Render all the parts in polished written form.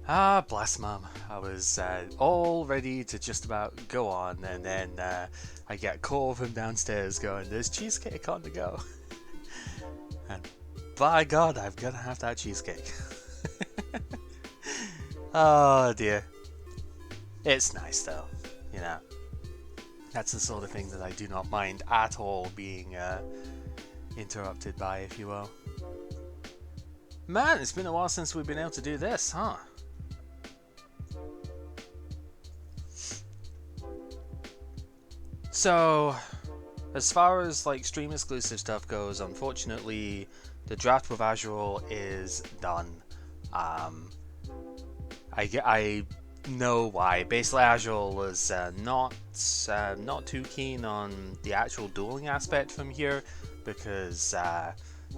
Ah, bless mum. I was all ready to just about go on, and then I get a call from downstairs going, "There's cheesecake on the go." And by God, I'm gonna have that cheesecake. Oh dear. It's nice though, you know. That's the sort of thing that I do not mind at all being interrupted by, if you will. Man, it's been a while since we've been able to do this, huh? So, as far as like stream exclusive stuff goes, unfortunately, the draft with Azure is done. Um, I know why. Basically, Azure was not too keen on the actual dueling aspect from here because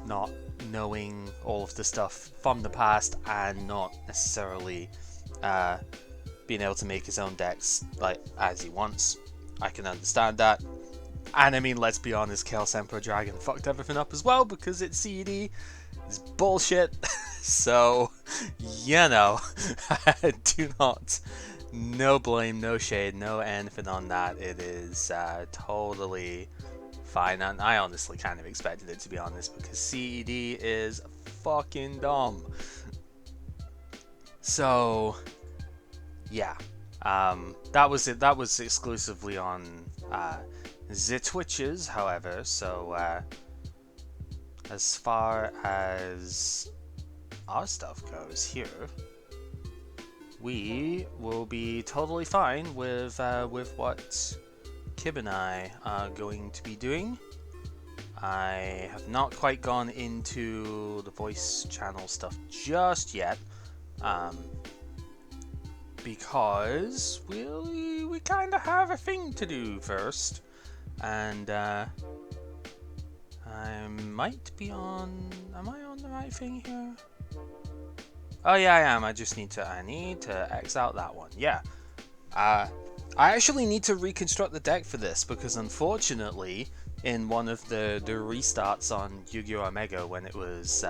not knowing all of the stuff from the past and not necessarily uh, being able to make his own decks like as he wants. I can understand that. And I mean, let's be honest, Chaos Emperor Dragon fucked everything up as well because it's CED. It's bullshit. So, you know, do not, no blame, no shade, no anything on that. It is totally fine. And I honestly kind of expected it, to be honest, because CED is fucking dumb. So, yeah. That was it. That was exclusively on the Twitches, however. So, as far as our stuff goes here, we will be totally fine with what Kib and I are going to be doing. I have not quite gone into the voice channel stuff just yet, because we kind of have a thing to do first, and I might be on. Am I on the right thing here? Oh yeah, I am. I need to X out that one. Yeah. I actually need to reconstruct the deck for this because unfortunately, in one of the restarts on Yu-Gi-Oh! Omega when it was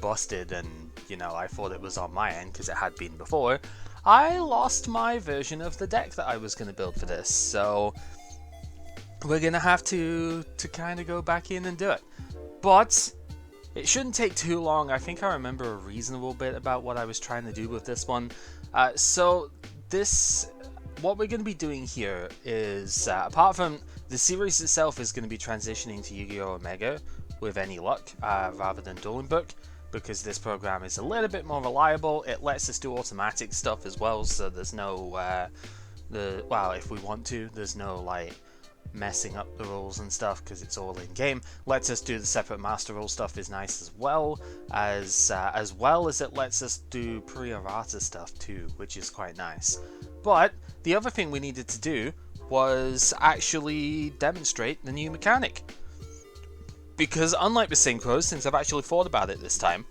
busted and I thought it was on my end because it had been before, I lost my version of the deck that I was going to build for this. So we're gonna have to kind of go back in and do it, but it shouldn't take too long. I think I remember a reasonable bit about what I was trying to do with this one. So what we're going to be doing here is, apart from the series itself is going to be transitioning to Yu-Gi-Oh! Omega with any luck, rather than Dueling Book, because this program is a little bit more reliable. It lets us do automatic stuff as well, so there's no, if we want to, there's no, messing up the rules and stuff because it's all in game. Lets us do the separate master rule stuff is nice as well as it lets us do pre-errata stuff too, which is quite nice. But the other thing we needed to do was actually demonstrate the new mechanic, because unlike the synchros, since I've actually thought about it this time,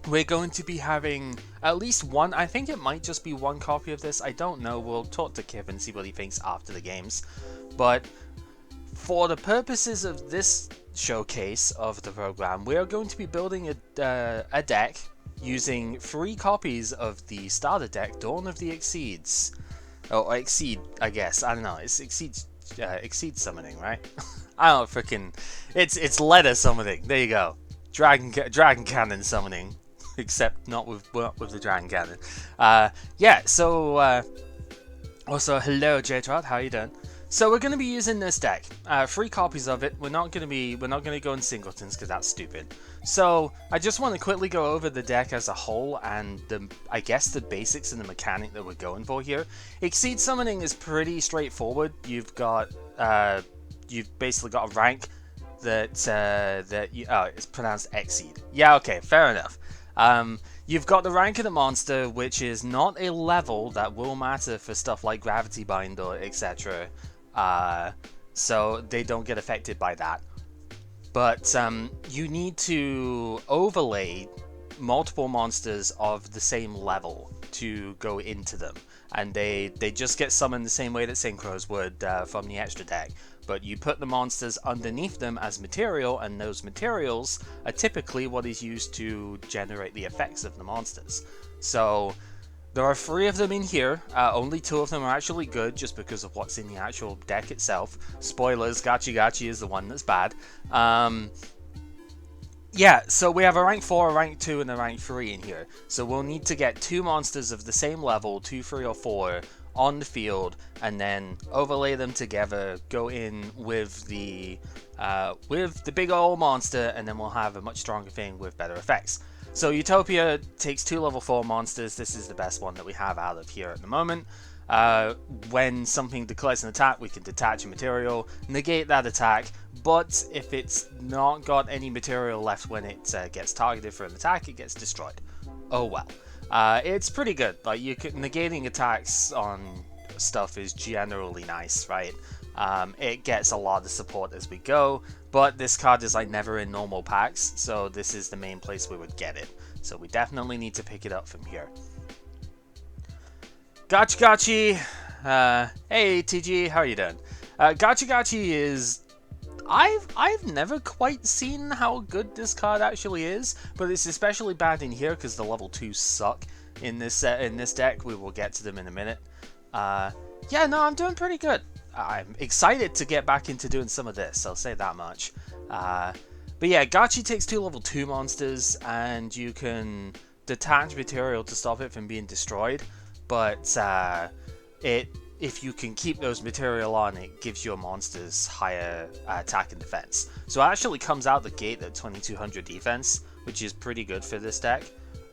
we're going to be having at least one, I think it might just be one copy of this, I don't know, we'll talk to Kevin and see what he thinks after the games. But for the purposes of this showcase of the program, we are going to be building a deck using 3 copies of the starter deck, Dawn of the Exceeds. Oh, Exceed, I guess. I don't know. It's Exceed summoning, right? I don't know, freaking. It's letter summoning. There you go. Dragon cannon summoning, except not with the dragon cannon. Yeah. So also, hello, J-Trot. How you doing? So we're going to be using this deck, 3 copies of it. We're not going to go in singletons because that's stupid. So I just want to quickly go over the deck as a whole and I guess the basics and the mechanic that we're going for here. Exceed summoning is pretty straightforward. You've basically got a rank it's pronounced Exceed. Yeah, okay, fair enough. You've got the rank of the monster, which is not a level that will matter for stuff like Gravity Bind or etc. So they don't get affected by that. But you need to overlay multiple monsters of the same level to go into them. And they just get summoned the same way that Synchros would from the extra deck. but you put the monsters underneath them as material, and those materials are typically what is used to generate the effects of the monsters. So there are 3 of them in here. Only 2 of them are actually good, just because of what's in the actual deck itself. Spoilers, Gachi Gachi is the one that's bad. Yeah, so we have a rank 4, a rank 2, and a rank 3 in here. So we'll need to get 2 monsters of the same level, 2, 3, or 4, on the field, and then overlay them together, go in with the big old monster, and then we'll have a much stronger thing with better effects. So Utopia takes 2 level 4 monsters. This is the best one that we have out of here at the moment. When something declares an attack, we can detach a material, negate that attack, but if it's not got any material left when it gets targeted for an attack, it gets destroyed. Oh well. It's pretty good. Like, negating attacks on stuff is generally nice, right? It gets a lot of support as we go, but this card is like never in normal packs, so this is the main place we would get it. So we definitely need to pick it up from here. Gachi Gachi! Hey TG, how are you doing? Gachi Gachi is... I've never quite seen how good this card actually is, but it's especially bad in here because the level 2s suck in this deck. We will get to them in a minute. Yeah, no, I'm doing pretty good. I'm excited to get back into doing some of this, I'll say that much. But yeah, Gachi takes 2 level 2 monsters, and you can detach material to stop it from being destroyed, but if you can keep those material on, it gives your monsters higher attack and defense. So it actually comes out the gate at 2200 defense, which is pretty good for this deck.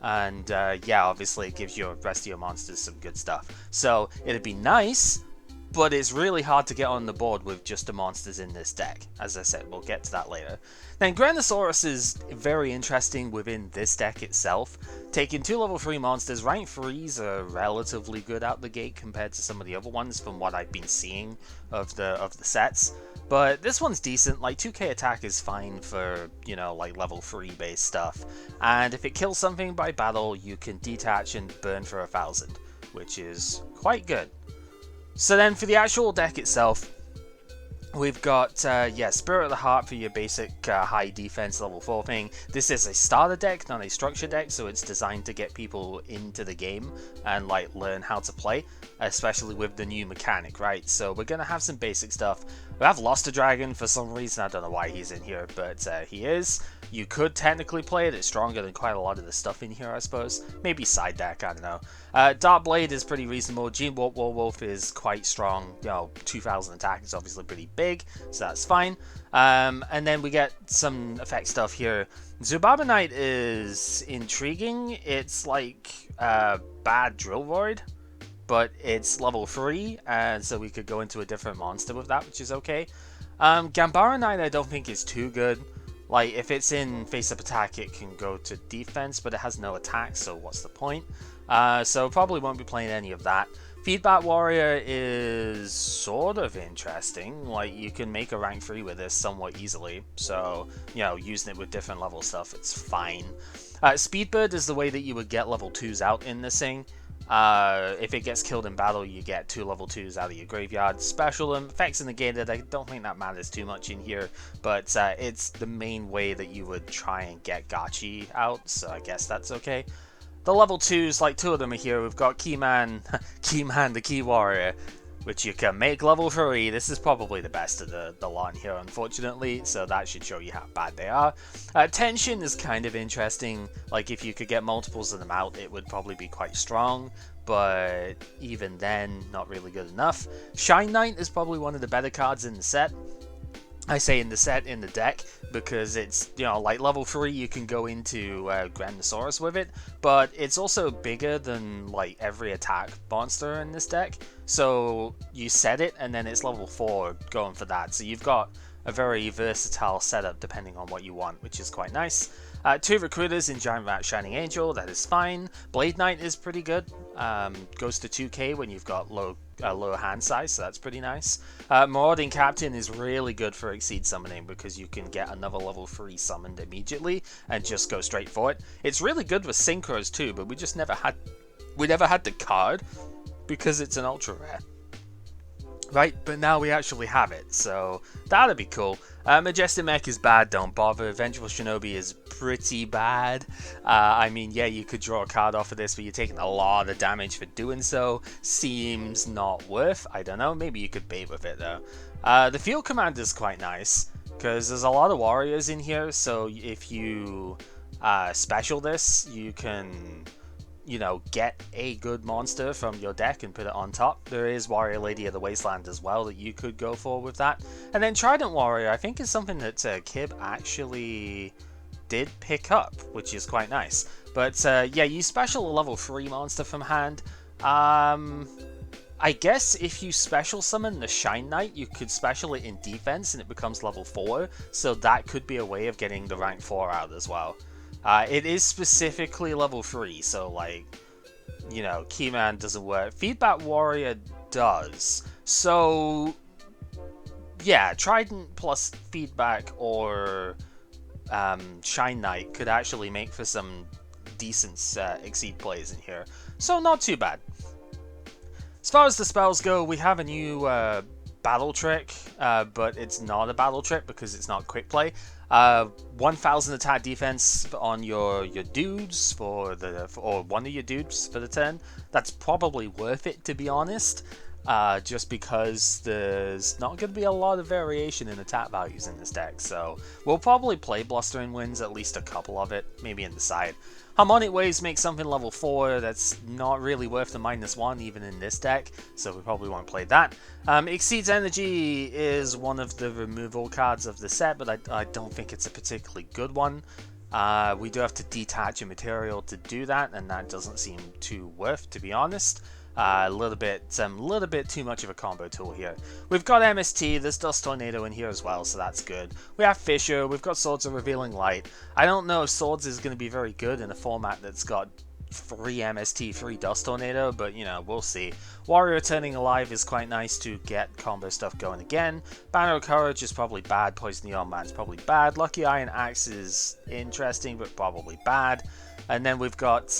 And yeah, obviously it gives your rest of your monsters some good stuff. So it'd be nice, but it's really hard to get on the board with just the monsters in this deck. As I said, we'll get to that later. Then Grandiosaurus is very interesting within this deck itself. Taking 2 level 3 monsters, rank 3s are relatively good out the gate compared to some of the other ones from what I've been seeing of the sets. But this one's decent. Like, 2k attack is fine for, you know, like level 3 based stuff. And if it kills something by battle, you can detach and burn for 1000, which is quite good. So then for the actual deck itself, we've got, yeah, Spirit of the Heart for your basic high defense level 4 thing. This is a starter deck, not a structure deck, so it's designed to get people into the game and, like, learn how to play, especially with the new mechanic, right? So we're going to have some basic stuff. We have Lost a Dragon for some reason. I don't know why he's in here, but he is. You could technically play it. It's stronger than quite a lot of the stuff in here, I suppose. Maybe side deck, I don't know. Dark Blade is pretty reasonable. Gene Warwolf is quite strong. You know, 2000 attack is obviously pretty big, so that's fine. And then we get some effect stuff here. Zubaba Knight is intriguing. It's like bad Drill Void, but it's level 3, and so we could go into a different monster with that, which is okay. Gambara Knight I don't think is too good. Like, if it's in face-up attack, it can go to defense, but it has no attack, so what's the point? So probably won't be playing any of that. Feedback Warrior is sort of interesting. Like, you can make a rank 3 with this somewhat easily, so, you know, using it with different level stuff, it's fine. Speedbird is the way that you would get level 2s out in this thing. If it gets killed in battle, you get 2 level 2s out of your graveyard. Special them, effects negated. I don't think that matters too much in here, but it's the main way that you would try and get Gachi out, so I guess that's okay. The level 2s, like 2 of them are here. We've got Keyman, Keyman the Key Warrior, which you can make level 3. This is probably the best of the lot here, unfortunately, so that should show you how bad they are. Tension is kind of interesting. Like, if you could get multiples of them out, it would probably be quite strong, but even then, not really good enough. Shine Knight is probably one of the better cards in the set. I say in the set, in the deck, because it's, you know, like level 3 you can go into Grandiosaurus with it, but it's also bigger than like every attack monster in this deck, so you set it and then it's level 4 going for that, so you've got a very versatile setup depending on what you want, which is quite nice. 2 recruiters in Giant Rat Shining Angel, that is fine. Blade Knight is pretty good, goes to 2k when you've got low hand size, so that's pretty nice. Marauding Captain is really good for Exceed Summoning because you can get another level 3 summoned immediately and just go straight for it. It's really good with Synchros too, but we never had the card because it's an ultra rare. right? But now we actually have it, so that'd be cool. Majestic Mech is bad, don't bother. Vengeful Shinobi is pretty bad. I mean, yeah, you could draw a card off of this, but you're taking a lot of damage for doing so. Seems not worth. I don't know, maybe you could bait with it though. The Field Commander is quite nice, because there's a lot of warriors in here, so if you special this, you can, you know, get a good monster from your deck and put it on top. There is Warrior Lady of the Wasteland as well that you could go for with that. And then Trident Warrior, I think, is something that Kib actually did pick up, which is quite nice. But yeah, you special a level 3 monster from hand. I guess if you special summon the Shine Knight, you could special it in defense and it becomes level 4, so that could be a way of getting the rank 4 out as well. It is specifically level 3, so like, you know, Keyman doesn't work. Feedback Warrior does. So, yeah, Trident plus Feedback or Shine Knight could actually make for some decent Exceed plays in here. So, not too bad. As far as the spells go, we have a new battle trick, but it's not a battle trick because it's not quick play. 1000 attack defense on your dudes or one of your dudes for the turn. That's probably worth it, to be honest. Just because there's not going to be a lot of variation in attack values in this deck, so we'll probably play Blustering Winds, at least a couple of it, maybe in the side. Harmonic Waves make something level 4 that's not really worth the -1 even in this deck, so we probably won't play that. Exceeds Energy is one of the removal cards of the set, but I don't think it's a particularly good one. We do have to detach a material to do that, and that doesn't seem too worth, to be honest. A little bit too much of a combo tool here. We've got MST, there's Dust Tornado in here as well, so that's good. We have Fissure, we've got Swords of Revealing Light. I don't know if Swords is going to be very good in a format that's got 3 MST, 3 Dust Tornado, but you know, we'll see. Warrior Turning Alive is quite nice to get combo stuff going again. Banner of Courage is probably bad, Poison the Arm Man is probably bad. Lucky Iron Axe is interesting, but probably bad. And then we've got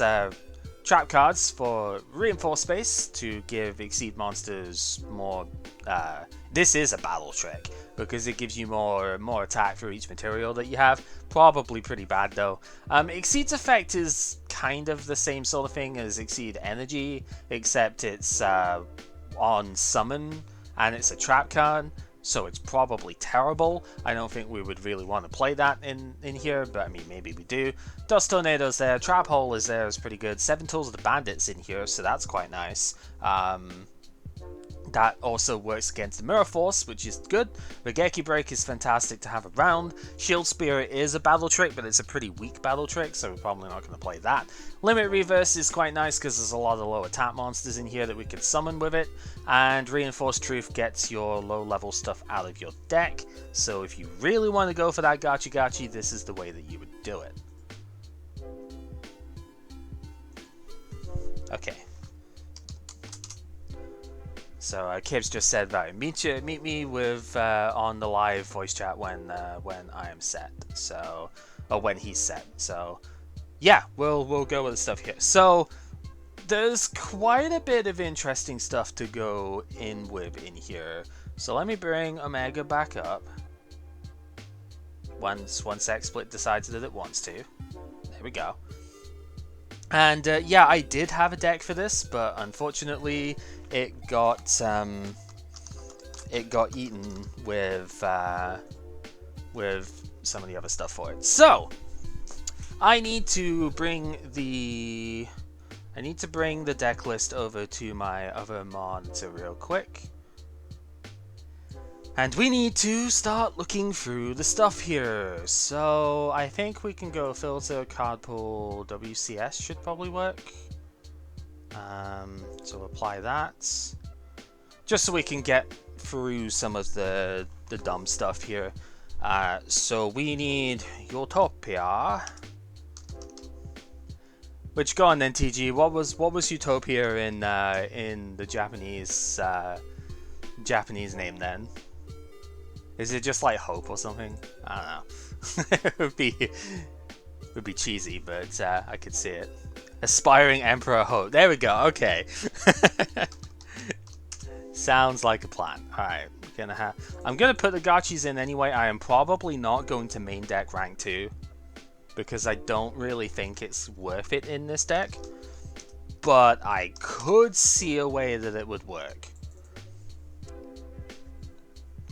trap cards for Reinforced Space to give Exceed monsters more. This is a battle trick because it gives you more attack for each material that you have. Probably pretty bad though. Exceed's effect is kind of the same sort of thing as Exceed Energy, except it's on summon and it's a trap card. So it's probably terrible. I don't think we would really want to play that in here, but I mean, maybe we do. Dust Tornado's there, Trap Hole is there, it's pretty good. 7 Tools of the Bandits in here, so that's quite nice. That also works against the Mirror Force, which is good. Regeki Break is fantastic to have around. Shield Spirit is a battle trick, but it's a pretty weak battle trick, so we're probably not going to play that. Limit Reverse is quite nice because there's a lot of low attack monsters in here that we could summon with it. And Reinforced Truth gets your low level stuff out of your deck. So if you really want to go for that Gachi Gachi, this is the way that you would do it. Okay. So Kib's just said that meet me with on the live voice chat when I am set. So, or when he's set. So, yeah, we'll go with the stuff here. So, there's quite a bit of interesting stuff to go in with in here. So let me bring Omega back up. Once XSplit decides that it wants to. There we go. And yeah, I did have a deck for this, but unfortunately, it got eaten with some of the other stuff for it. So I need to bring the deck list over to my other monitor real quick. And we need to start looking through the stuff here. So I think we can go filter, cardpool, WCS should probably work. So apply that. Just so we can get through some of the dumb stuff here. So we need Utopia. Which, go on then, TG. What was Utopia in the Japanese name then? Is it just like Hope or something? I don't know. it would be cheesy, but I could see it. Aspiring Emperor Hope. There we go. Okay. Sounds like a plan. Alright, I'm gonna put the gachis in anyway. I am probably not going to main deck rank 2 because I don't really think it's worth it in this deck. But I could see a way that it would work.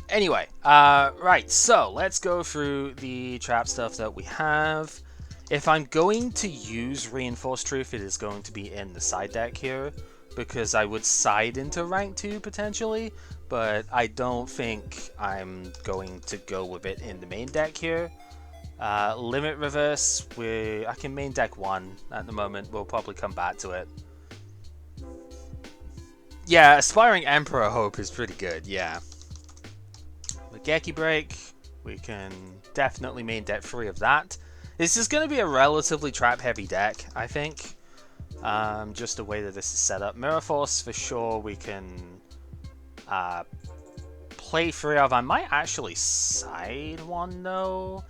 Anyway, right, so let's go through the trap stuff that we have. If I'm going to use Reinforced Truth, it is going to be in the side deck here, because I would side into rank 2 potentially, but I don't think I'm going to go with it in the main deck here. Limit Reverse, I can main deck 1 at the moment, we'll probably come back to it. Yeah, Aspiring Emperor Hope is pretty good, yeah. The Geki Break, we can definitely main deck 3 of that. This is going to be a relatively trap-heavy deck, I think. Just the way that this is set up. Mirror Force, for sure, we can play 3 of. I might actually side 1, though.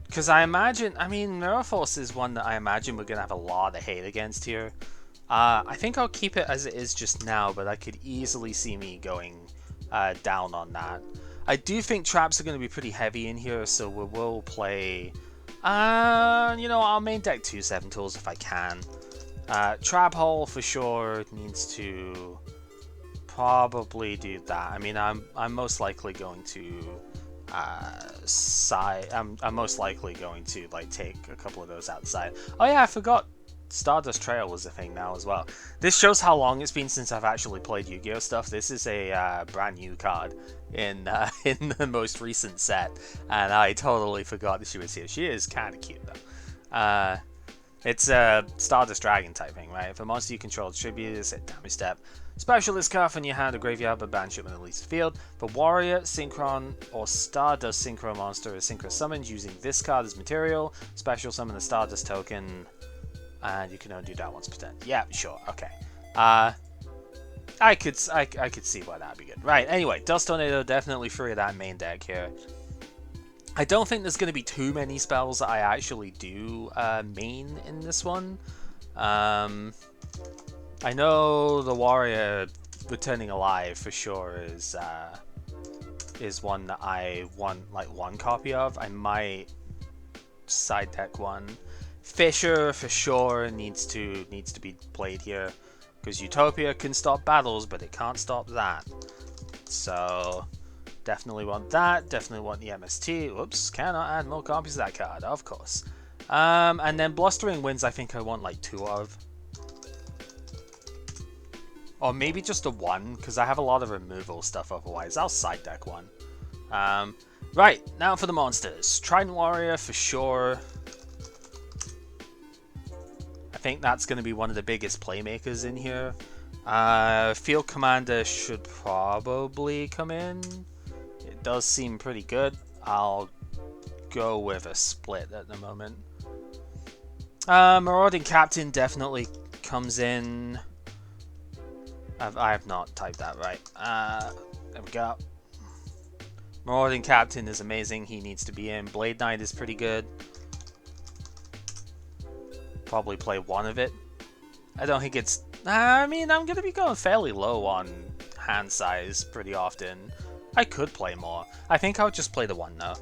Because I mean, Mirror Force is one that I imagine we're going to have a lot of hate against here. I think I'll keep it as it is just now, but I could easily see me going down on that. I do think traps are going to be pretty heavy in here, so we will play... you know, I'll main deck 2 7 tools if I can. Trap Hole for sure needs to probably do that. I mean, I'm most likely going to I'm most likely going to like take a couple of those outside. Oh yeah, I forgot Stardust Trail was a thing now as well. This shows how long it's been since I've actually played Yu-Gi-Oh stuff. This is a brand new card in the most recent set, and I totally forgot that she was here. She is kind of cute though. It's a Stardust Dragon type thing, right? If a monster you control tributes at damage step, specialist card from your hand or graveyard, but banish it when it leaves the field. For Warrior, Synchron, or Stardust Synchro monster is synchro summoned using this card as material. Special summon the Stardust token, and you can only do that once per turn. Yeah, sure, okay. I could see why that'd be good. Right, anyway, Dust Tornado, definitely free of that main deck here. I don't think there's going to be too many spells that I actually do main in this one. I know the Warrior Returning Alive for sure is one that I want like one copy of. I might side deck one. Fisher for sure needs to be played here, because Utopia can stop battles, but it can't stop that. So definitely want that. Definitely want the MST. Whoops, cannot add more copies of that card, of course. And then Blustering Winds, I think I want like 2 of. Or maybe just a 1, because I have a lot of removal stuff otherwise. I'll side deck 1. Right, now for the monsters. Trident Warrior for sure. I think that's going to be one of the biggest playmakers in here. Field Commander should probably come in. It does seem pretty good. I'll go with a split at the moment. Marauding Captain definitely comes in. I have not typed that right. There we go. Marauding Captain is amazing. He needs to be in. Blade Knight is pretty good. Probably play 1 of it. I don't think it's... I mean, I'm going to be going fairly low on hand size pretty often. I could play more. I think I'll just play the 1 though.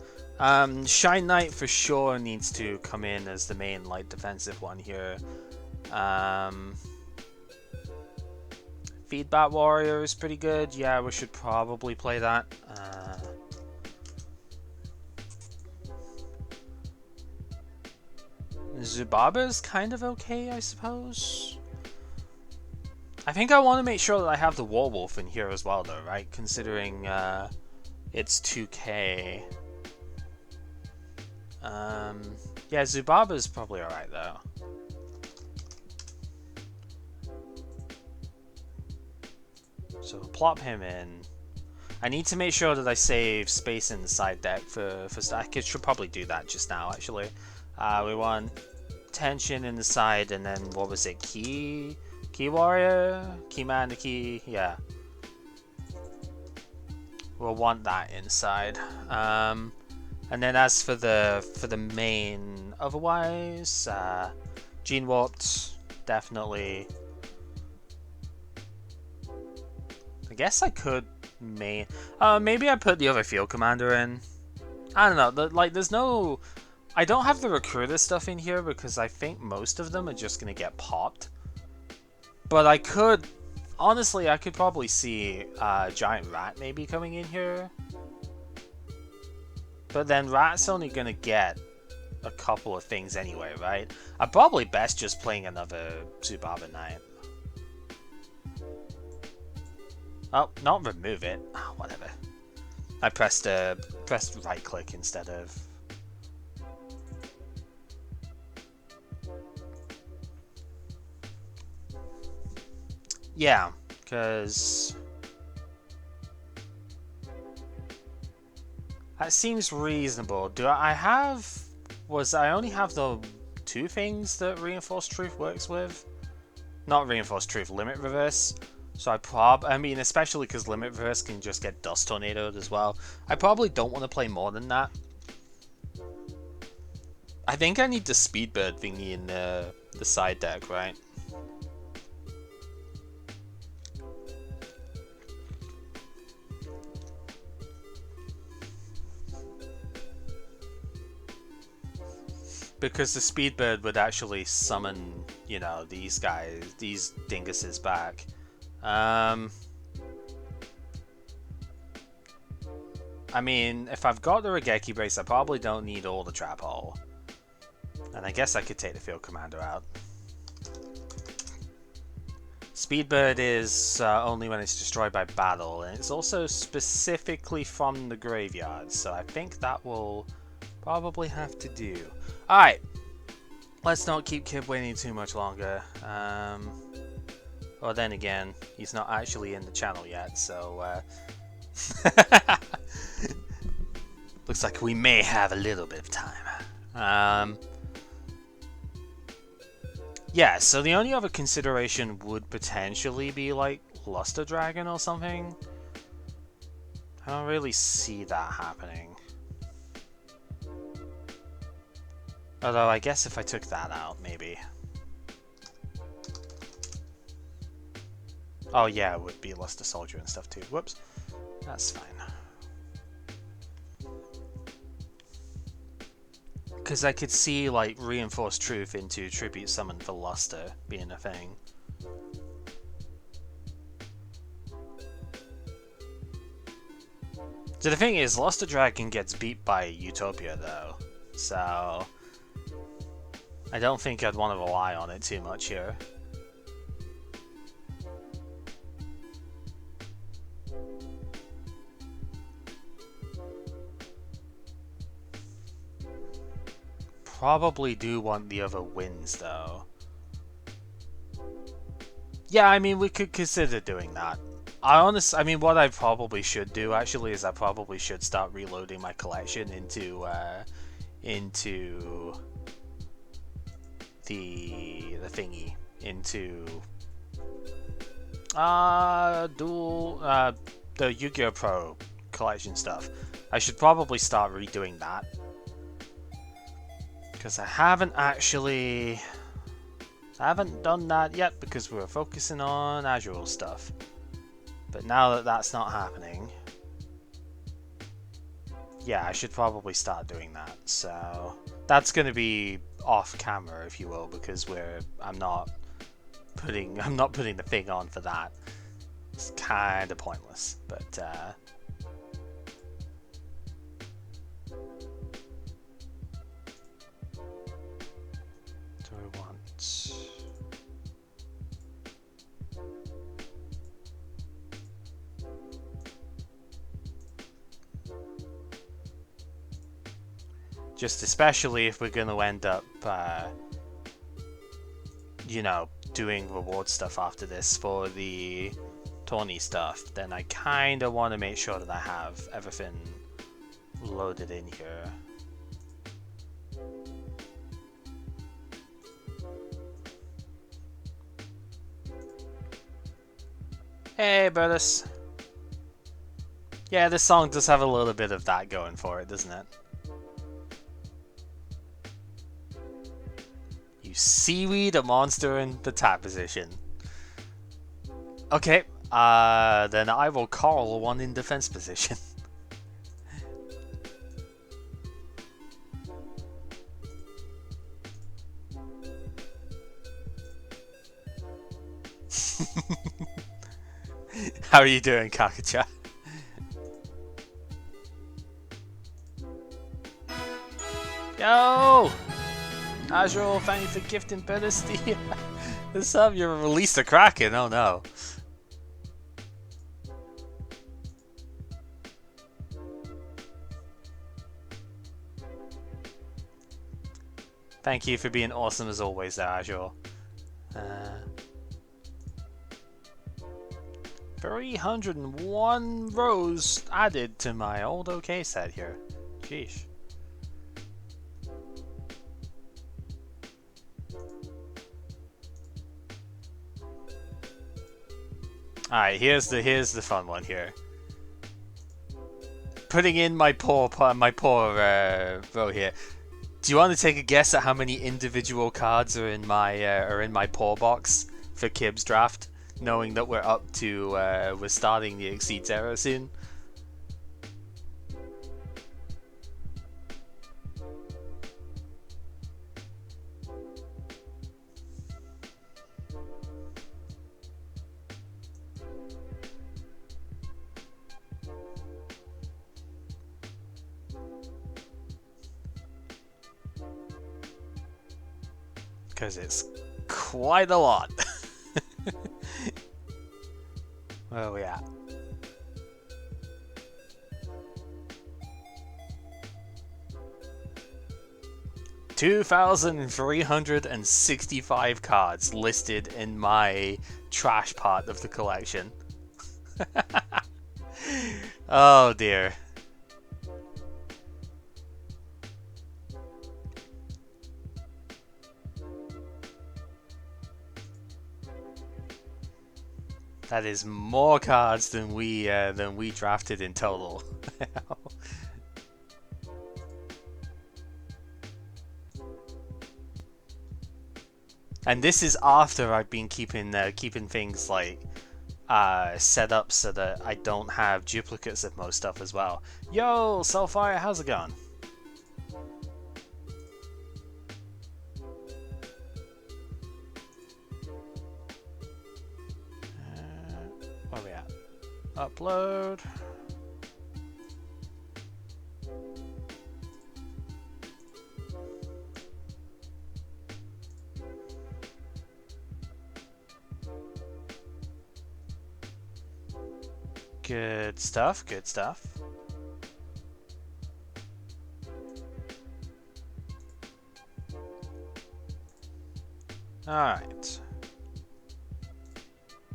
Shine Knight for sure needs to come in as the main light defensive one here. Feedback Warrior is pretty good. Yeah, we should probably play that. Zubaba's kind of okay, I suppose. I think I want to make sure that I have the Warwolf in here as well, though, right? Considering it's 2k. Yeah, Zubaba's probably alright, though. So plop him in. I need to make sure that I save space in the side deck for I should probably do that just now, actually. We want Tension in the side, and then what was it? Key Warrior? Keyman the Key? Yeah. We'll want that inside. And then as for the main, otherwise, Gene Warped, definitely. I I guess I could maybe I put the other field commander in. I don't know. There's no. I don't have the recruiter stuff in here because I think most of them are just gonna get popped. But I could, honestly, I could probably see Giant Rat maybe coming in here. But then Rat's only gonna get a couple of things anyway, right? I'm probably best just playing another Zubaba Knight. Oh, not remove it. Oh, whatever. I pressed right click instead of. Yeah, because that seems reasonable. Do I have? I only have the 2 things that Reinforced Truth works with? Not Reinforced Truth, Limit Reverse. So I mean, especially because Limit Reverse can just get Dust Tornadoed as well. I probably don't want to play more than that. I think I need the Speedbird thingy in the side deck, right? Because the Speedbird would actually summon, you know, these guys, these dinguses back. I mean, if I've got the Regeki Brace, I probably don't need all the Trap Hole. And I guess I could take the Field Commander out. Speedbird is only when it's destroyed by battle, and it's also specifically from the graveyard, so I think that will probably have to do. Alright, let's not keep Kib waiting too much longer. Well, then again, he's not actually in the channel yet, so looks like we may have a little bit of time. Yeah, so the only other consideration would potentially be like Luster Dragon or something. I don't really see that happening. Although I guess if I took that out, maybe. Oh yeah, it would be Luster Soldier and stuff too. Whoops. That's fine. Because I could see, like, Reinforced Truth into Tribute Summon for Luster being a thing. So the thing is, Luster Dragon gets beat by Utopia, though. So I don't think I'd want to rely on it too much here. Probably do want the other wins, though. Yeah, I mean, we could consider doing that. I mean, what I probably should do, actually, is I probably should start reloading my collection into the thingy, into the Yu-Gi-Oh! Pro collection stuff. I should probably start redoing that. Because I haven't done that yet because we were focusing on Azure stuff. But now that that's not happening, yeah, I should probably start doing that. So that's going to be off camera, if you will, because I'm not putting the thing on for that. It's kind of pointless, but do I want? Just especially if we're going to end up, you know, doing reward stuff after this for the tourney stuff, then I kind of want to make sure that I have everything loaded in here. Hey, Bertus. Yeah, this song does have a little bit of that going for it, doesn't it? You seaweed a monster in the tap position. Okay, Then I will call one in defense position. How are you doing, Kakacha? Yo! Azure, thank you for gifting Bedesty. This up, you released a Kraken, oh no. Thank you for being awesome as always there, Azure. 301 rows added to my old OK set here. Sheesh. Alright, here's the fun one here. Putting in my poor row here. Do you want to take a guess at how many individual cards are in my poor box for Kib's draft? Knowing that we're up to we're starting the Exceeds era soon. Because it's quite a lot. Where are we at? $2,365 cards listed in my trash part of the collection. Oh dear. That is more cards than we drafted in total. And this is after I've been keeping things like set up so that I don't have duplicates of most stuff as well. Yo, Soulfire, how's it going? Where are we at? Upload. Good stuff, good stuff. Alright.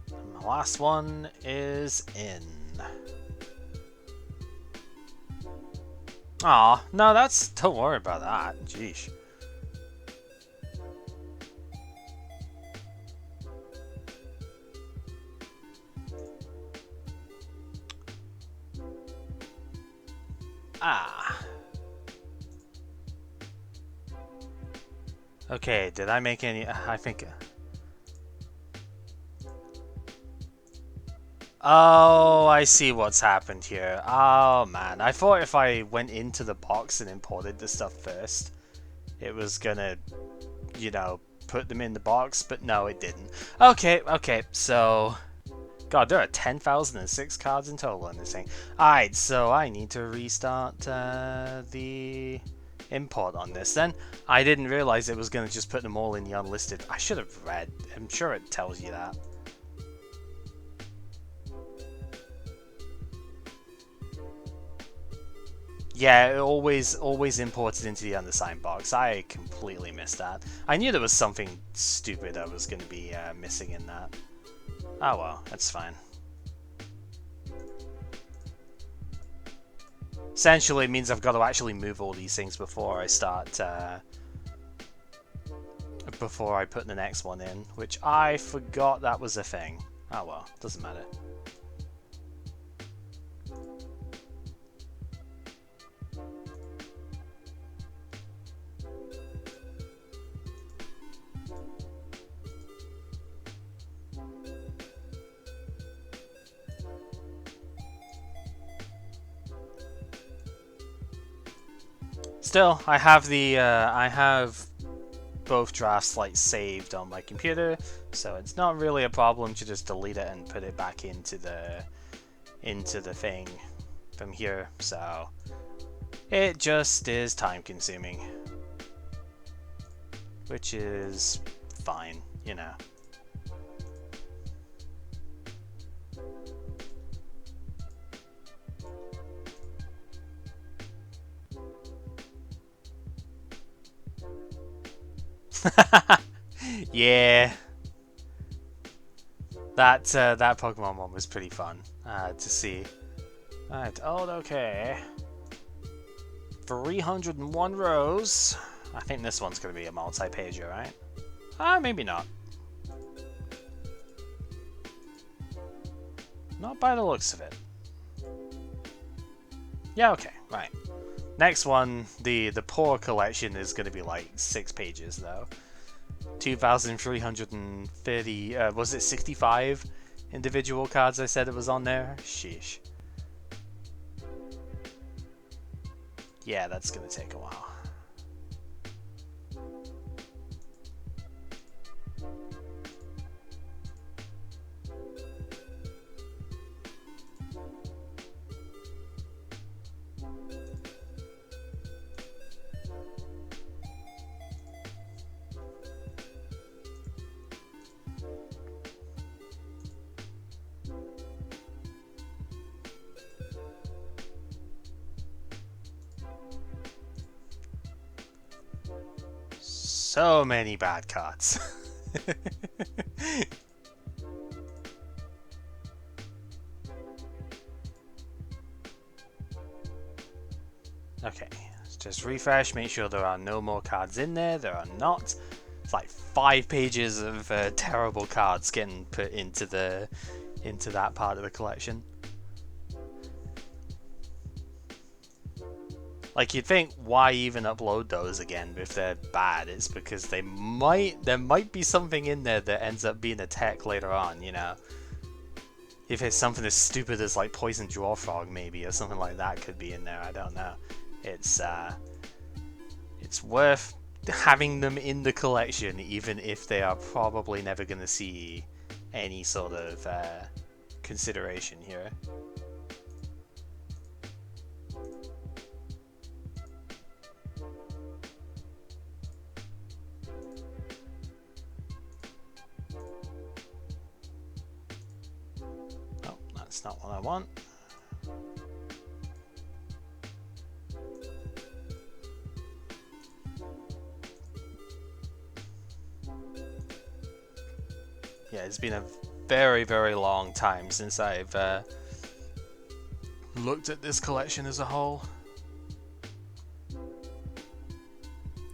The last one is in. Aw, no, don't worry about that. Jeez. Ah. Okay, did I make any... I think... Oh, I see what's happened here. Oh, man. I thought if I went into the box and imported the stuff first, it was gonna, you know, put them in the box, but no, it didn't. Okay, so... God, there are 10,006 cards in total in this thing. Alright, so I need to restart the import on this then. I didn't realize it was going to just put them all in the unlisted. I should have read. I'm sure it tells you that. Yeah, it always imported into the undersigned box. I completely missed that. I knew there was something stupid I was going to be missing in that. Oh well, that's fine. Essentially, it means I've got to actually move all these things before I start, before I put the next one in, which I forgot that was a thing. Oh well, doesn't matter. Still, I have both drafts like saved on my computer, so it's not really a problem to just delete it and put it back into the thing from here. So it just is time consuming, which is fine, you know. Yeah, that Pokemon one was pretty fun to see. Right, okay. 301 rows. I think this one's going to be a multi-pager, right? Maybe not. Not by the looks of it. Yeah, okay, right. Next one, the poor collection is going to be like 6 pages though. 2,330, was it 65 individual cards I said it was on there? Sheesh. Yeah, that's going to take a while. So many bad cards. Okay, let's just refresh, make sure there are no more cards in there. There are not. It's like 5 pages of terrible cards getting put into that part of the collection. Like, you'd think, why even upload those again if they're bad? It's because there might be something in there that ends up being a tech later on, you know? If it's something as stupid as, like, Poison Draw Frog, maybe, or something like that could be in there, I don't know. It's worth having them in the collection, even if they are probably never going to see any sort of consideration here. That's not what I want. Yeah, it's been a very, very long time since I've looked at this collection as a whole.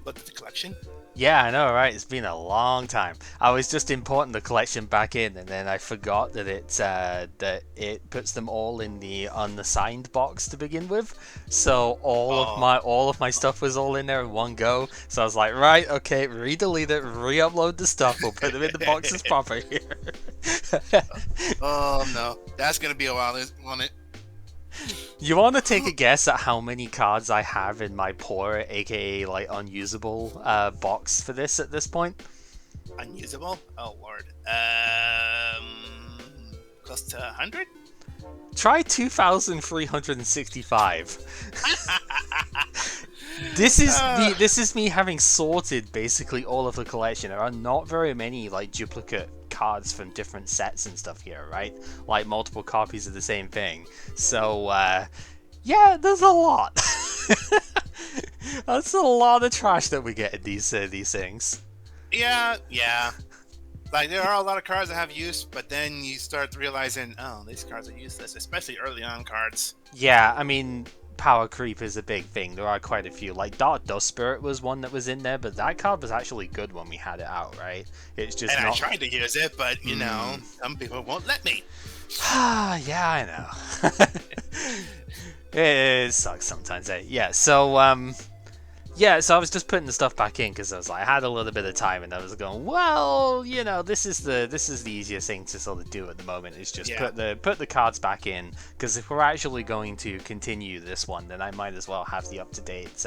Looked at the collection? Yeah, I know, right? It's been a long time. I was just importing the collection back in, and then I forgot that it puts them all in the unassigned box to begin with. So all of my stuff was all in there in one go. So I was like, right, okay, re-delete it, re-upload the stuff, we'll put them in the boxes proper here. Oh no, that's gonna be a while, won't it? You want to take a guess at how many cards I have in my poor, aka like unusable box for this at this point? Unusable? Oh lord. Close to 100? Try 2,365. This is me having sorted basically all of the collection. There are not very many like duplicate cards from different sets and stuff here, right? Like multiple copies of the same thing. So yeah, there's a lot. That's a lot of trash that we get in these things. Yeah. Like, there are a lot of cards that have use, but then you start realizing, oh, these cards are useless, especially early on cards. Yeah, I mean, power creep is a big thing. There are quite a few. Like, Dark Dust Spirit was one that was in there, but that card was actually good when we had it out, right? It's just I tried to use it, but, you know, some people won't let me. Yeah, I know. It sucks sometimes, eh? Yeah, so, Yeah, so I was just putting the stuff back in because I was like, I had a little bit of time, and I was going, well, you know, this is the easiest thing to sort of do at the moment is just put the cards back in, because if we're actually going to continue this one, then I might as well have the up-to-date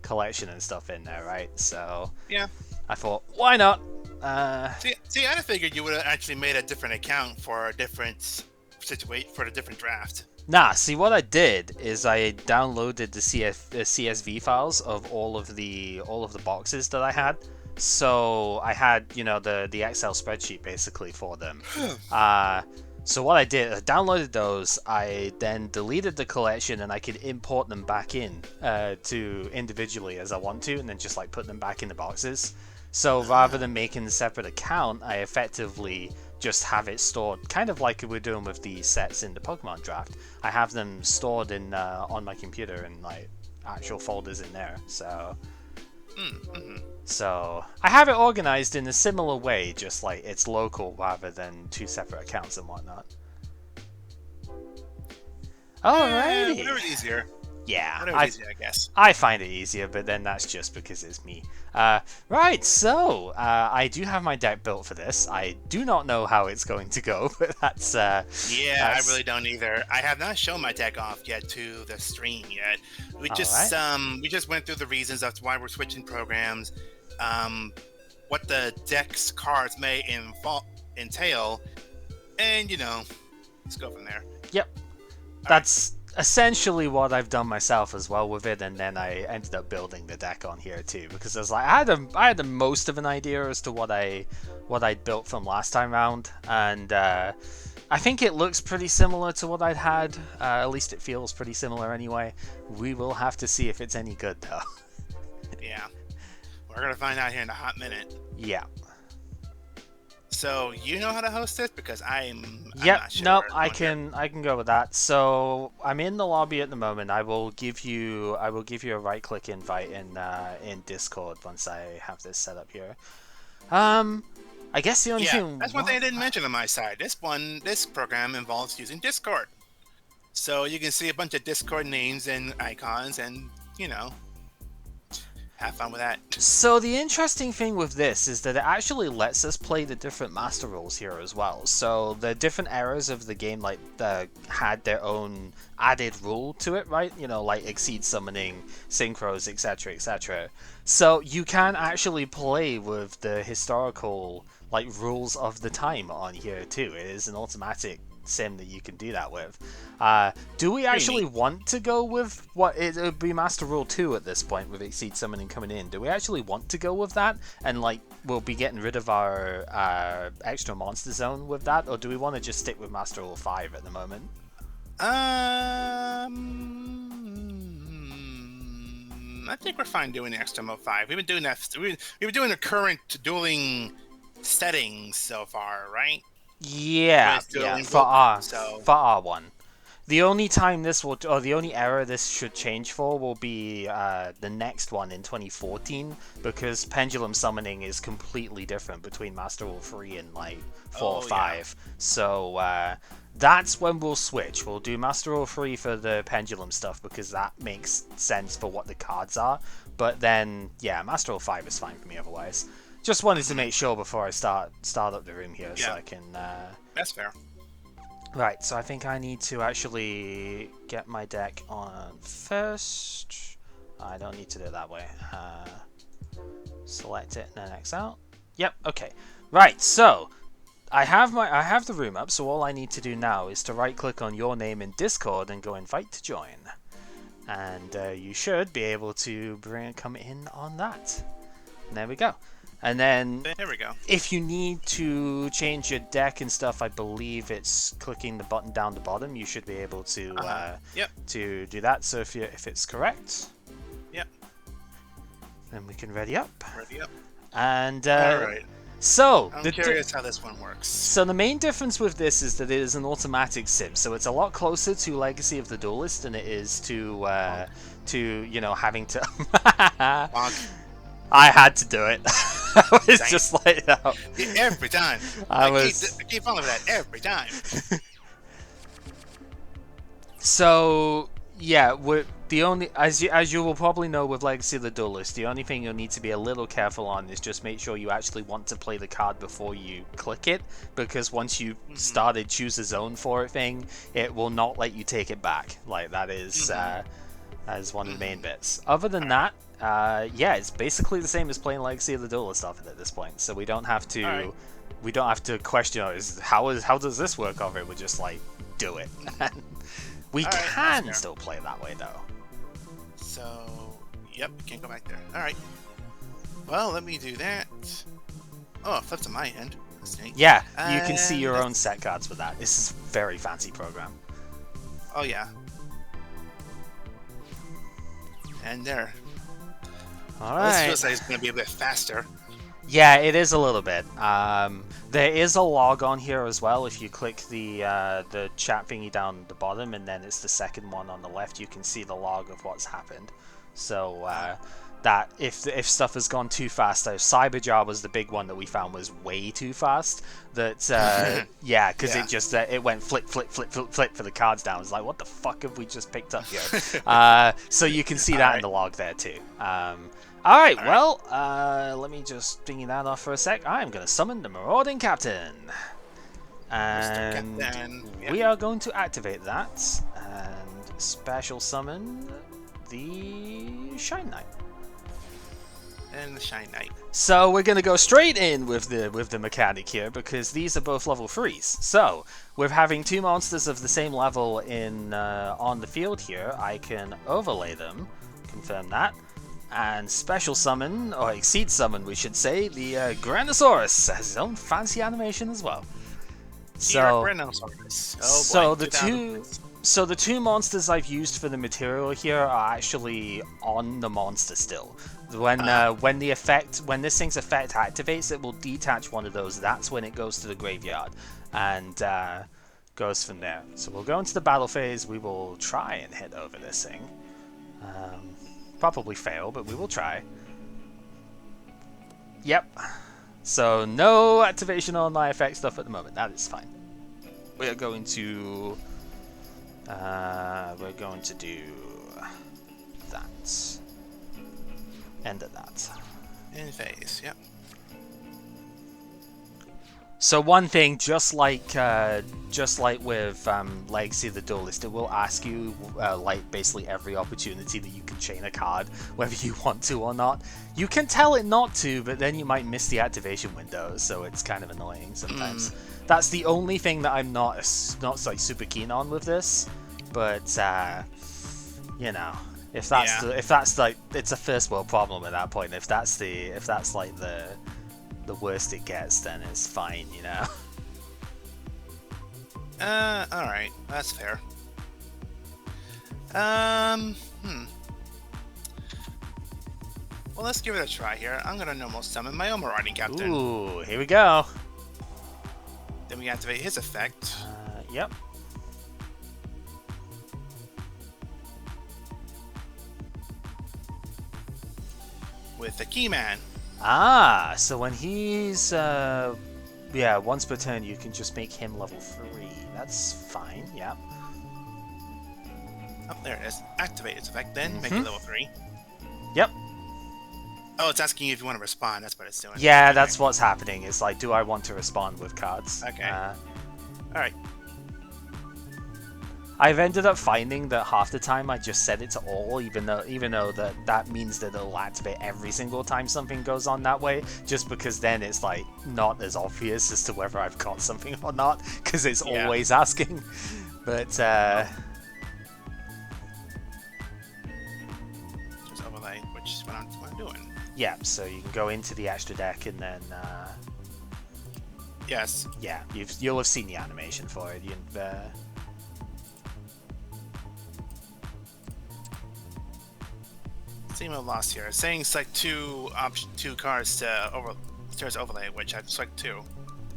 collection and stuff in there, right? So yeah, I thought, why not? See, I figured you would have actually made a different account for a different situation for the different draft. Nah, see, what I did is I downloaded the CSV files of all of the boxes that I had. So I had, you know, the Excel spreadsheet basically for them. So what I did, I downloaded those. I then deleted the collection, and I could import them back in to individually as I want to, and then just like put them back in the boxes. So rather than making a separate account, I effectively just have it stored, kind of like we're doing with the sets in the Pokemon draft. I have them stored in on my computer in like actual folders in there. So, so I have it organized in a similar way, just like it's local rather than two separate accounts and whatnot. Alrighty. Whatever's easier. Yeah, Whatever's easier, I guess. I find it easier, but then that's just because it's me. Right, so I do have my deck built for this. I do not know how it's going to go, but that's... I really don't either. I have not shown my deck off yet to the stream yet. We just went through the reasons as to why we're switching programs, what the deck's cards may entail, and, you know, let's go from there. Yep. That's essentially what I've done myself as well with it, and then I ended up building the deck on here too, because I was like, I had the most of an idea as to what I built from last time round, and I think it looks pretty similar to what I'd had. At least it feels pretty similar anyway. We will have to see if it's any good though. Yeah, we're gonna find out here in a hot minute. Yeah. So you know how to host it, because I'm not sure. Nope, I can go with that. So I'm in the lobby at the moment. I will give you a right click invite in Discord once I have this set up here. I guess the only thing that's one thing I didn't mention on my side. This program involves using Discord. So you can see a bunch of Discord names and icons, and you know, have fun with that. So the interesting thing with this is that it actually lets us play the different master rules here as well. So the different eras of the game had their own added rule to it, right? You know, like exceed summoning, synchros, etc, etc. So you can actually play with the historical rules of the time on here too. It is an automatic sim that you can do that with. Do we actually want to go with what it would be Master Rule 2 at this point with Exceed Summoning coming in? Do we actually want to go with that, and we'll be getting rid of our extra monster zone with that, or do we want to just stick with Master Rule 5 at the moment? I think we're fine doing the extra mode 5. We've been doing that. We've been doing the current dueling settings so far, right? Yeah, for R1. The only time the only error this should change for will be the next one in 2014, because Pendulum Summoning is completely different between Master Rule 3 and 4 or 5. Yeah. So that's when we'll switch. We'll do Master Rule 3 for the Pendulum stuff, because that makes sense for what the cards are. But then, yeah, Master Rule 5 is fine for me otherwise. Just wanted to make sure before I start up the room here, so I can... That's fair. Right, so I think I need to actually get my deck on first. I don't need to do it that way. Select it and then X out. Yep, okay. Right, so I have the room up, so all I need to do now is to right click on your name in Discord and go invite to join. And you should be able to come in on that. And there we go. And then, there we go. If you need to change your deck and stuff, I believe it's clicking the button down the bottom. You should be able to to do that. So if it's correct, then we can ready up. And all right. So I'm curious how this one works. So the main difference with this is that it is an automatic sim. So it's a lot closer to Legacy of the Duelist than it is to having to. I had to do it. I was just like that. Every time. I keep falling for that every time. So Yeah, the only as you will probably know with Legacy of the Duelist, the only thing you'll need to be a little careful on is just make sure you actually want to play the card before you click it, because once you started choose a zone for it thing, it will not let you take it back. Like that is one of the main bits. Other than that, yeah, it's basically the same as playing Legacy of the Duelist stuff at this point. So we don't have to question how does this work over it. We're just like do it. We can still play that way, though. So, yep, can't go back there. Alright. Well, let me do that. Oh, it flips to my end. That's neat. Yeah, you can see your own set cards with that. This is a very fancy program. Oh, yeah. And there. Alright. This feels like it's going to be a bit faster. Yeah, it is a little bit. There is a log on here as well. If you click the chat thingy down the bottom, and then it's the second one on the left, you can see the log of what's happened. So that if stuff has gone too fast, Cyberjar was the big one that we found was way too fast. That yeah, because it just it went flip for the cards down. It's like, what the fuck have we just picked up here? So you can see that in the log there too. Alright, well, let me just thingy that off for a sec. I'm going to summon the Marauding Captain. And we are going to activate that and special summon the Shine Knight. And the Shine Knight. So we're going to go straight in with the mechanic here, because these are both level 3s. So, with having two monsters of the same level on the field here, I can overlay them, confirm that, and special summon, or exceed summon we should say, the Granosaurus has his own fancy animation as well. So the two monsters I've used for the material here are actually on the monster still. When this thing's effect activates, it will detach one of those. That's when it goes to the graveyard and goes from there. So we'll go into the battle phase. We will try and hit over this thing. Probably fail, but we will try. Yep. So no activation on my effect stuff at the moment. That is fine. We are going to do that. End of that. In phase, yep. So one thing, just like with Legacy of the Duelist, it will ask you like basically every opportunity that you can chain a card, whether you want to or not. You can tell it not to, but then you might miss the activation window, so it's kind of annoying sometimes. That's the only thing that I'm not like super keen on with this, but you know, if that's like, it's a first world problem at that point. If that's like the worst it gets, then it's fine, you know. Alright, that's fair. Well, let's give it a try here. I'm gonna normal summon my own Marauding Captain. Ooh, here we go. Then we activate his effect. Yep. With the Keyman. Ah, so when he's once per turn you can just make him level 3. That's fine, yeah. Oh, there it is. Activate its effect, then make it level 3. Yep. Oh, it's asking you if you want to respond. That's what it's doing. Yeah, that's what's happening. It's like, do I want to respond with cards? Okay. Alright. I've ended up finding that half the time I just set it to all, even though that means that it'll activate every single time something goes on that way, just because then it's like not as obvious as to whether I've got something or not, because it's always asking. But just overlay, which is what I'm doing. Yeah, so you can go into the extra deck and then yes. Yeah, you'll have seen the animation for it. Seem a loss here. It's saying select two cards to overlay, which I've selected 2.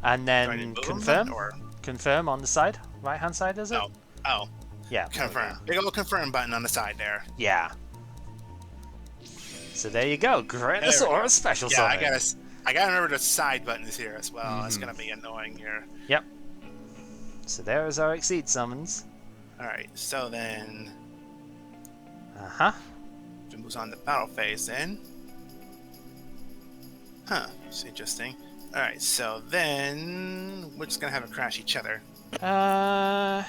And then confirm. Confirm on the side, right hand side, is it? Oh. Yeah. Confirm. Big old confirm button on the side there. Yeah. So there you go, Granosaurus special summon. Yeah, I gotta remember the side buttons here as well. It's gonna be annoying here. Yep. So there is our exceed summons. Alright, so then Uh-huh. It moves on to battle phase then. Huh, it's interesting. Alright, so then we're just gonna have a crash each other. I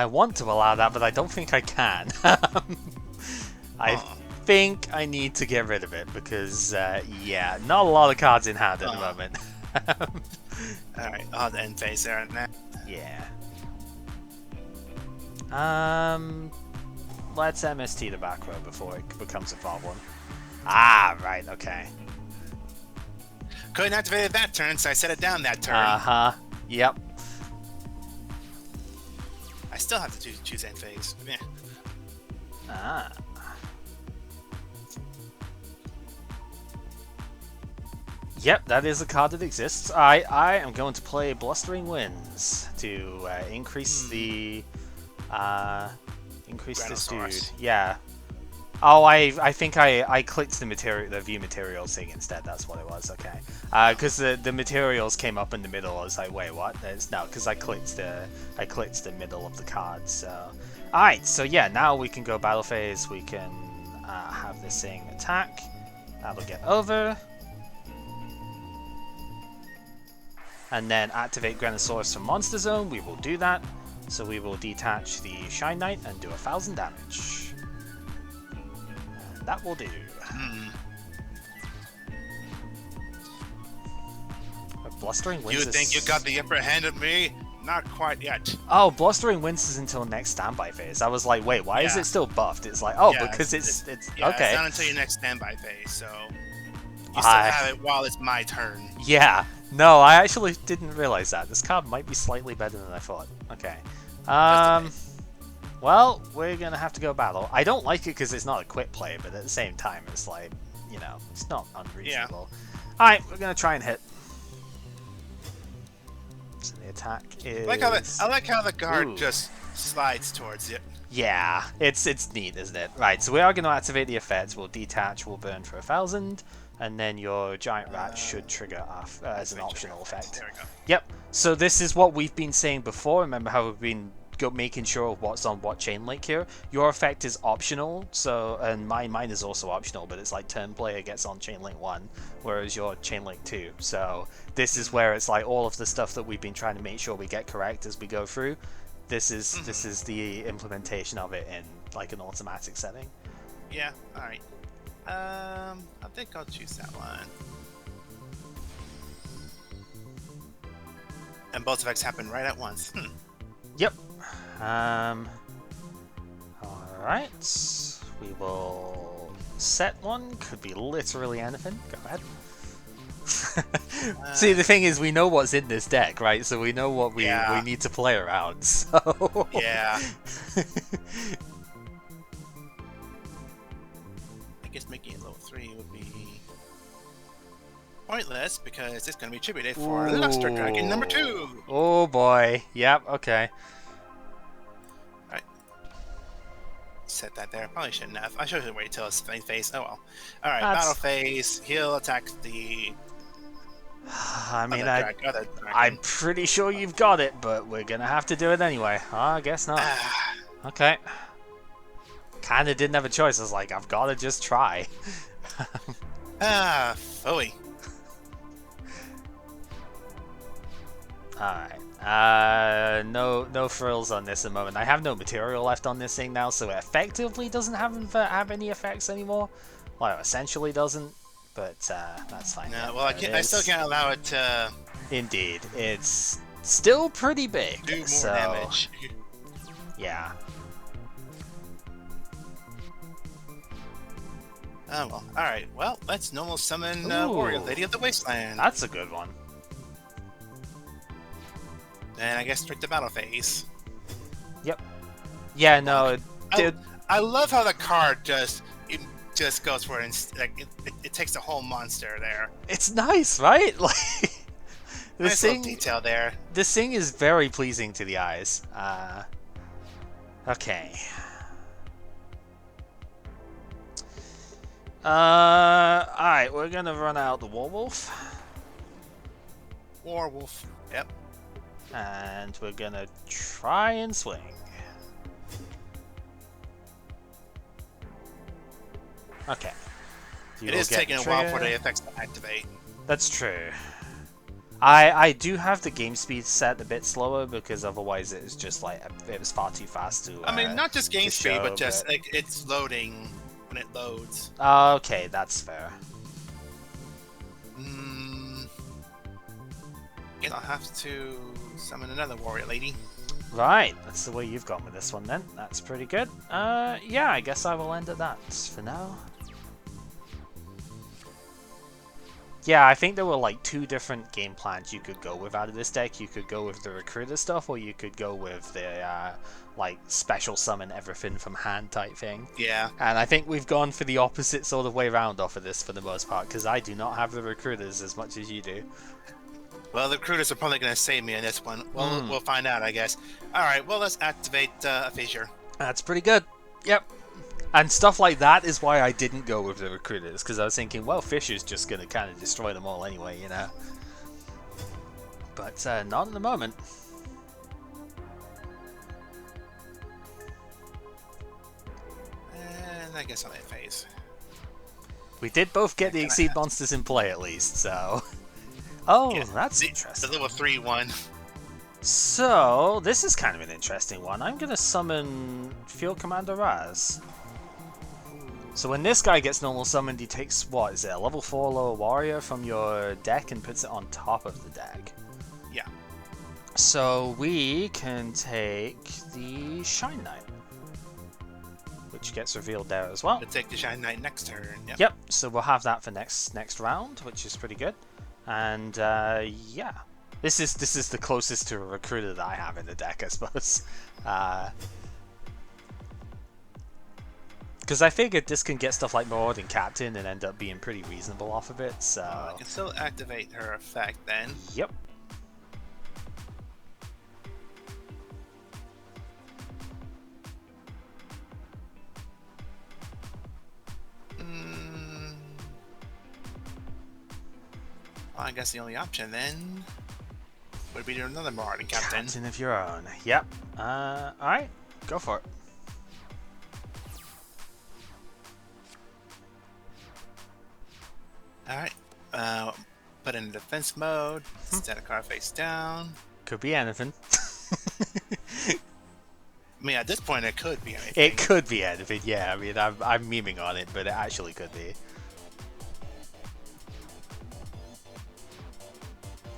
want to allow that, but I don't think I can. I think I need to get rid of it because, yeah, not a lot of cards in hand at the moment. Alright, I'll have the end phase there. Yeah. Let's MST the back row before it becomes a problem. Ah, right, okay. Couldn't activate it that turn, so I set it down that turn. Uh-huh, yep. I still have to choose end phase. Yeah. Ah. Yep, that is a card that exists. I am going to play Blustering Winds to increase the this dude. Yeah. Oh, I think I clicked the view materials thing instead. That's what it was. Okay. Because the materials came up in the middle. I was like, wait, what? It's no, because I clicked the middle of the card. So, all right. So yeah, now we can go battle phase. We can have this thing attack. That'll get over. And then activate Granosaurus from Monster Zone. We will do that. So we will detach the Shine Knight and do 1,000 damage. And that will do. Blustering Winds. You think you got the upper hand of me? Not quite yet. Oh, Blustering Winds is until next standby phase. I was like, wait, why is it still buffed? It's like, oh, because it's yeah, okay. It's not until your next standby phase, so you still have it while it's my turn. Yeah. No, I actually didn't realize that. This card might be slightly better than I thought. Okay. Well, we're gonna have to go battle. I don't like it because it's not a quick play, but at the same time, it's like, you know, it's not unreasonable. Yeah. All right, we're gonna try and hit. So the attack is. I like how the guard just slides towards it. Yeah, it's neat, isn't it? Right, so we are going to activate the effect. We'll detach, we'll burn for 1,000, and then your giant rat should trigger off as an optional effect. There we go. Yep. So this is what we've been saying before. Remember how we've been making sure what's on what chain link here. Your effect is optional, so and mine is also optional, but it's like turn player gets on chain link 1, whereas your chain link 2. So this is where it's like all of the stuff that we've been trying to make sure we get correct as we go through. This is the implementation of it in like an automatic setting. Yeah. All right. I think I'll choose that one. And both effects happen right at once. Yep. All right. We will set one. Could be literally anything. Go ahead. See, the thing is, we know what's in this deck, right? So we know what we need to play around. So yeah. I guess making it level 3 would be pointless because it's going to be tributed for Luster Dragon number 2. Oh boy. Yep. Okay. All right. Set that there. Probably shouldn't have. I should have waited till it's phase. Oh well. All right. Battle phase. He'll attack the. I mean, I'm pretty sure you've got it, but we're gonna have to do it anyway. I guess not. Okay. Kinda didn't have a choice. I was like, I've gotta just try. Phooey. Alright. No frills on this at the moment. I have no material left on this thing now, so it effectively doesn't have any effects anymore. Well, it essentially doesn't. But that's fine. No, well, I still can't allow it to. Indeed, it's still pretty big. Do more damage. Yeah. Oh well. All right. Well, let's normal summon Warrior Lady of the Wasteland. That's a good one. And I guess straight to battle phase. Yep. Yeah. No. I love how the card just goes for it and like it takes the whole monster there. It's nice, right? Like nice little detail there. This thing is very pleasing to the eyes. Okay. Alright, we're gonna run out the Warwolf. Warwolf. Yep. And we're gonna try and swing. Okay. It is taking a while for the effects to activate. That's true. I do have the game speed set a bit slower because otherwise it was just like it was far too fast to. I mean, not just game speed, but just like, it's loading when it loads. Okay, that's fair. Guess I'll have to summon another warrior lady. Right, that's the way you've gone with this one then. That's pretty good. Yeah, I guess I will end at that for now. Yeah, I think there were like 2 different game plans you could go with out of this deck. You could go with the recruiter stuff, or you could go with the like special summon everything from hand type thing. Yeah. And I think we've gone for the opposite sort of way around off of this for the most part, because I do not have the recruiters as much as you do. Well, the recruiters are probably going to save me in this one. Well, we'll find out, I guess. All right, well, let's activate a fissure. That's pretty good. Yep. And stuff like that is why I didn't go with the recruiters, because I was thinking, well, Fisher's just going to kind of destroy them all anyway, you know. But not at the moment. And I guess I'll hit phase. We did both get the Exceed monsters in play at least, so... Oh, yeah, that's interesting. The level 3 one. So, this is kind of an interesting one. I'm going to summon Field Commander Raz. So when this guy gets normal summoned, he takes, what is it, a level 4 lower warrior from your deck and puts it on top of the deck. Yeah. So we can take the Shine Knight, which gets revealed there as well. We'll take the Shine Knight next turn. Yep, so we'll have that for next round, which is pretty good. And yeah, this is the closest to a recruiter that I have in the deck, I suppose. Because I figured this can get stuff like Maraud and Captain and end up being pretty reasonable off of it, so... I can still activate her effect then. Yep. Well, I guess the only option then would be to another Maraud and Captain. Captain of your own. Yep. Alright, go for it. Alright, put in defense mode, set a card face down. Could be anything. I mean, at this point, it could be anything. It could be anything, yeah. I mean, I'm memeing on it, but it actually could be.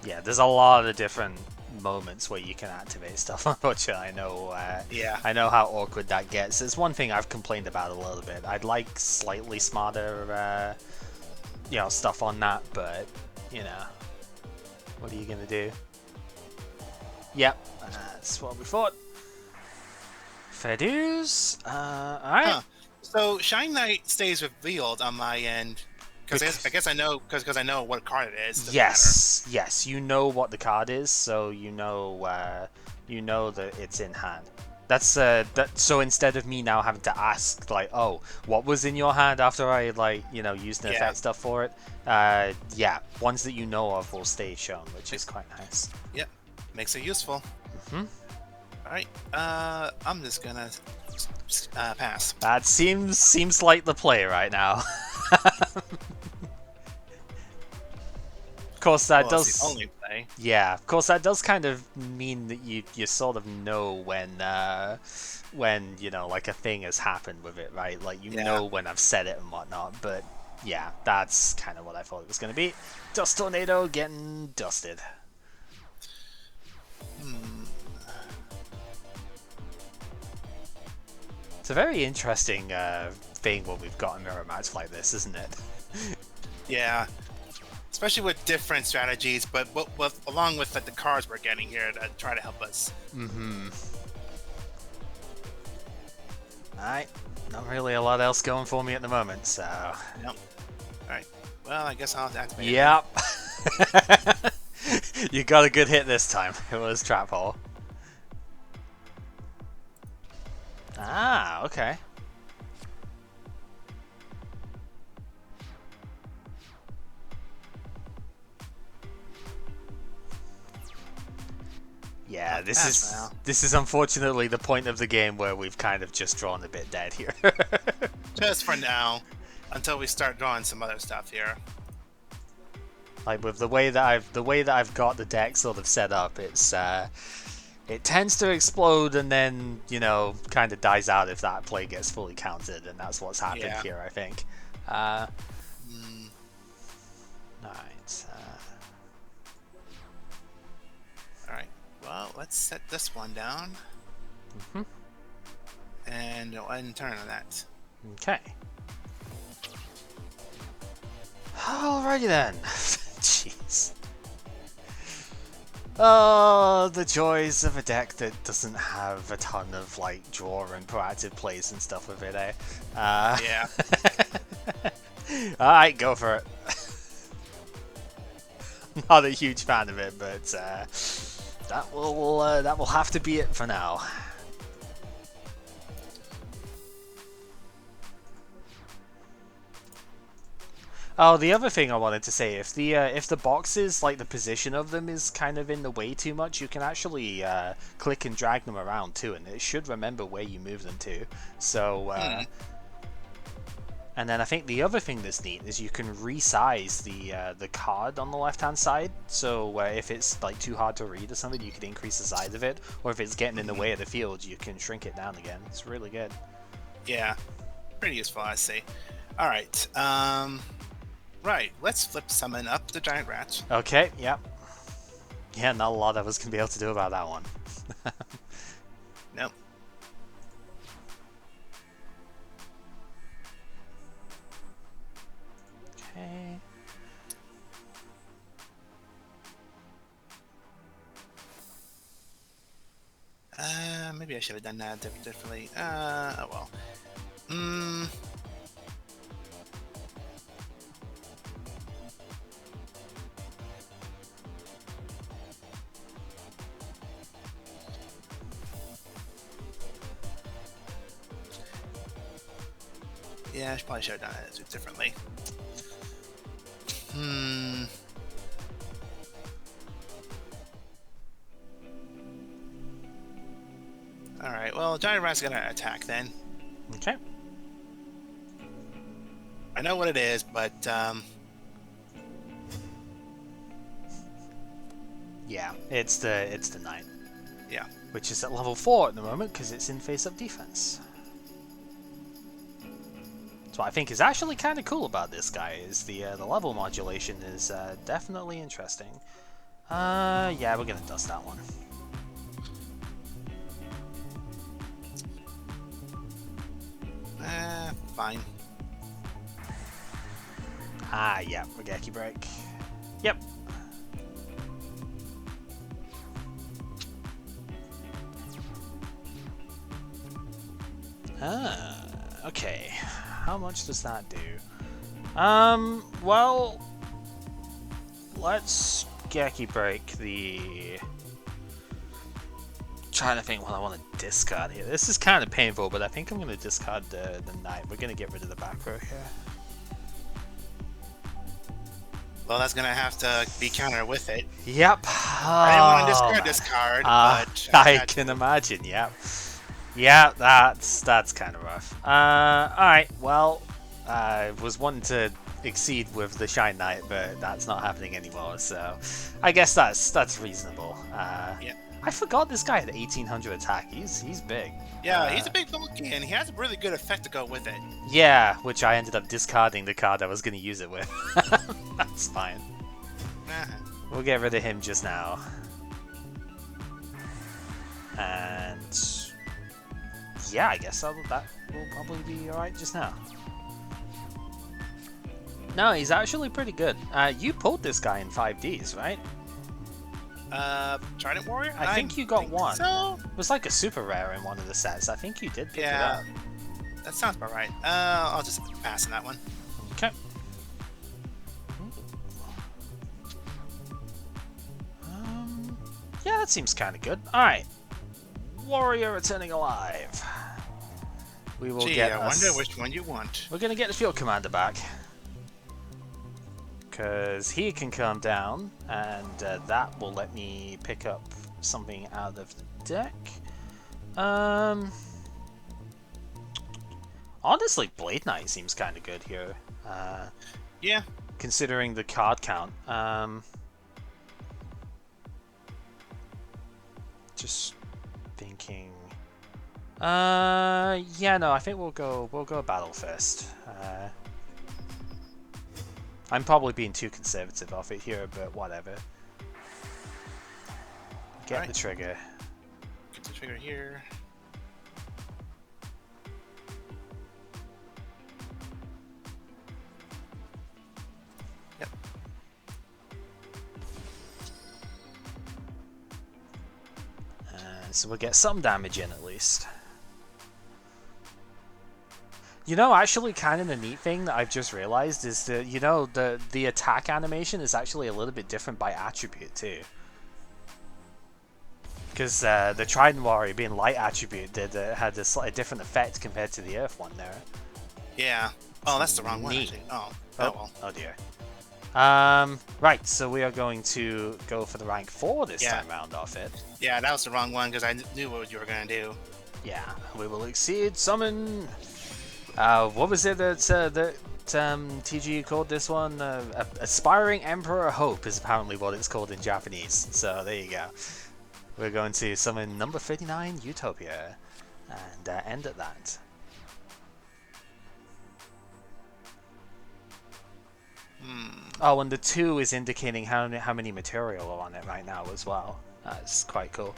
Yeah, there's a lot of different moments where you can activate stuff, unfortunately. I know, yeah. I know how awkward that gets. It's one thing I've complained about a little bit. I'd like slightly smarter... you know, stuff on that, but, you know, what are you going to do? Yep, that's what we thought. Fair dues. Alright. Huh. So, Shine Knight stays revealed on my end, because I guess I know, because I know what card it is. Yes, yes, you know what the card is, so you know that it's in hand. That's so instead of me now having to ask like, oh, what was in your hand after I used the effect stuff for it, yeah, ones that you know of will stay shown, which is quite nice. Yep, makes it useful. All right, I'm just gonna pass. That seems like the play right now. Of course, that does. The only play. Yeah, of course, that does kind of mean that you sort of know when you know, like, a thing has happened with it, right? Like, you know when I've said it and whatnot. But yeah, that's kind of what I thought it was going to be. Dust Tornado getting dusted. It's a very interesting thing when we've got a mirror match like this, isn't it? Yeah. Especially with different strategies, but along with the cards we're getting here that try to help us. Alright, not really a lot else going for me at the moment, so... Nope. Alright, well, I guess I'll have to activate Yep. You got a good hit this time. It was Trap Hole. Ah, okay. Yeah, this is unfortunately the point of the game where we've kind of just drawn a bit dead here. Just for now. until we start drawing some other stuff here. Like with the way that I've got the deck sort of set up, it's it tends to explode and then, you know, kind of dies out if that play gets fully counted, and that's what's happened here, I think. Right. Alright, well, let's set this one down. And go ahead and turn on that. Okay. Alrighty then. Jeez. Oh, the joys of a deck that doesn't have a ton of like draw and proactive plays and stuff with it, eh? Yeah. Alright, go for it. Not a huge fan of it, but that will have to be it for now. Oh, the other thing I wanted to say, if the boxes, like the position of them is kind of in the way too much, you can actually click and drag them around too, and it should remember where you move them to. So, and then I think the other thing that's neat is you can resize the card on the left-hand side. So if it's like too hard to read or something, you can increase the size of it, or if it's getting in the way of the field, you can shrink it down again. It's really good. Yeah, pretty useful, I see. All right. Right, let's flip summon up the giant rat. Okay, yep. Yeah, not a lot of us can be able to do about that one. Nope. Okay. Maybe I should have done that differently. Oh well. Yeah, I probably should have done it differently. Alright, well, Giant Rat's gonna attack then. Okay. I know what it is, but, yeah, it's the Knight. Yeah. Which is at level 4 at the moment, because it's in face-up defense. So what I think is actually kind of cool about this guy is the level modulation is definitely interesting. Yeah, we're gonna dust that one. Fine. Ah, yeah, Regeki break. Yep. Okay. How much does that do? Well, let's Geki break the... Trying to think what I want to discard here. This is kind of painful, but I think I'm going to discard the Knight. We're going to get rid of the back row here. Well, that's going to have to be countered with it. Yep. I didn't want to discard this card, but... I can imagine, yep. Yeah, that's kind of rough. Alright, well, I was wanting to exceed with the Shine Knight, but that's not happening anymore, so I guess that's reasonable. Yeah. I forgot this guy had 1800 attack. He's big. Yeah, he's a big monkey, and he has a really good effect to go with it. Yeah, which I ended up discarding the card I was going to use it with. That's fine. We'll get rid of him just now. And... yeah, I guess that will probably be alright just now. No, he's actually pretty good. You pulled this guy in 5Ds, right? Trident Warrior? I think you got one. So? It was like a super rare in one of the sets. I think you did pick it up. That sounds about right. I'll just pass on that one. Okay. Yeah, that seems kind of good. Alright. Warrior returning alive. We will get I wonder which one you want. We're going to get the Field Commander back. Because he can come down, and that will let me pick up something out of the deck. Honestly, Blade Knight seems kind of good here. Yeah. Considering the card count. Just thinking. Yeah, no, I think we'll go battle first. I'm probably being too conservative off it here, but whatever. Get the trigger. Get the trigger here. Yep. So we'll get some damage in at least. You know, actually, kind of the neat thing that I've just realized is that, you know, the attack animation is actually a little bit different by attribute too. Because the Trident Warrior being light attribute had a slightly different effect compared to the Earth one there. Yeah. Oh, that's the wrong one. Actually. Oh well. Oh dear. Right, so we are going to go for the rank 4 this time round off it. Yeah, that was the wrong one because I knew what you were going to do. Yeah, we will exceed summon. What was it that TG called this one? Aspiring Emperor Hope is apparently what it's called in Japanese. So there you go. We're going to summon number 39, Utopia, and end at that. Oh, and the 2 is indicating how many material are on it right now as well. That's quite cool.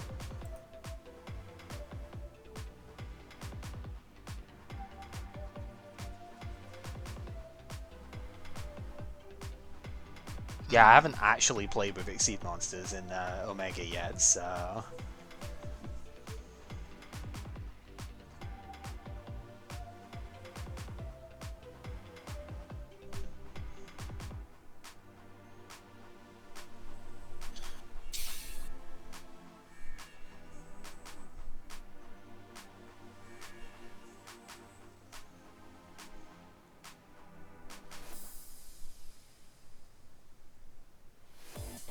Yeah, I haven't actually played with Exceed monsters in Omega yet, so...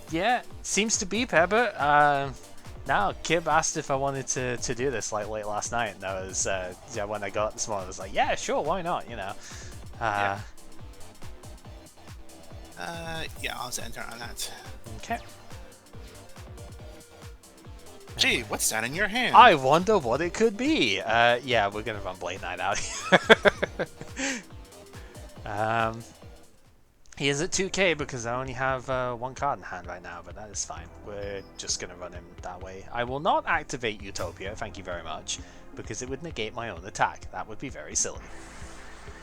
Yeah, seems to be Pepper. Now, Kib asked if I wanted to do this like late last night, and I was yeah, when I got up this morning, I was like, yeah, sure, why not? You know. Yeah, I'll enter on that. Okay. Gee, what's that in your hand? I wonder what it could be. Yeah, we're gonna run Blade Knight out here. He is at 2k because I only have one card in hand right now, but that is fine. We're just going to run him that way. I will not activate Utopia, thank you very much, because it would negate my own attack. That would be very silly.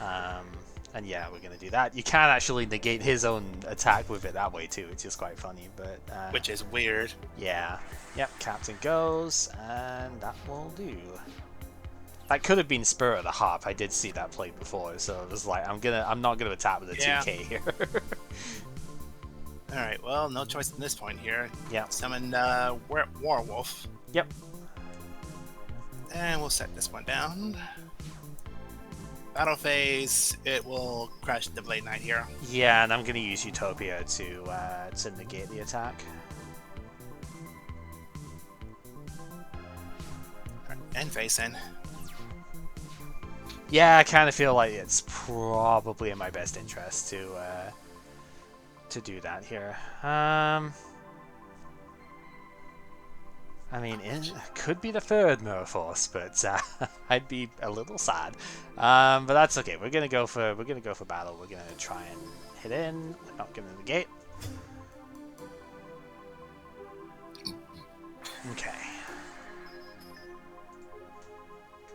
And yeah, we're going to do that. You can actually negate his own attack with it that way too, which is quite funny. But which is weird. Yeah. Yep, Captain goes, and that will do. That could have been Spirit of the Harp. I did see that played before, so it was like I'm not gonna attack with a 2k here. All right, well, no choice at this point here. Yeah. Summon Warwolf. Yep. And we'll set this one down. Battle phase. It will crush the Blade Knight here. Yeah, and I'm gonna use Utopia to negate the attack. And face in. Yeah, I kind of feel like it's probably in my best interest to do that here. I mean, it could be the third Merforce, but I'd be a little sad. But that's okay. We're gonna go for battle. We're gonna try and hit in. We're not gonna negate. Okay.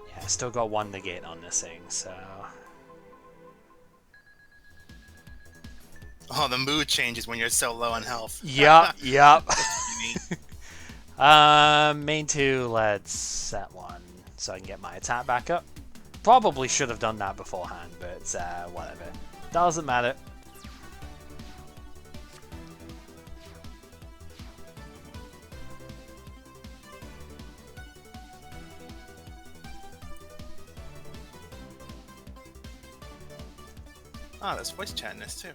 Yeah, still got one negate on this thing, so. Oh, the mood changes when you're so low on health. Yup. Main 2, let's set 1 so I can get my attack back up. Probably should have done that beforehand, but whatever. Doesn't matter. Oh, there's voice chat in this too.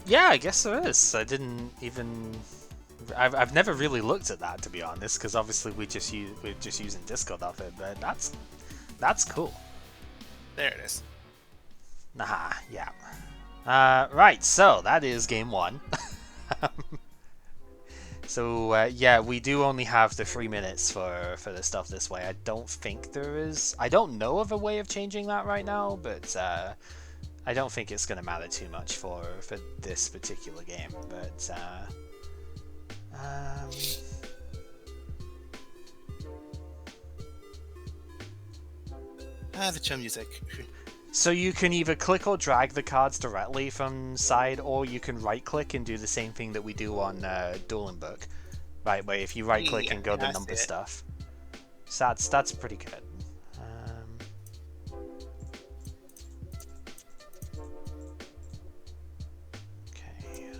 Yeah, I guess there is. I didn't even. I've never really looked at that, to be honest, because obviously we're just using Discord of it. But that's cool. There it is. Nah, yeah. Right, so that is game 1. So yeah, we do only have the 3 minutes for the stuff this way. I don't think there is. I don't know of a way of changing that right now, but I don't think it's going to matter too much for this particular game. But the chill music. so you can either click or drag the cards directly from side, or you can right-click and do the same thing that we do on Dueling Book, right? Where if you right-click and go to number stuff, so that's pretty good. Okay.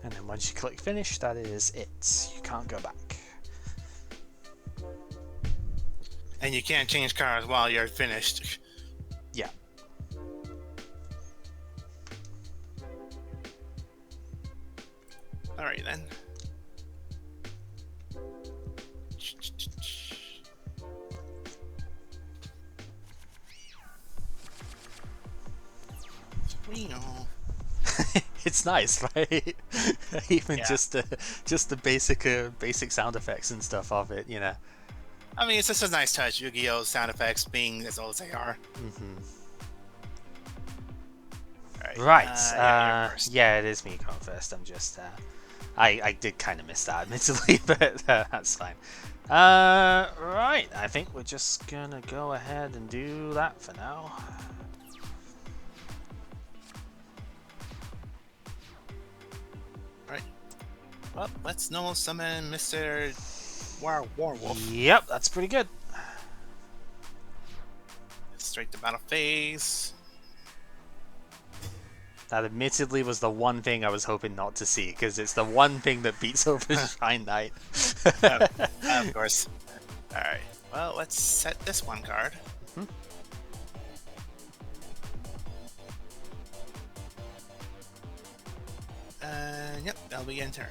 And then once you click finish, that is it. You can't go back. And you can't change cards while you're finished. Yeah. Alright then. It's nice, right? Even just the basic sound effects and stuff of it, you know. I mean, it's just a nice touch. Yu-Gi-Oh! Sound effects being as old as they are. Mm-hmm. Right. Yeah, it is me going first. I'm just, I did kind of miss that, admittedly, but that's fine. Right. I think we're just gonna go ahead and do that for now. Well, let's normal summon Mr. Warwolf. Yep, that's pretty good. Straight to battle phase. That admittedly was the one thing I was hoping not to see, because it's the one thing that beats over Shrine Knight. Of course. Alright, well, let's set this one card. Mm-hmm. Yep, that'll be in turn.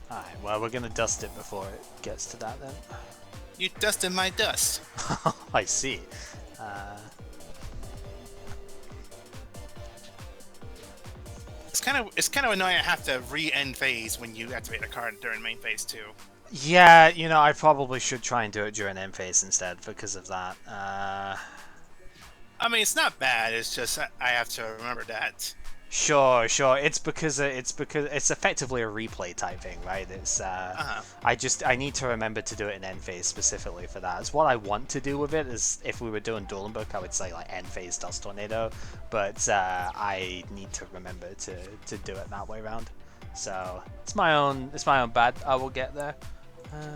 Alright, well, we're going to dust it before it gets to that then. You dusted my dust. I see. It's kind of annoying I have to re-end phase when you activate a card during main phase too. Yeah, you know, I probably should try and do it during end phase instead because of that. I mean, it's not bad. It's just I have to remember that. Sure. It's because it's effectively a replay type thing, right? It's I need to remember to do it in end phase specifically for that. It's what I want to do with it. Is if we were doing Dueling Book, I would say like end phase Dust Tornado, but I need to remember to do it that way around. So it's my own bad. I will get there.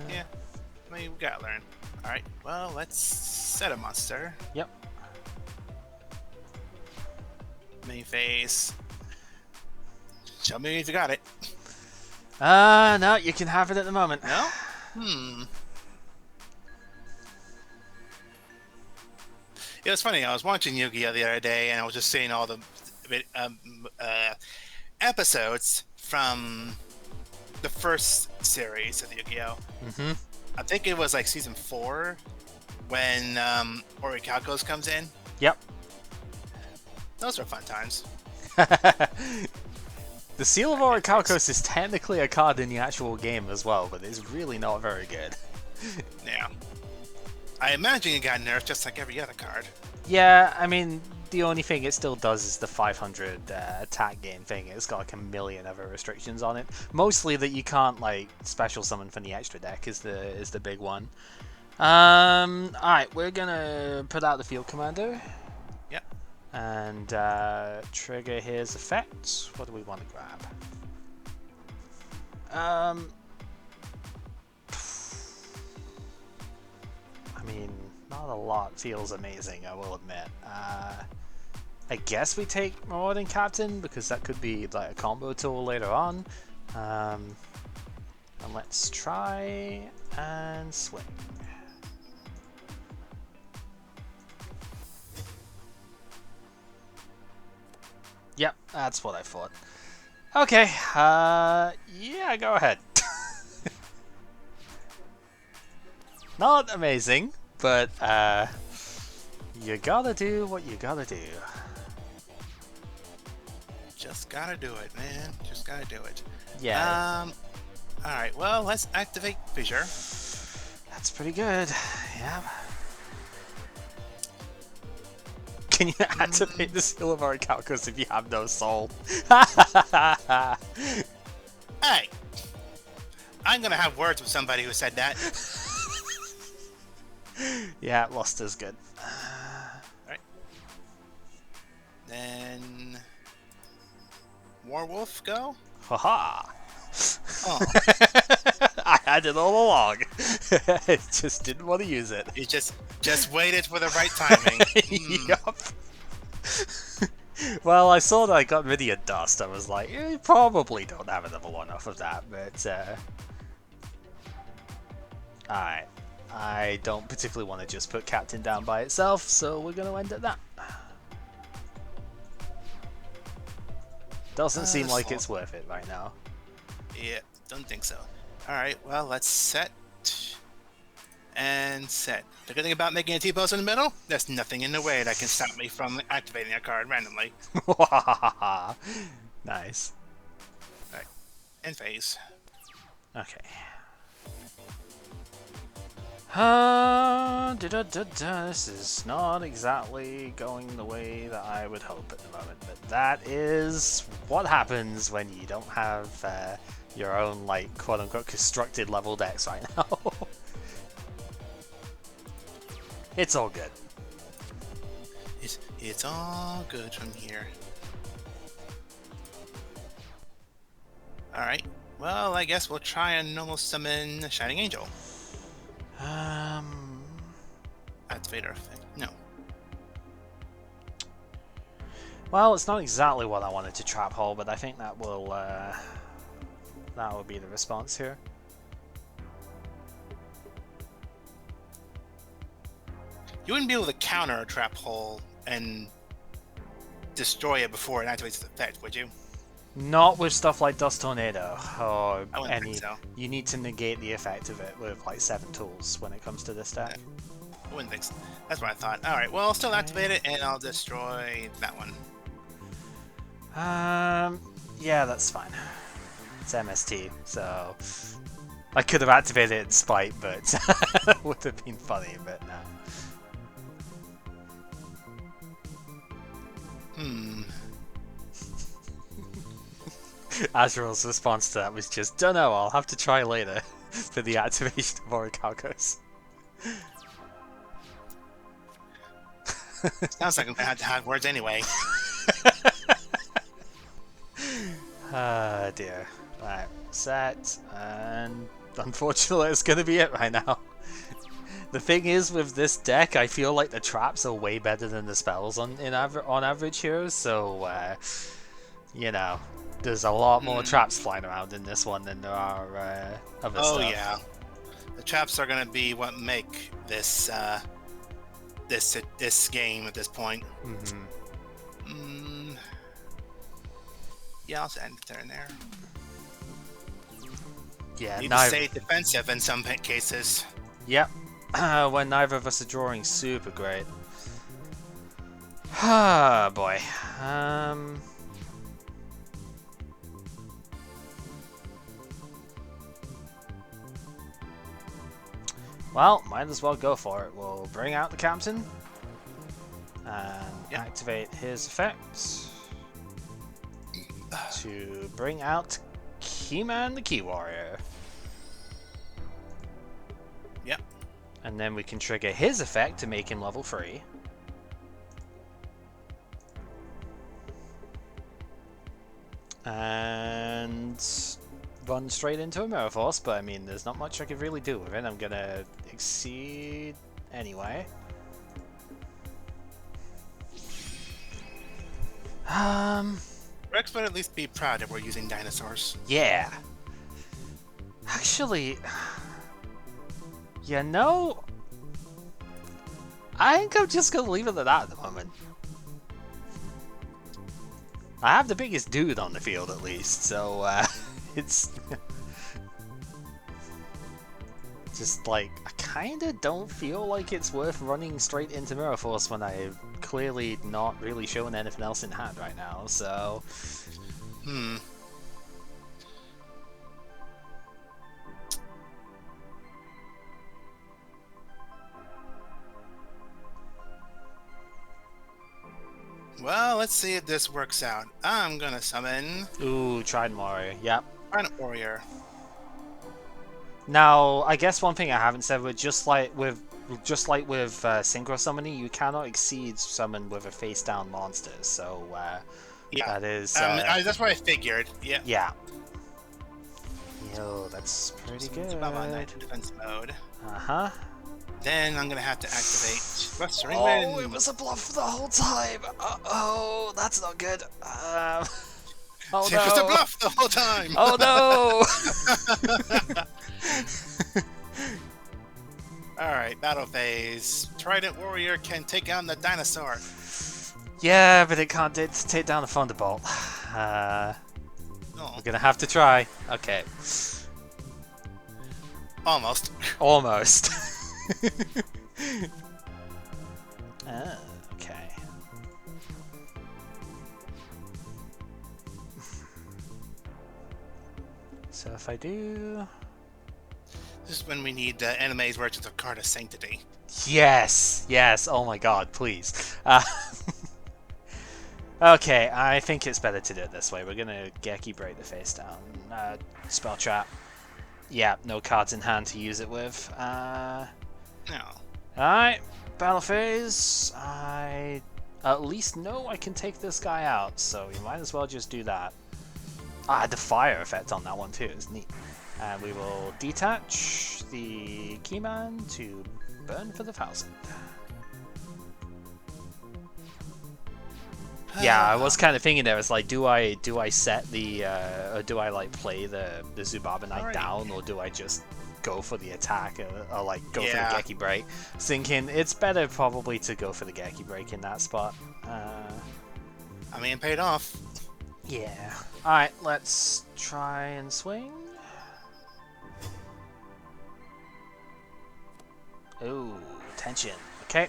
Yeah, I mean, we gotta learn. All right. Well, let's set a monster. Yep. Main phase. Show me if you got it. No, you can have it at the moment. No? Yeah, it's funny. I was watching Yu-Gi-Oh! The other day, and I was just seeing all the episodes from the first series of Yu-Gi-Oh! Mm-hmm. I think it was like season 4 when Orichalcos comes in. Yep. Those are fun times. The Seal of Orichalcos is technically a card in the actual game as well, but it's really not very good. Yeah. I imagine it got nerfed just like every other card. Yeah, I mean, the only thing it still does is the 500 attack gain thing. It's got like a million other restrictions on it. Mostly that you can't like special summon from the extra deck is the big one. Alright, we're gonna put out the Field Commander. Yep. And trigger his effect. What do we want to grab? I mean, not a lot feels amazing, I will admit. I guess we take Marauding Captain, because that could be like a combo tool later on. And let's try and swing. Yep, that's what I thought. Okay, yeah, go ahead. Not amazing, but you gotta do what you gotta do. Just gotta do it, man. Just gotta do it. Yeah. Alright, well, let's activate Fissure. That's pretty good. Yeah. Can you activate the Seal of Orichalcos if you have no soul? Hey! I'm gonna have words with somebody who said that. Yeah, lost is good. Alright. Then... Warwolf go? Haha! Oh. I had it all along. I just didn't want to use it. You just waited for the right timing. Yup. Well, I saw that I got rid of your dust. I was like, you probably don't have another one off of that, but alright. I don't particularly want to just put Captain down by itself, so we're going to end at that. Doesn't seem like it's worth it right now. Yeah, don't think so. Alright, well, let's set. And set. The good thing about making a T-post in the middle, there's nothing in the way that can stop me from activating a card randomly. Nice. Alright, end phase. Okay. This is not exactly going the way that I would hope at the moment, but that is what happens when you don't have your own, like, quote-unquote constructed level decks right now. It's all good. It's all good from here. Alright, well, I guess we'll try and normal summon Shining Angel. Activator effect. No. Well, it's not exactly what I wanted to trap hole, but I think that will be the response here. You wouldn't be able to counter a trap hole and destroy it before it activates its effect, would you? Not with stuff like Dust Tornado or I wouldn't think so. You need to negate the effect of it with like 7 tools when it comes to this deck. I wouldn't think so. That's what I thought. Alright, well, I'll still activate it and I'll destroy that one. Yeah, that's fine. It's MST, so I could have activated it in spite, but that would have been funny, but no. Azrael's response to that was just, don't know, I'll have to try later for the activation of Orichalcos. Sounds like I'm gonna have to have words anyway. Ah, dear. Right, set, and unfortunately it's gonna be it right now. The thing is, with this deck, I feel like the traps are way better than the spells on average here, so, you know, there's a lot more traps flying around in this one than there are other stuff. Oh yeah, the traps are gonna be what make this this game at this point. Yeah, I'll end it in there. Yeah, need to stay defensive in some cases. Yep, when neither of us are drawing super great. Ah, boy. Well, might as well go for it. We'll bring out the captain and activate his effects to bring out Keyman the Key Warrior. Yep. And then we can trigger his effect to make him level 3. And run straight into a Mirror Force, but I mean, there's not much I could really do with it. I'm gonna exceed anyway. Rex would at least be proud that we're using dinosaurs. Yeah. Actually, you know, I think I'm just gonna leave it at that at the moment. I have the biggest dude on the field at least, so it's just like I kinda don't feel like it's worth running straight into Mirror Force when I'm clearly not really showing anything else in hand right now, so Well, let's see if this works out. I'm gonna summon ooh, Trident Warrior, yep. Trident Warrior. Now, I guess one thing I haven't said, but just like with synchro summoning, you cannot exceed summon with a face down monster. So Yeah, that is that's what I figured. Yeah. yeah. Yo, that's pretty good. Knight in defense mode. Uh-huh. Then I'm gonna have to activate Blustering Oh, Wind. it was a bluff the whole time. Uh-oh, that's not good. Oh It was a bluff the whole time. Oh no! Alright, battle phase. Trident Warrior can take down the dinosaur. Yeah, but it can't take down the Thunderbolt. We're gonna have to try. Okay. Almost. Almost. Okay. So if I do... This is when we need enemies where it's a card of sanctity. Yes! Yes! Oh my god, please. Okay, I think it's better to do it this way. We're gonna Geki break the face down. Spell trap. Yeah, no cards in hand to use it with. No. Alright, battle phase. I at least know I can take this guy out, so we might as well just do that. The fire effect on that one too is neat. And we will detach the Keyman to burn for the 1,000. Yeah, I was kind of thinking there. It's like, do I set the or do I like play the Zubaba Knight down, or do I just go for the attack or like go for the Geki break? Thinking it's better probably to go for the Geki break in that spot. I mean, it paid off. Yeah. All right, let's try and swing. Oh, tension. Okay.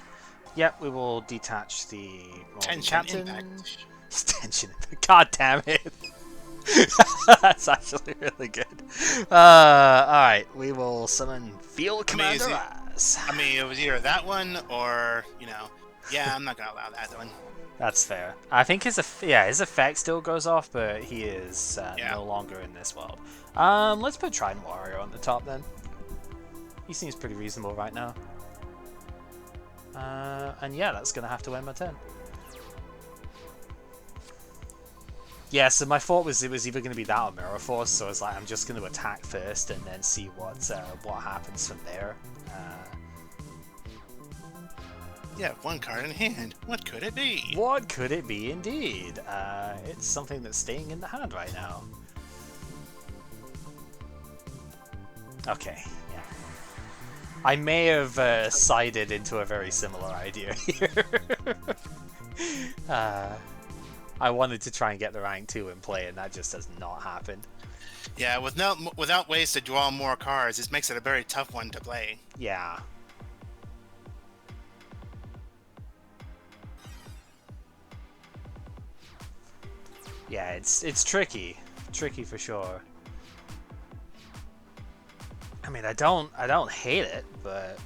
Yep, we will detach the Tension captain. Impact. Tension. God damn it. That's actually really good. Alright, we will summon Field Commander Raz. I mean, it was either that one or, you know, yeah, I'm not going to allow that one. That's fair. I think his effect still goes off, but he is no longer in this world. Let's put Trident Warrior on the top then. He seems pretty reasonable right now. And yeah, that's going to have to end my turn. Yeah, so my thought was it was either going to be that or Mirror Force, so it's like I'm just going to attack first and then see what happens from there. Yeah, one card in hand. What could it be? What could it be indeed? It's something that's staying in the hand right now. Okay, yeah. I may have sided into a very similar idea here. I wanted to try and get the rank 2 in play, and that just has not happened. Yeah, without ways to draw more cards, this makes it a very tough one to play. Yeah. Yeah, it's tricky. Tricky for sure. I mean, I don't hate it, but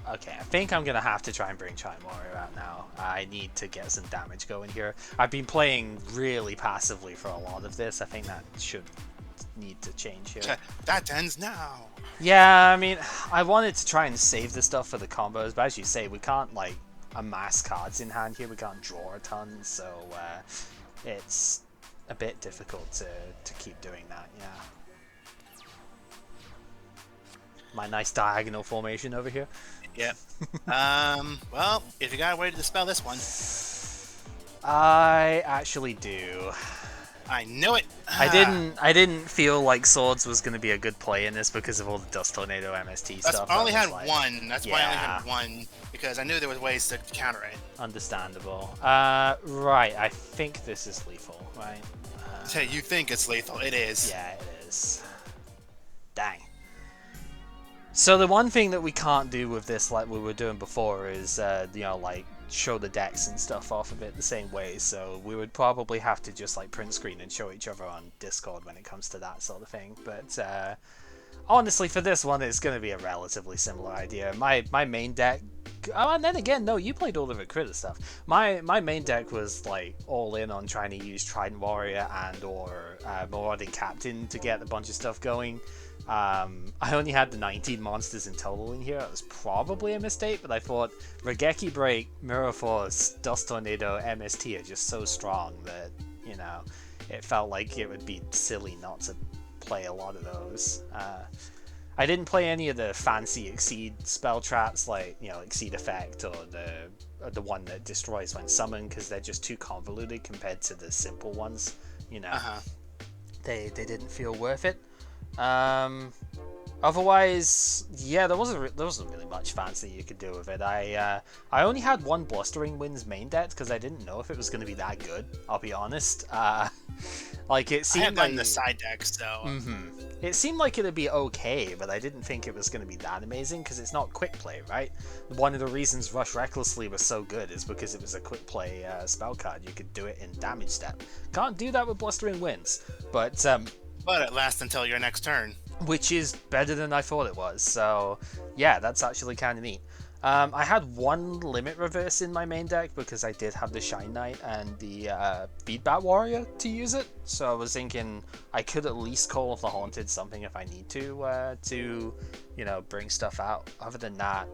okay, I think I'm gonna have to try and bring Trident Warrior out now. I need to get some damage going here. I've been playing really passively for a lot of this. I think that should need to change here. That ends now. Yeah, I mean, I wanted to try and save the stuff for the combos, but as you say, we can't like amass cards in hand here. We can't draw a ton, so it's a bit difficult to keep doing that. Yeah. My nice diagonal formation over here. Yep. Well, if you got a way to dispel this one. I actually do. I knew it. I didn't feel like swords was going to be a good play in this because of all the Dust Tornado MST stuff. I only had like, one. That's why I only had one, because I knew there was ways to counter it. Understandable. Right, I think this is lethal, right? Hey, you think it's lethal? It is. Yeah, it is. Dang. So the one thing that we can't do with this, like we were doing before, is like show the decks and stuff off of it the same way. So we would probably have to just like print screen and show each other on Discord when it comes to that sort of thing. But honestly, for this one, it's going to be a relatively similar idea. My main deck. Oh, and then again, no, you played all of the critter stuff. My main deck was like all in on trying to use Trident Warrior and or Marauding Captain to get a bunch of stuff going. I only had the 19 monsters in total in here. It was probably a mistake, but I thought Regeki Break, Mirror Force, Dust Tornado, MST are just so strong that, it felt like it would be silly not to play a lot of those. I didn't play any of the fancy Exceed spell traps like, Exceed Effect or the one that destroys when summoned, because they're just too convoluted compared to the simple ones. They didn't feel worth it. Otherwise, yeah, there wasn't really much fancy you could do with it. I only had one Blustering Winds main deck because I didn't know if it was going to be that good. I'll be honest. Like it seemed I had done the side deck, so it seemed like it'd be okay, but I didn't think it was going to be that amazing because it's not quick play, right? One of the reasons Rush Recklessly was so good is because it was a quick play spell card. You could do it in damage step. Can't do that with Blustering Winds, but it lasts until your next turn. Which is better than I thought it was, so yeah, that's actually kind of neat. I had one Limit Reverse in my main deck because I did have the Shine Knight and the Feedback Warrior to use it, so I was thinking I could at least Call of the Haunted something if I need to bring stuff out. Other than that,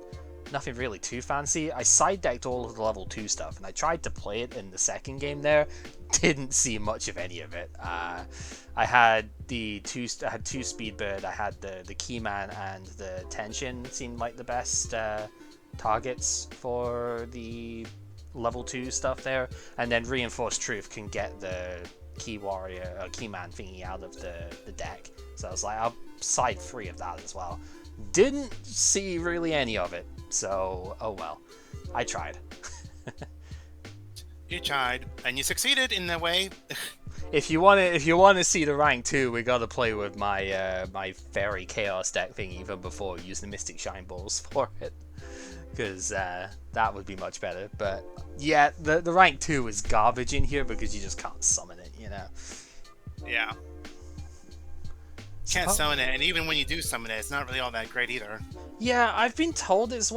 nothing really too fancy. I side decked all of the level 2 stuff, and I tried to play it in the second game there. Didn't see much of any of it. I had two Speedbird, I had the Keyman and the Tension seemed like the best targets for the level 2 stuff there, and then Reinforced Truth can get the Key Warrior or Keyman thingy out of the deck. So I was like, I'll side 3 of that as well. Didn't see really any of it, so oh well. I tried. You tried, and you succeeded in a way. If you want to see the rank 2, we gotta play with my my Fairy Chaos deck thing even before we use the Mystic Shine Balls for it, because that would be much better. But yeah, the rank 2 is garbage in here because you just can't summon it, Yeah. Can't summon it, and even when you do summon it, it's not really all that great either. Yeah, I've been told it's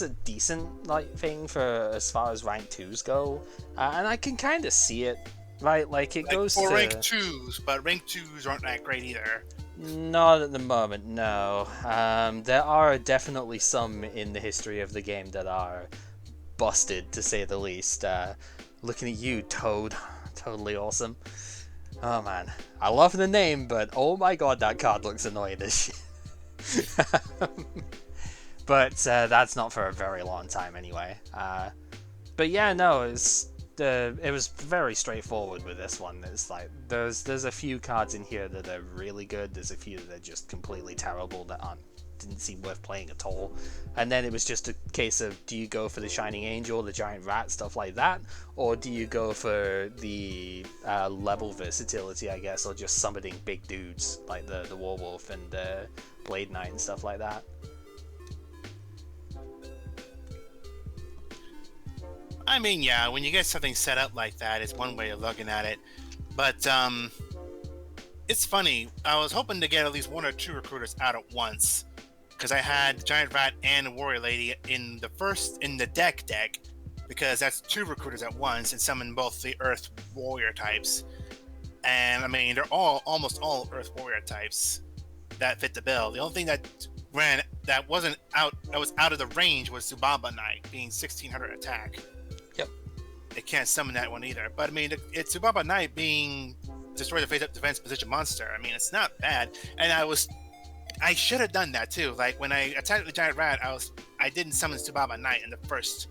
a decent thing for as far as rank 2s go, and I can kind of see it. Right, like it goes for to rank 2s, but rank 2s aren't that great either. Not at the moment, no. There are definitely some in the history of the game that are busted, to say the least. Looking at you, Toad, totally awesome. Oh man, I love the name, but oh my god, that card looks annoying as shit. But that's not for a very long time anyway. But yeah, no, it was very straightforward with this one. It's like there's a few cards in here that are really good. There's a few that are just completely terrible that didn't seem worth playing at all. And then it was just a case of, do you go for the Shining Angel, the Giant Rat, stuff like that, or do you go for the level versatility, I guess, or just summoning big dudes like the Warwolf and the Blade Knight and stuff like that. I mean, yeah, when you get something set up like that, it's one way of looking at it. But it's funny. I was hoping to get at least 1 or 2 recruiters out at once, because I had Giant Rat and Warrior Lady in the deck, because that's 2 recruiters at once and summon both the Earth Warrior types. And I mean, they're almost all Earth Warrior types that fit the bill. The only thing that was out of the range was Subaba Knight, being 1600 attack. Yep. It can't summon that one either. But I mean, it's Subaba Knight being destroy the face-up defense position monster. I mean, it's not bad. And I should have done that too. Like when I attacked the Giant Rat, I didn't summon Subaba Knight in the first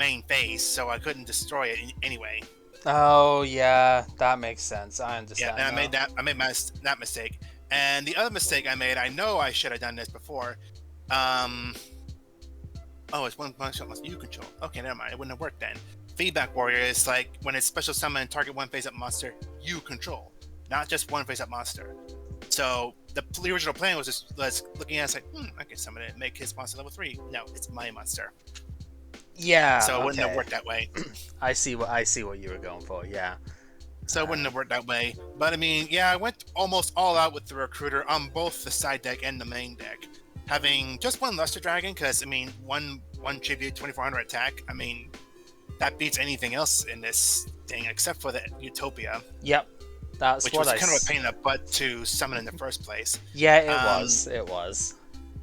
main phase, so I couldn't destroy it anyway. Oh yeah, that makes sense. I understand. Yeah, and I made that mistake. And the other mistake I made, I know I should have done this before. Oh, it's one shot monster you control. Okay, never mind. It wouldn't have worked then. Feedback Warrior is like when it's special summon target one face up monster you control, not just one face up monster. So the original plan was just looking at it, it's like, I can summon it and make his monster level 3. No, it's my monster. Yeah. So it wouldn't have worked that way. I see what you were going for. Yeah. So it wouldn't have worked that way. But I mean, yeah, I went almost all out with the recruiter on both the side deck and the main deck. Having just one Luster Dragon, because I mean, one tribute 2400 attack. I mean, that beats anything else in this thing except for the Utopia. Yep, that's which what was kind of a pain in the butt to summon in the first place. Yeah, it was. It was.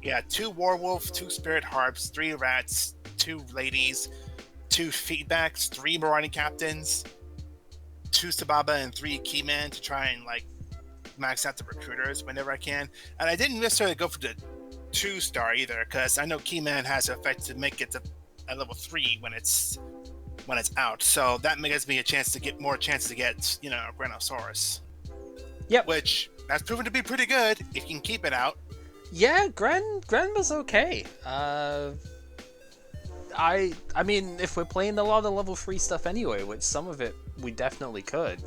Yeah, 2 Warwolf, 2 Spirit Harps, 3 Rats, 2 Ladies, 2 Feedbacks, 3 Marauding Captains, 2 Sababa, and 3 Keyman to try and like max out the recruiters whenever I can. And I didn't necessarily go for the 2-star either, because I know Keyman has an effect to make it to a level 3 when it's out. So that gives me a chance to get more chances to get, you know, Granosaurus. Yep. Which that's proven to be pretty good if you can keep it out. Yeah, Gren was okay. I mean, if we're playing a lot of level 3 stuff anyway, which some of it we definitely could,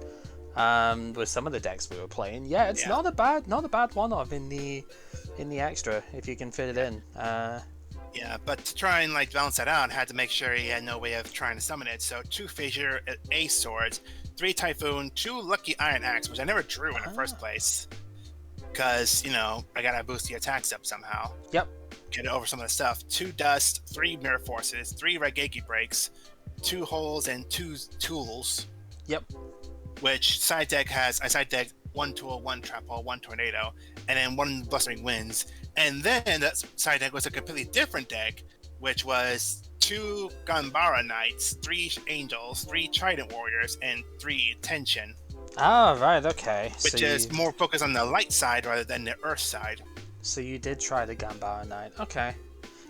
with some of the decks we were playing, it's not a bad one-off in the extra if you can fit it in. Yeah, but to try and like balance that out, I had to make sure he had no way of trying to summon it. So 2 Fissure, 8 Swords, 3 Typhoon, 2 Lucky Iron Axe, which I never drew in the first place, because, you know, I gotta boost the attacks up somehow. Yep. Get over some of the stuff. 2 Dust, 3 Mirror Forces, 3 Raigeki Breaks, 2 Holes, and 2 Tools. Yep. Which side deck has, I side deck 1 Tool, 1 Trap Hole, 1 Tornado, and then 1 Blustering Winds. And then that side deck was a completely different deck, which was 2 Ganbara Knights, 3 Angels, 3 Trident Warriors, and 3 Tension. Ah, right, okay. Which is more focused on the light side rather than the earth side. So you did try the Ganbara Knight. Okay.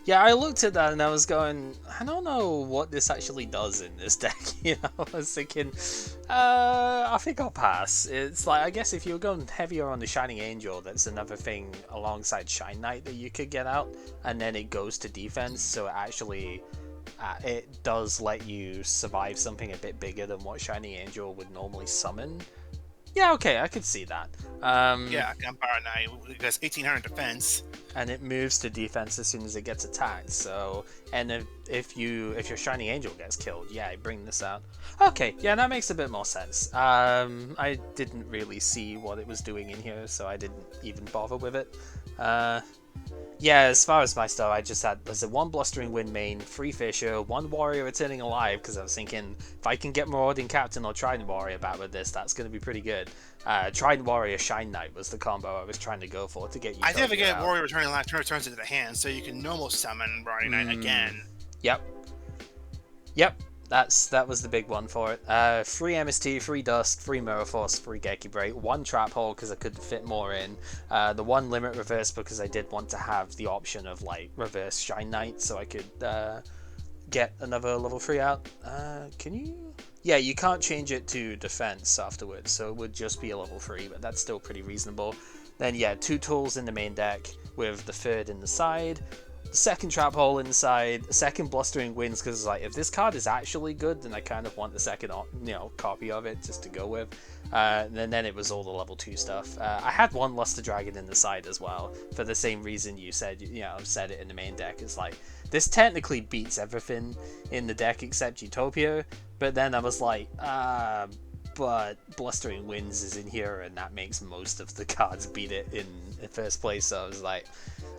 Yeah, I looked at that and I was going, I don't know what this actually does in this deck, you know? I was thinking, I think I'll pass. It's like, I guess if you were going heavier on the Shining Angel, that's another thing alongside Shine Knight that you could get out, and then it goes to defense, so it actually, it does let you survive something a bit bigger than what Shining Angel would normally summon. Yeah, okay, I could see that. Yeah, Ganbara Knight, because 1800 defense. And it moves to defense as soon as it gets attacked, so... And if your Shining Angel gets killed, yeah, bring this out. Okay, yeah, that makes a bit more sense. I didn't really see what it was doing in here, so I didn't even bother with it. Yeah, as far as my stuff, I just had, there's a 1 Blustering Wind main, 3 Fissure, 1 Warrior Returning Alive, because I was thinking, if I can get Marauding Captain or Trident Warrior back with this, that's going to be pretty good. Trident Warrior Shine Knight was the combo I was trying to go for to get you. I did get Warrior Returning Alive, returns into the hand, so you can normal summon Marauding Knight again. Yep. That was the big one for it. 3 MST, 3 Dust, 3 Mirror Force, 3 Geki Break, 1 Trap Hole because I could fit more in. The 1 Limit Reverse because I did want to have the option of like Reverse Shine Knight so I could get another level 3 out. Can you? Yeah, you can't change it to defense afterwards, so it would just be a level 3, but that's still pretty reasonable. Then yeah, 2 Tools in the main deck with the 3rd in the side. Second Trap Hole inside, second Blustering Winds, because like if this card is actually good, then I kind of want the second, copy of it just to go with. And then it was all the level 2 stuff. I had 1 Luster Dragon in the side as well, for the same reason you said, said it in the main deck. It's like, this technically beats everything in the deck except Utopia, but then I was like, but Blustering Winds is in here, and that makes most of the cards beat it in the first place, so I was like,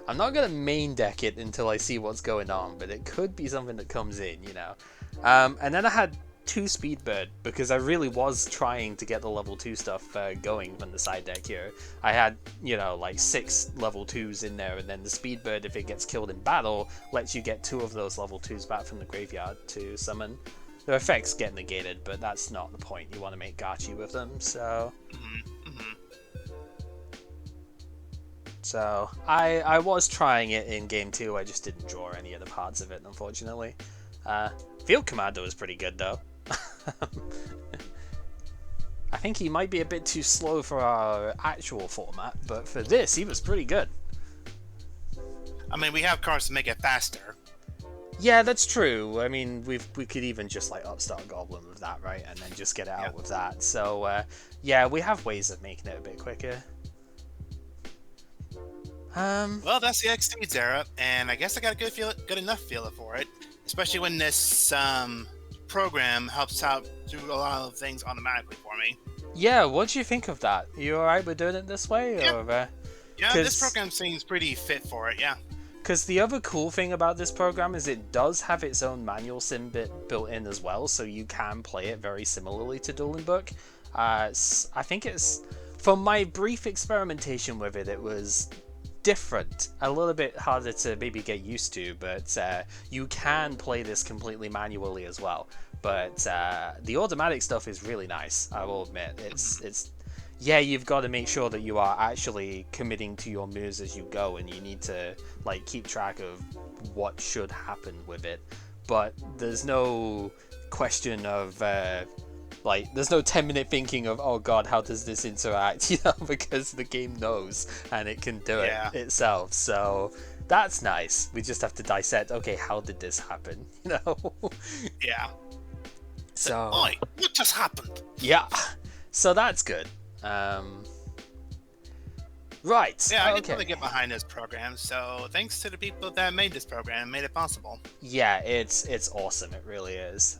I'm not going to main deck it until I see what's going on, but it could be something that comes in, And then I had 2 Speedbird, because I really was trying to get the level 2 stuff going from the side deck here. I had, like 6 level 2s in there, and then the Speedbird, if it gets killed in battle, lets you get 2 of those level 2s back from the graveyard to summon. The effects get negated, but that's not the point. You want to make Gachi with them, so... So, I was trying it in game 2, I just didn't draw any of the parts of it, unfortunately. Field Commando is pretty good though. I think he might be a bit too slow for our actual format, but for this, he was pretty good. I mean, we have cards to make it faster. Yeah, that's true. I mean, we could even just like upstart Goblin with that, right? And then just get it out with that. So, yeah, we have ways of making it a bit quicker. Well, that's the XYZ era, and I guess I got a good enough feel for it, especially when this program helps out do a lot of things automatically for me. Yeah, what do you think of that? You alright with doing it this way? Yeah, or, this program seems pretty fit for it, yeah. Because the other cool thing about this program is it does have its own manual sim bit built in as well, so you can play it very similarly to Dueling Book. I think it's... From my brief experimentation with it, it was different. A little bit harder to maybe get used to, but you can play this completely manually as well. But the automatic stuff is really nice, I will admit. It's yeah, you've got to make sure that you are actually committing to your moves as you go, and you need to like keep track of what should happen with it. But there's no question of like, there's no 10-minute thinking of, oh god, how does this interact, you know, because the game knows and it can do it itself. So that's nice. We just have to dissect, okay, how did this happen, you know? Yeah. So, Oi, what just happened? Yeah. So that's good. Right. Yeah, I can totally get behind this program. So thanks to the people that made this program and made it possible. Yeah, it's awesome. It really is.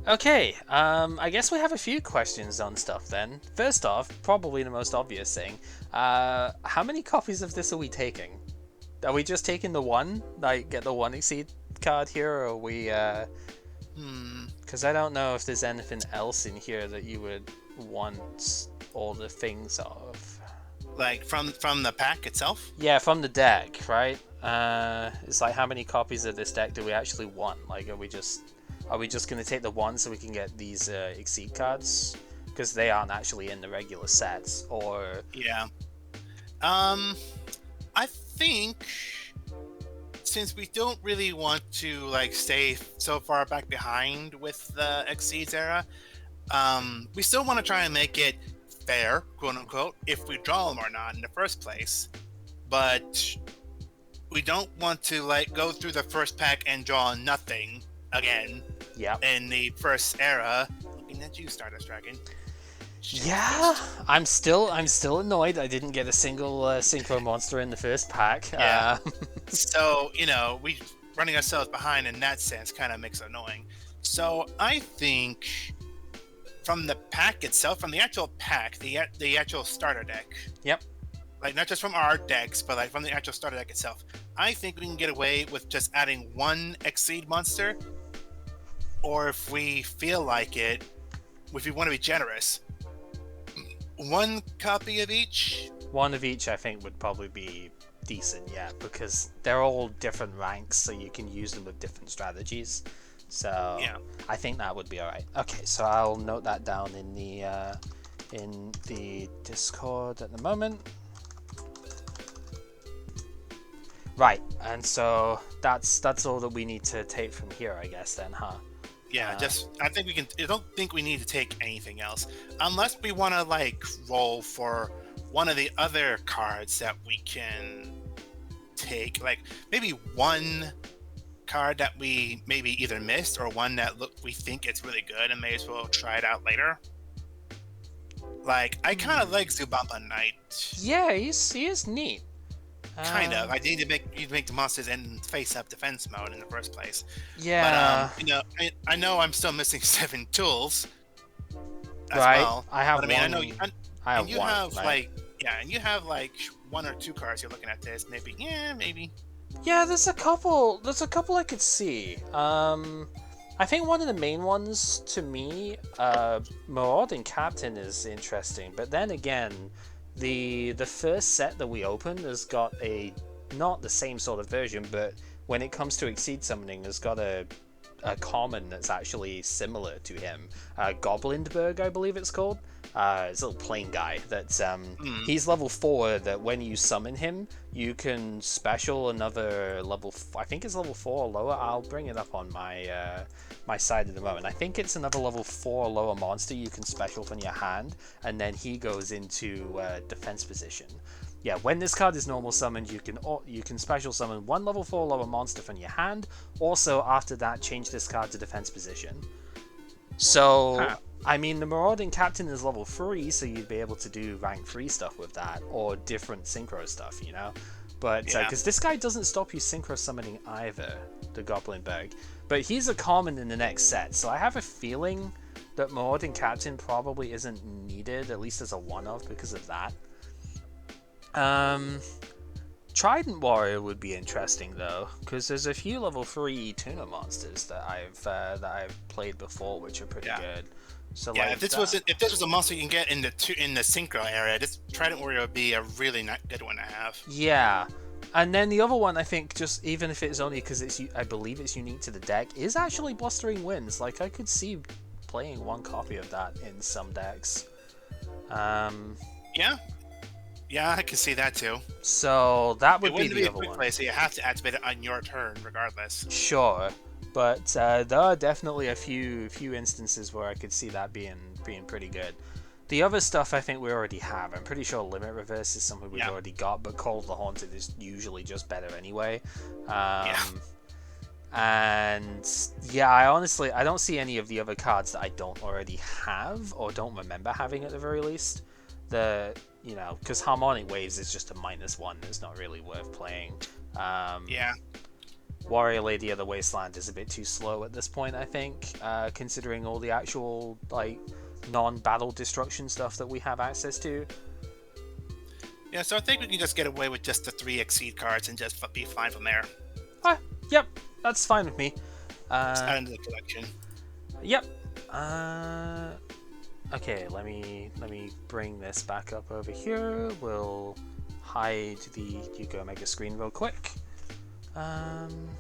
Okay. I guess we have a few questions on stuff then. First off, probably the most obvious thing. How many copies of this are we taking? Are we just taking the one? Like, get the one Exceed card here, or are we? Because I don't know if there's anything else in here that you would want all the things of. Like from the pack itself? Yeah, from the deck, right? It's like, how many copies of this deck do we actually want? Like, are we just gonna take the one so we can get these Exceed cards? Because they aren't actually in the regular sets, or... Yeah. I think since we don't really want to like stay so far back behind with the XYZ era, we still want to try and make it fair, quote unquote, if we draw them or not in the first place. But we don't want to like go through the first pack and draw nothing again. Yeah. In the first era. Looking at you, Stardust Dragon. Yeah, I'm still annoyed I didn't get a single synchro monster in the first pack. Yeah. So, you know, we running ourselves behind in that sense kind of makes it annoying. So I think from the pack itself, from the actual pack, the actual starter deck. Yep. Like, not just from our decks, but like from the actual starter deck itself. I think we can get away with just adding one Exceed monster. Or if we feel like it, if we want to be generous, one copy of each. One of each, I think, would probably be decent, yeah, because they're all different ranks, so you can use them with different strategies. So yeah, I think that would be alright. Okay, so I'll note that down in the Discord at the moment. Right, and so that's all that we need to take from here, I guess, then, huh? Yeah, I don't think we need to take anything else. Unless we want to, like, roll for one of the other cards that we can take. Like, maybe one card that we maybe either missed, or one that we think it's really good and may as well try it out later. Like, I kind of like Zubamba Knight. Yeah, he is neat. Kind of. I need to make the monsters in face-up defense mode in the first place. Yeah. But, you know, I know I'm still missing 7 tools. As right. Well. I have but, I mean, one. And you have like 1 or 2 cards you're looking at this. Maybe. Yeah, there's a couple I could see. I think one of the main ones to me, Marauding Captain is interesting, but then again, the first set that we opened has got not the same sort of version, but when it comes to Exceed Summoning, has got a common that's actually similar to him. Goblinberg, I believe it's called. This little plain guy. That's he's level 4. That when you summon him, you can special another level. I think it's level 4 or lower. I'll bring it up on my my side at the moment. I think it's another level 4 or lower monster you can special from your hand, and then he goes into defense position. Yeah, when this card is normal summoned, you can special summon one level 4 lower monster from your hand. Also, after that, change this card to defense position. So, I mean, the Marauding Captain is level 3, so you'd be able to do rank 3 stuff with that, or different synchro stuff, you know? But, because this guy doesn't stop you synchro summoning either, the Goblinberg. But he's a common in the next set, so I have a feeling that Marauding Captain probably isn't needed, at least as a one-off, because of that. Trident Warrior would be interesting though, because there's a few level 3 tuna monsters that I've played before, which are pretty good. So yeah, if this was a monster you can get in the synchro area, this Trident Warrior would be a really good one to have. Yeah, and then the other one I think, just even if it's only because I believe it's unique to the deck, is actually Blustering Winds. Like I could see playing one copy of that in some decks. Yeah, I can see that too. So that would be the other one. Play, so you have to activate it on your turn, regardless. Sure, but there are definitely a few instances where I could see that being pretty good. The other stuff I think we already have. I'm pretty sure Limit Reverse is something we've already got, but Call of the Haunted is usually just better anyway. And yeah, I don't see any of the other cards that I don't already have or don't remember having at the very least. Because Harmonic Waves is just a -1. It's not really worth playing. Warrior Lady of the Wasteland is a bit too slow at this point, I think, considering all the actual non-battle destruction stuff that we have access to. Yeah, so I think we can just get away with just the 3 Exceed cards and just be fine from there. Yep, that's fine with me. It's add into the collection. Yep. Okay, let me bring this back up over here. We'll hide the YGO Mega Screen real quick. And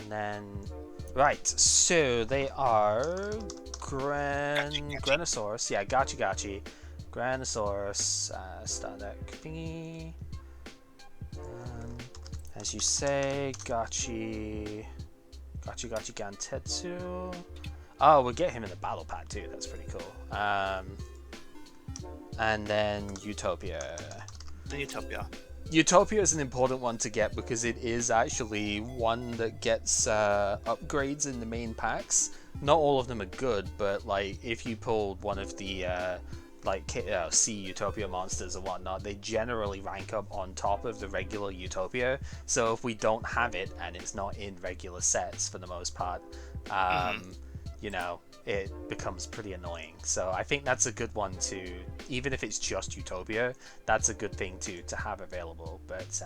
then... Right, so they are... Granosaurus. Yeah, Gachi. Granosaurus, Starter Deck thingy. As you say, Gachi Gantetsu. Oh, we'll get him in the battle pad too. That's pretty cool. And then Utopia. Utopia is an important one to get because it is actually one that gets upgrades in the main packs. Not all of them are good, but like if you pulled one of the Sea Utopia monsters or whatnot, they generally rank up on top of the regular Utopia. So if we don't have it and it's not in regular sets for the most part, it becomes pretty annoying. So I think that's a good one to, even if it's just Utopia, that's a good thing to have available. But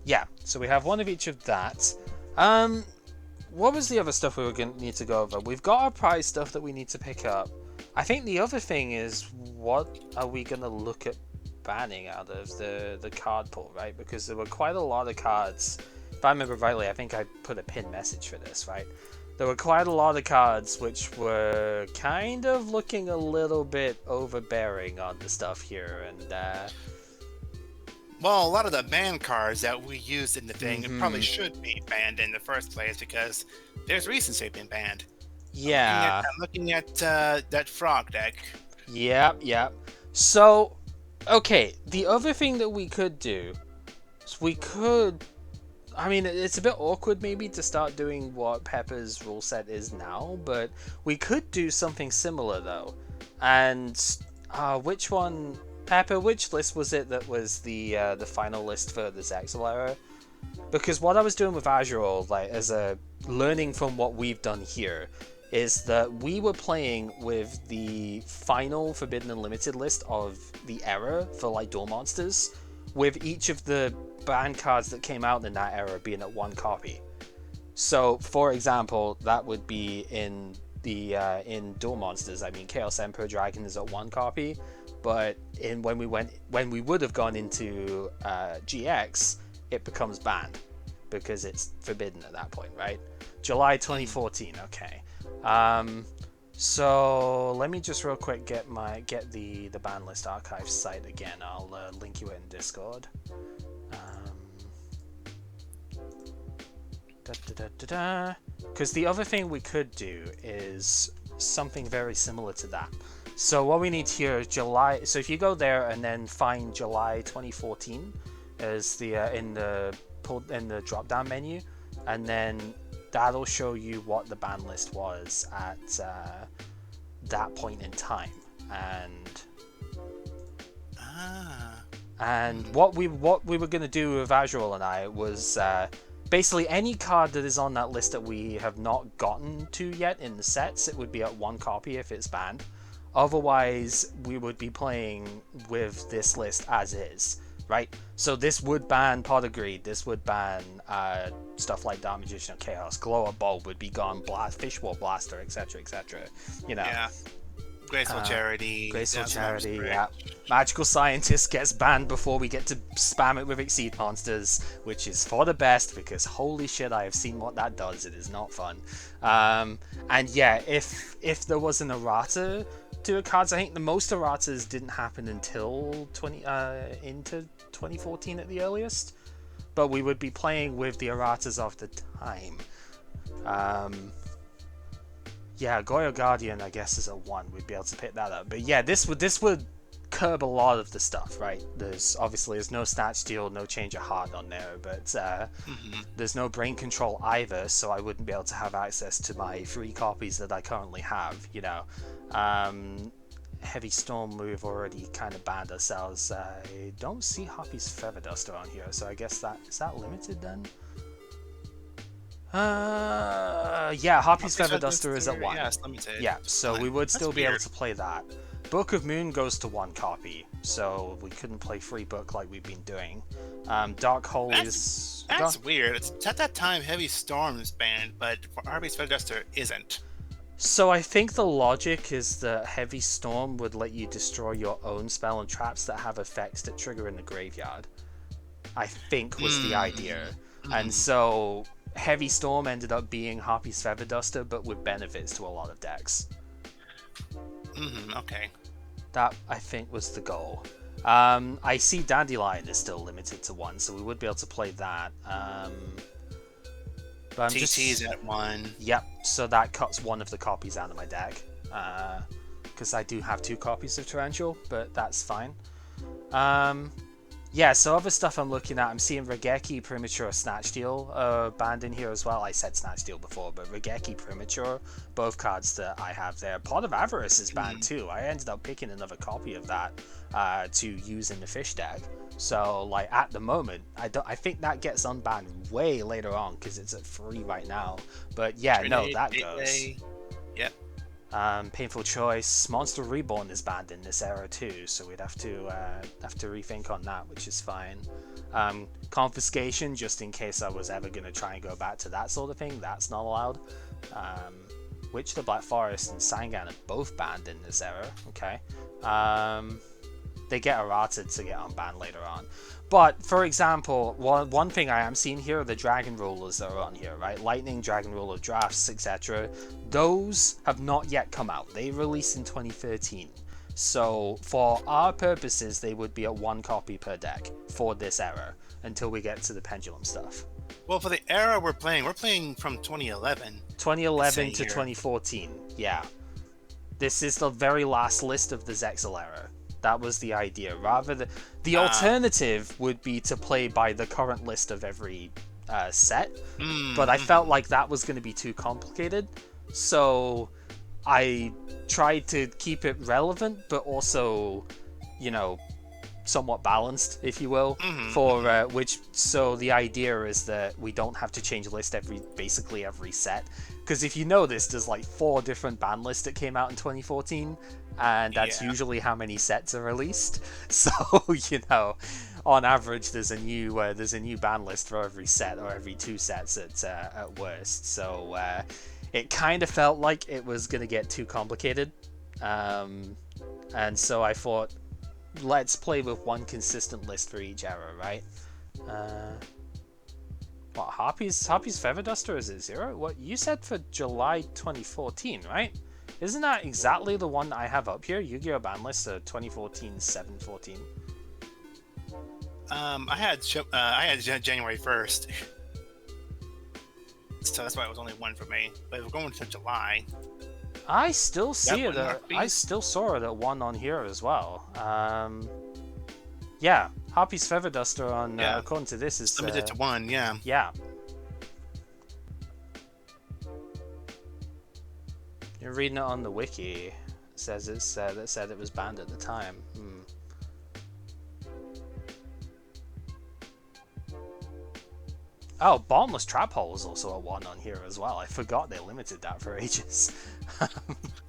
yeah, so we have one of each of that. What was the other stuff we were going to need to go over? We've got our prize stuff that we need to pick up. I think the other thing is, what are we going to look at banning out of the card pool, right? Because there were quite a lot of cards. If I remember rightly, I think I put a pinned message for this, right? There were quite a lot of cards which were kind of looking a little bit overbearing on the stuff here, and well, a lot of the banned cards that we used in the thing probably should be banned in the first place because there's reasons they've been banned. Yeah. I'm looking at that frog deck. Yep. So, okay, the other thing that we could do is I mean, it's a bit awkward maybe to start doing what Pepper's rule set is now, but we could do something similar though. And which one, Pepper? Which list was it that was the final list for the ZEXAL era? Because what I was doing with Azure, like as a learning from what we've done here, is that we were playing with the final Forbidden Unlimited list of the era for like duel monsters, with each of the banned cards that came out in that era being at 1 copy. So, for example, that would be in the in duel monsters. I mean, Chaos Emperor Dragon is at 1 copy, but when we would have gone into GX, it becomes banned because it's forbidden at that point, right? July 2014. Okay. So let me just real quick get the banlist archive site again. I'll link you in Discord. Because the other thing we could do is something very similar to that. So what we need here is July. So if you go there and then find July 2014 as the in the drop down menu, and then that'll show you what the ban list was at that point in time. And what we were gonna do with Azrael and I was basically any card that is on that list that we have not gotten to yet in the sets, it would be at 1 copy if it's banned. Otherwise, we would be playing with this list as is, right? So this would ban Pot of Greed, this would ban stuff like Dark Magician of Chaos, Glow of Bulb would be gone, Fishbowl Blaster, etc., etc. You know. Yeah. Graceful Charity. Graceful Charity, yeah. Magical Scientist gets banned before we get to spam it with Exceed Monsters, which is for the best, because holy shit, I have seen what that does. It is not fun. And yeah, if there was an errata to the cards, I think the most erratas didn't happen until into 2014 at the earliest, but we would be playing with the erratas of the time. Yeah, Goyo Guardian, I guess, is a 1. We'd be able to pick that up. But yeah, this would curb a lot of the stuff, right? There's no Snatch Steal, no Change of Heart on there, but there's no Brain Control either, so I wouldn't be able to have access to my 3 copies that I currently have, you know. Heavy Storm, we've already kind of banned ourselves. I don't see Hoppy's Feather Duster on here, so I guess is that limited then? Yeah, Hoppy's Feather Duster is at 1. Yeah, it's limited. Yeah, so we would still be able to play that. Book of Moon goes to 1 copy, so we couldn't play free book like we've been doing. Dark Hole is... That's weird. It's at that time Heavy Storm is banned, but Hoppy's Feather Duster isn't. So I think the logic is that Heavy Storm would let you destroy your own spell and traps that have effects that trigger in the graveyard. I think was the idea. And so... Heavy Storm ended up being Hoppy's Feather Duster, but with benefits to a lot of decks. Okay. That, I think, was the goal. I see Dandelion is still limited to 1, so we would be able to play that. But TT's at 1. Yep, so that cuts 1 of the copies out of my deck. Because I do have 2 copies of Torrential, but that's fine. Yeah, so other stuff I'm looking at, I'm seeing Regeki, Premature, Snatch Steal banned in here as well. I said Snatch Steal before, but Regeki, Premature, both cards that I have there. Pot of Avarice is banned too. I ended up picking another copy of that to use in the fish deck. So, like, at the moment, I think that gets unbanned way later on because it's at 3 right now. But yeah, no, that goes. Yep. Painful Choice, Monster Reborn is banned in this era too, so we'd have to rethink on that, which is fine. Confiscation, just in case I was ever going to try and go back to that sort of thing, that's not allowed. Witch of the Black Forest and Sangan are both banned in this era, okay. They get errated to get unbanned later on. But, for example, one thing I am seeing here are the Dragon Rulers that are on here, right? Lightning, Dragon Ruler, Drafts, etc. Those have not yet come out. They released in 2013. So, for our purposes, they would be at 1 copy per deck for this era, until we get to the Pendulum stuff. Well, for the era we're playing from 2011. 2011 to 2014, yeah. This is the very last list of the ZEXAL era. That was the idea. Rather the alternative would be to play by the current list of every set, but I felt like that was going to be too complicated, so I tried to keep it relevant, but also, you know, somewhat balanced, if you will, for so the idea is that we don't have to change list basically every set, because if you notice, there's like 4 different ban lists that came out in 2014, and that's usually how many sets are released. So, you know, on average, there's a new ban list for every set, or every 2 sets at worst. So it kind of felt like it was gonna get too complicated, and so I thought, let's play with 1 consistent list for each era, right? What, Harpy's Feather Duster is at 0? What you said for July 2014, right? Isn't that exactly the one that I have up here? Yu-Gi-Oh! Banlist 2014-7-14. I had January 1st. So that's why it was only one for me. But if we're going to July, I still see it. I still saw it at 1 on here as well. Yeah, Harpy's Feather Duster on according to this is limited to 1. Yeah. Yeah. You're reading it on the wiki. It says it's that said it was banned at the time. Oh, Bottomless Trap Hole is also a 1 on here as well. I forgot they limited that for ages.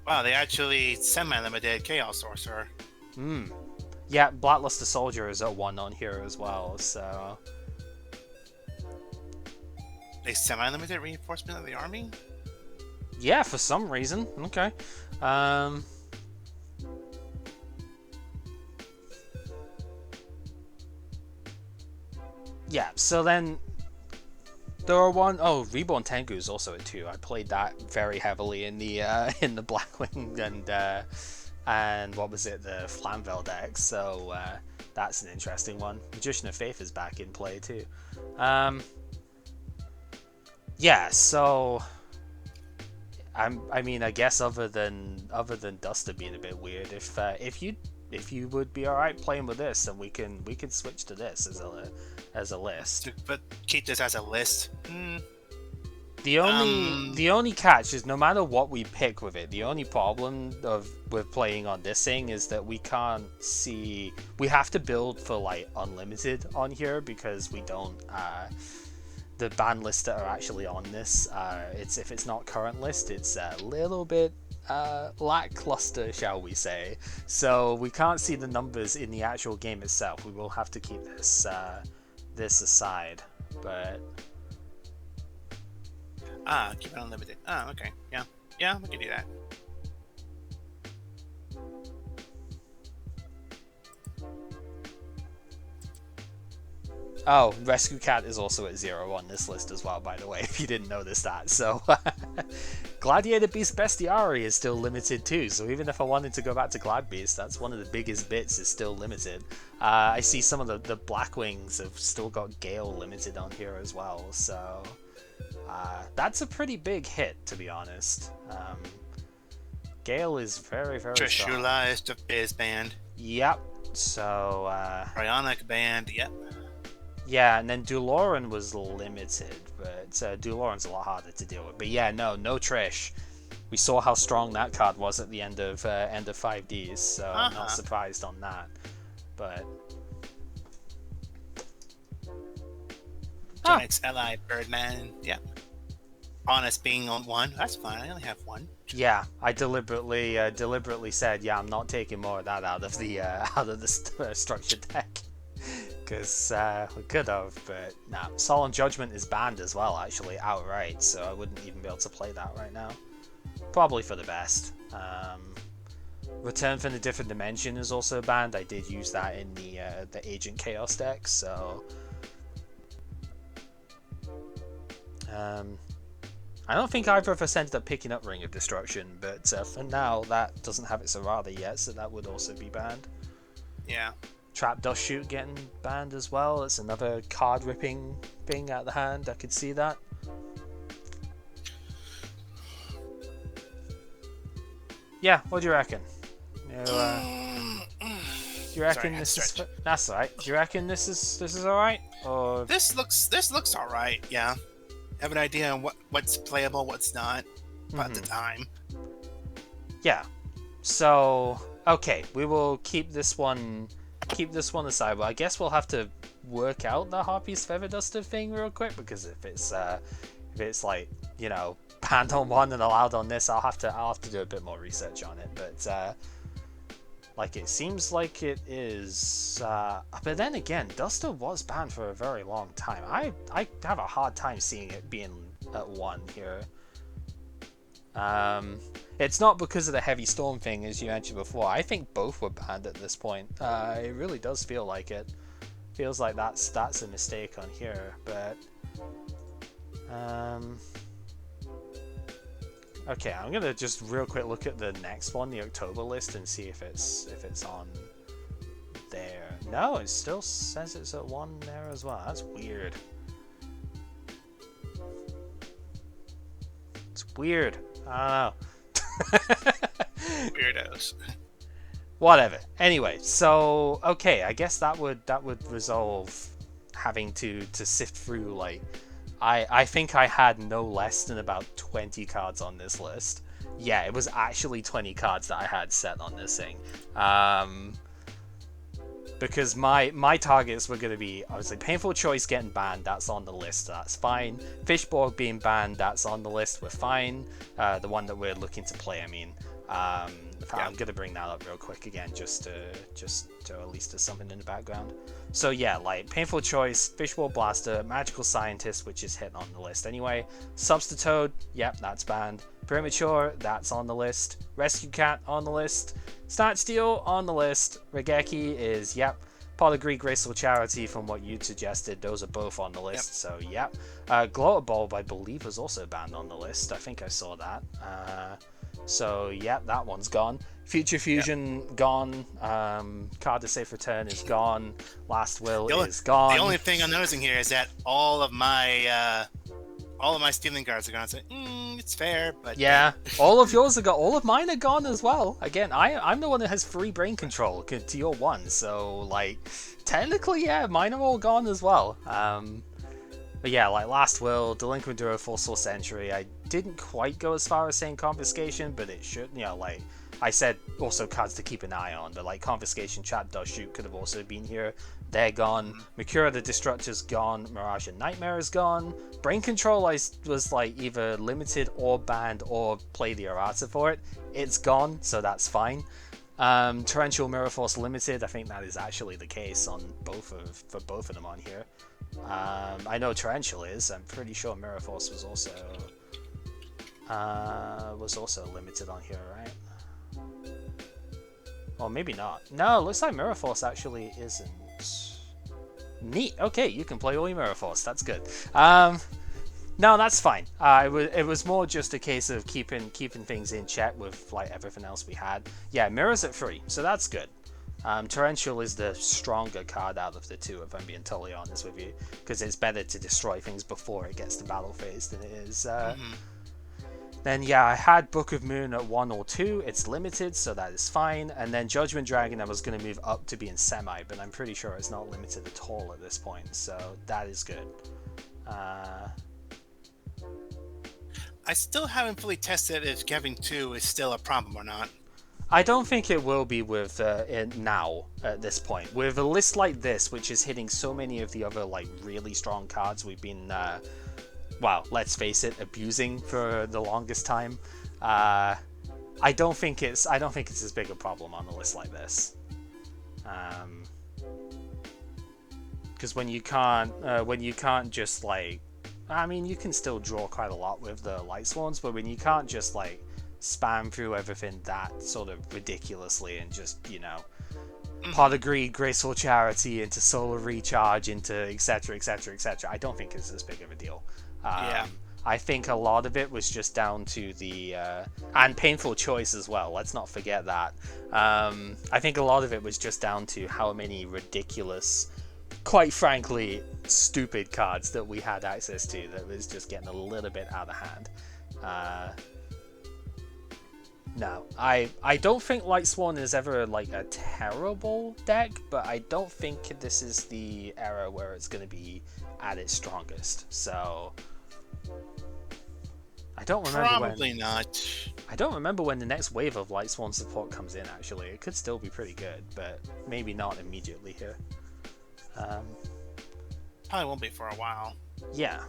Wow, they actually semi-limited Chaos Sorcerer. Yeah, Blackluster Soldier is at 1 on here as well, so... They semi-limited Reinforcement of the Army? Yeah, for some reason. Okay. Yeah, so then... There are Reborn Tengu is also at 2. I played that very heavily in the Blackwing and what was it, the Flamvell deck. So that's an interesting one. Magician of Faith is back in play too. Yeah, so I mean, I guess other than Duster being a bit weird, if you would be alright playing with this, then we can switch to this as a list. But keep this as a list. The only catch is no matter what we pick with it, the only problem with playing on this thing is that we can't see. We have to build for like unlimited on here because we don't. The ban lists that are actually on this, if it's not current list, it's a little bit lackluster, shall we say. So we can't see the numbers in the actual game itself. We will have to keep this aside, but keep it unlimited. Okay, yeah, we can do that. Oh, Rescue Cat is also at 0 on this list as well, by the way, if you didn't notice that. So, Gladiator Beast Bestiary is still limited too, so even if I wanted to go back to Glad Beast, that's one of the biggest bits, is still limited. I see some of the Blackwings have still got Gale limited on here as well, so that's a pretty big hit, to be honest. Gale is very, very strong. Trishula is the Biz band. Yep, so... Cryonic band, yep. Yeah, and then Duloran was limited, but Duloran's a lot harder to deal with. But yeah, no Trish. We saw how strong that card was at the end of 5Ds, so I'm not surprised on that. But Giants Ally Birdman, yeah. Honest being on 1, that's fine. I only have 1. Yeah, I deliberately said, yeah, I'm not taking more of that out of the structured deck. Because we could have, but nah. Solemn Judgment is banned as well, actually, outright, so I wouldn't even be able to play that right now. Probably for the best. Return from the Different Dimension is also banned. I did use that in the Agent Chaos deck, so... I don't think either of us ended up picking up Ring of Destruction, but for now, that doesn't have its errata yet, so that would also be banned. Yeah. Trap Dust Shoot getting banned as well. It's another card ripping thing out of the hand. I could see that. Yeah, what do you reckon? Do you reckon this is? That's alright. Do you reckon this is alright? Or this looks alright. Yeah, have an idea on what's playable, what's not, about the time. Yeah. So okay, we will keep this one aside, but I guess we'll have to work out the Harpy's Feather Duster thing real quick, because if it's like, you know, banned on 1 and allowed on this, I'll have to do a bit more research on it. But like, it seems like it is, but then again, Duster was banned for a very long time. I have a hard time seeing it being at 1 here. It's not because of the Heavy Storm thing, as you mentioned before. I think both were banned at this point. It really does feel like it. Feels like that's a mistake on here, but Okay, I'm gonna just real quick look at the next one, the October list, and see if it's on there. No, it still says it's at 1 there as well. That's weird. It's weird. I don't know. Weirdos. Whatever. Anyway, so okay, I guess that would resolve having to sift through like I think I had no less than about 20 cards on this list. Yeah, it was actually 20 cards that I had set on this thing. Because my targets were going to be, obviously, Painful Choice getting banned, that's on the list, that's fine. Fishborg being banned, that's on the list, we're fine. The one that we're looking to play, I mean. I'm going to bring that up real quick again, just to at least there's something in the background. So yeah, like, Painful Choice, Fishbowl Blaster, Magical Scientist, which is hit on the list anyway. Substitoad, yep, that's banned. Premature, that's on the list. Rescue Cat, on the list. Snatch Steel, on the list. Regeki is, yep. Pot of Greek Graceful Charity, from what you suggested, those are both on the list, so yep. Glotter Bulb, I believe, was also banned on the list. I think I saw that. So, yeah, that one's gone. Future Fusion, gone. Card to Safe Return is gone. Last Will is gone. The only thing I'm noticing here is that all of my stealing cards are gone. So, it's fair, but... Yeah, all of yours are gone. All of mine are gone as well. Again, I'm the one that has free brain control to your one, so, like, technically, yeah, mine are all gone as well. But yeah, like Last Will, Delinquent Duo, Full Soul Century, I didn't quite go as far as saying Confiscation, but it should, you know, like, I said also cards to keep an eye on, but like Confiscation, Chat Does Shoot could have also been here. They're gone. Makura the Destructor's gone. Mirage and Nightmare is gone. Brain Control was like either limited or banned or play the errata for it. It's gone, so that's fine. Torrential Mirror Force Limited, I think that is actually the case on for both of them on here. I know Torrential is. I'm pretty sure Mirror Force was also limited on here, right? Or maybe not. No, looks like Mirror Force actually isn't. Neat. Okay, you can play all your Mirror Force. That's good. No, that's fine. It was more just a case of keeping things in check with like everything else we had. Yeah, Mirror's at 3, so that's good. Torrential is the stronger card out of the two, if I'm being totally honest with you, because it's better to destroy things before it gets to battle phase than it is. Then yeah, I had Book of Moon at 1 or 2. It's limited, so that is fine. And then Judgment Dragon, I was going to move up to being semi, but I'm pretty sure it's not limited at all at this point, so that is good. I still haven't fully tested if Geving 2 is still a problem or not. I don't think it will be with now at this point. With a list like this, which is hitting so many of the other like really strong cards we've been, well, let's face it, abusing for the longest time. I don't think it's as big a problem on a list like this. Because when you can't just like, I mean, you can still draw quite a lot with the Light Swans, but when you can't just like spam through everything that sort of ridiculously and just, you know, Pot of Greed, Graceful Charity into Solar Recharge into etc, I don't think it's as big of a deal. Yeah. I think a lot of it was just down to the and Painful Choice as well, let's not forget that. I think a lot of it was just down to how many ridiculous, quite frankly stupid cards that we had access to that was just getting a little bit out of hand. No, I don't think Light Swan is ever like a terrible deck, but I don't think this is the era where it's going to be at its strongest. So I don't remember Probably not. I don't remember when the next wave of Light Swan support comes in. Actually, it could still be pretty good, but maybe not immediately here. Probably won't be for a while. Yeah.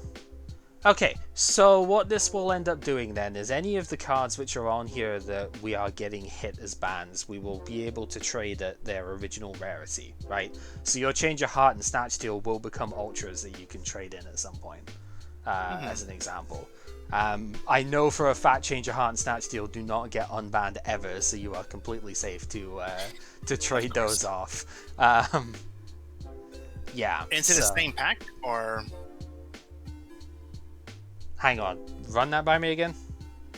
Okay, so what this will end up doing then is any of the cards which are on here that we are getting hit as bans, we will be able to trade at their original rarity, right? So your Change of Heart and Snatch Steel will become ultras that you can trade in at some point, as an example. I know for a fact Change of Heart and Snatch Steel do not get unbanned ever, so you are completely safe to trade those off. Yeah. Into the same pack, or... Hang on, run that by me again?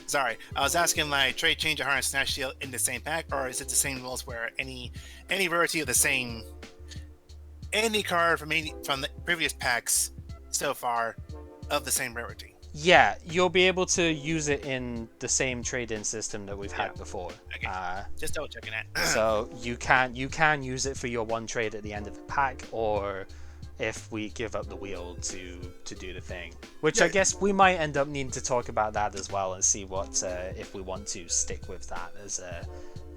Sorry, I was asking like trade change, harness, snatch, shield in the same pack, or is it the same rules where any rarity of the same any card from the previous packs so far of the same rarity? Yeah, you'll be able to use it in the same trade-in system that we've had before. Okay. Just double checking that. So you can use it for your one trade at the end of the pack, or if we give up the wheel to do the thing. Which I guess we might end up needing to talk about that as well and see what if we want to stick with that as a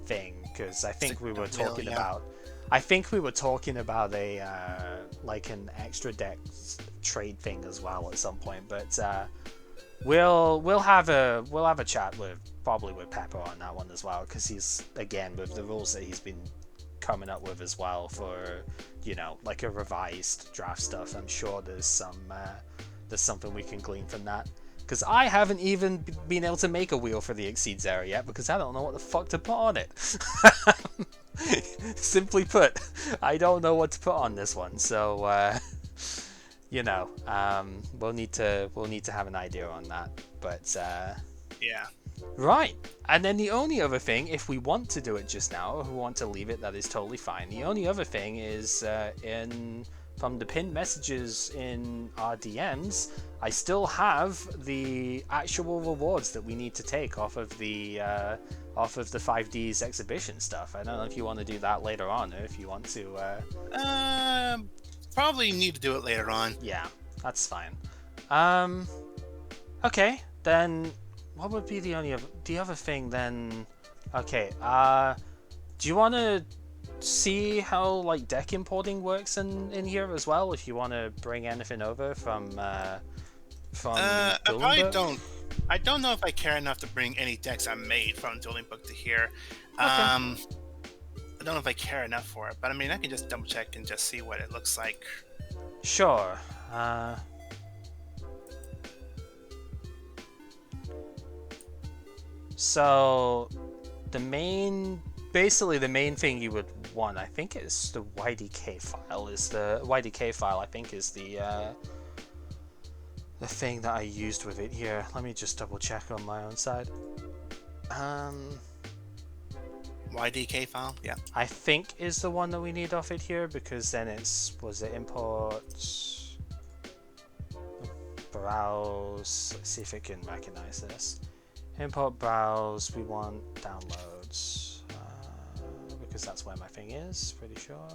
thing, because I think we were talking about. I think we were talking about a like an extra deck trade thing as well at some point, but we'll have a chat probably with Pepper on that one as well, because he's, again, with the rules that he's been coming up with as well for, you know, like a revised draft stuff. I'm sure there's something we can glean from that, because I haven't even been able to make a wheel for the XYZ yet because I don't know what the fuck to put on it. Simply put, I don't know what to put on this one, so you know, we'll need to have an idea on that. But yeah, right. And then the only other thing, if we want to do it just now, or we want to leave it, that is totally fine. The only other thing is from the pinned messages in our DMs, I still have the actual rewards that we need to take off of the 5D's exhibition stuff. I don't know if you want to do that later on, or if you want to. Probably need to do it later on. Yeah, that's fine. Okay, then what would be the other thing then? Okay, do you want to see how like deck importing works in here as well? If you want to bring anything over from I probably don't. I don't know if I care enough to bring any decks I made from Dueling Book to here. Okay. I don't know if I care enough for it, but I mean, I can just double check and just see what it looks like. Sure. So basically the main thing you would want, I think, is the YDK file. I think is the thing that I used with it here. Let me just double check on my own side. YDK file, yeah. I think is the one that we need off it here, because then was it import, browse, let's see if it can recognize this. Import, browse, we want downloads, because that's where my thing is, pretty sure.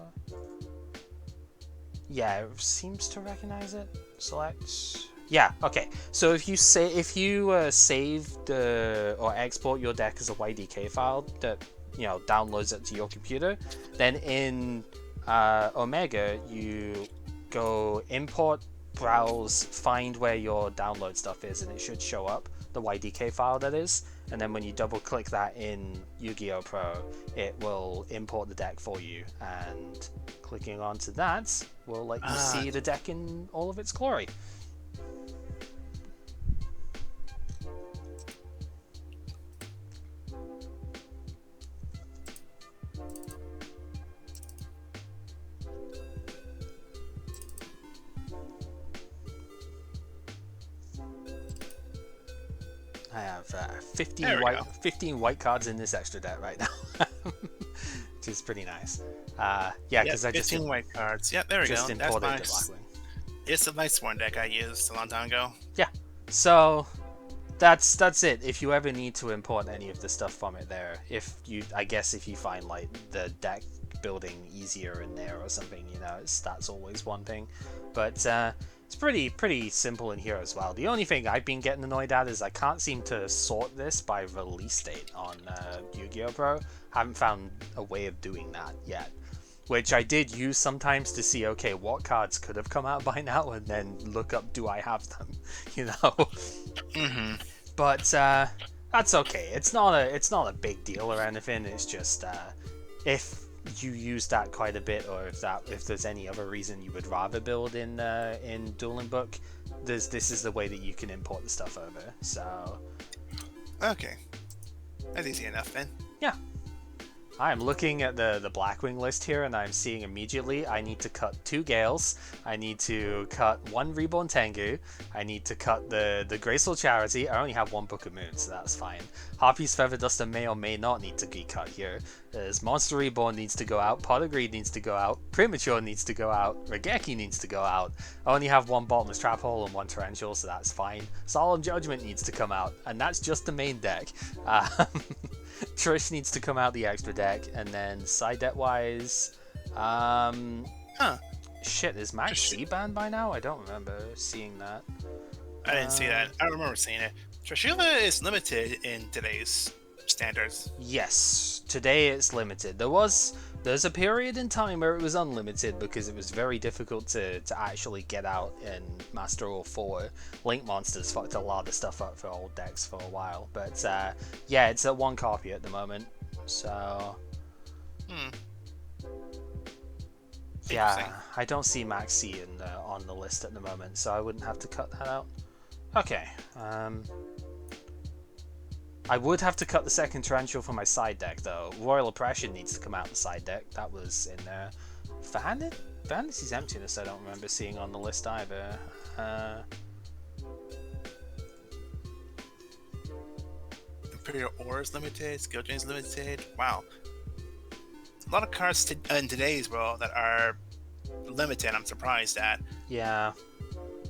Yeah, it seems to recognize it. Select. Yeah, okay. So if you save or export your deck as a YDK file that, you know, downloads it to your computer, then in Omega you go import, browse, find where your download stuff is, and it should show up, the YDK file that is, and then when you double click that in Yu-Gi-Oh! Pro, it will import the deck for you, and clicking onto that will let you see the deck in all of its glory. I have 15 white cards in this extra deck right now, which is pretty nice. Yeah, because I just 15 white cards. Yeah, there we go. Imported That's the nice. Blackwing. It's a nice Sworn deck I used a long time ago. Yeah, so that's it. If you ever need to import any of the stuff from it there, I guess if you find like the deck building easier in there or something, you know, that's always one thing. But it's pretty simple in here as well. The only thing I've been getting annoyed at is I can't seem to sort this by release date on Yu-Gi-Oh! Pro. Haven't found a way of doing that yet, which I did use sometimes to see, okay, what cards could have come out by now, and then look up, do I have them, you know? Mm-hmm. But that's okay. It's not a big deal or anything. It's just if you use that quite a bit, or if there's any other reason you would rather build in Dueling Book, this is the way that you can import the stuff over. So okay, that's easy enough then. Yeah. I'm looking at the Blackwing list here, and I'm seeing immediately I need to cut 2 Gales, I need to cut 1 Reborn Tengu, I need to cut the Graceful Charity. I only have 1 Book of Moon, so that's fine. Harpy's Feather Duster may or may not need to be cut here. There's Monster Reborn needs to go out, Pot of Greed needs to go out, Premature needs to go out, Regeki needs to go out. I only have 1 Bottomless Trap Hole and 1 Torrential, so that's fine. Solemn Judgment needs to come out, and that's just the main deck. Trish needs to come out the extra deck, and then side deck wise, shit, is Max C banned by now? I don't remember seeing that. I didn't see that. I don't remember seeing it. Trishula is limited in today's standards. Yes, today it's limited. There's a period in time where it was unlimited because it was very difficult to actually get out in Master Rule 4. Link Monsters fucked a lot of stuff up for old decks for a while, but yeah, it's at 1 copy at the moment, so... Yeah, I don't see Max C on the list at the moment, so I wouldn't have to cut that out. Okay, I would have to cut the second Torrential for my side deck, though. Royal Oppression needs to come out the side deck. That was in there. Vanity's Emptiness I don't remember seeing on the list either. Imperial Ores limited, Skill Drains limited. Wow. A lot of cards in today's world that are limited, I'm surprised at. Yeah.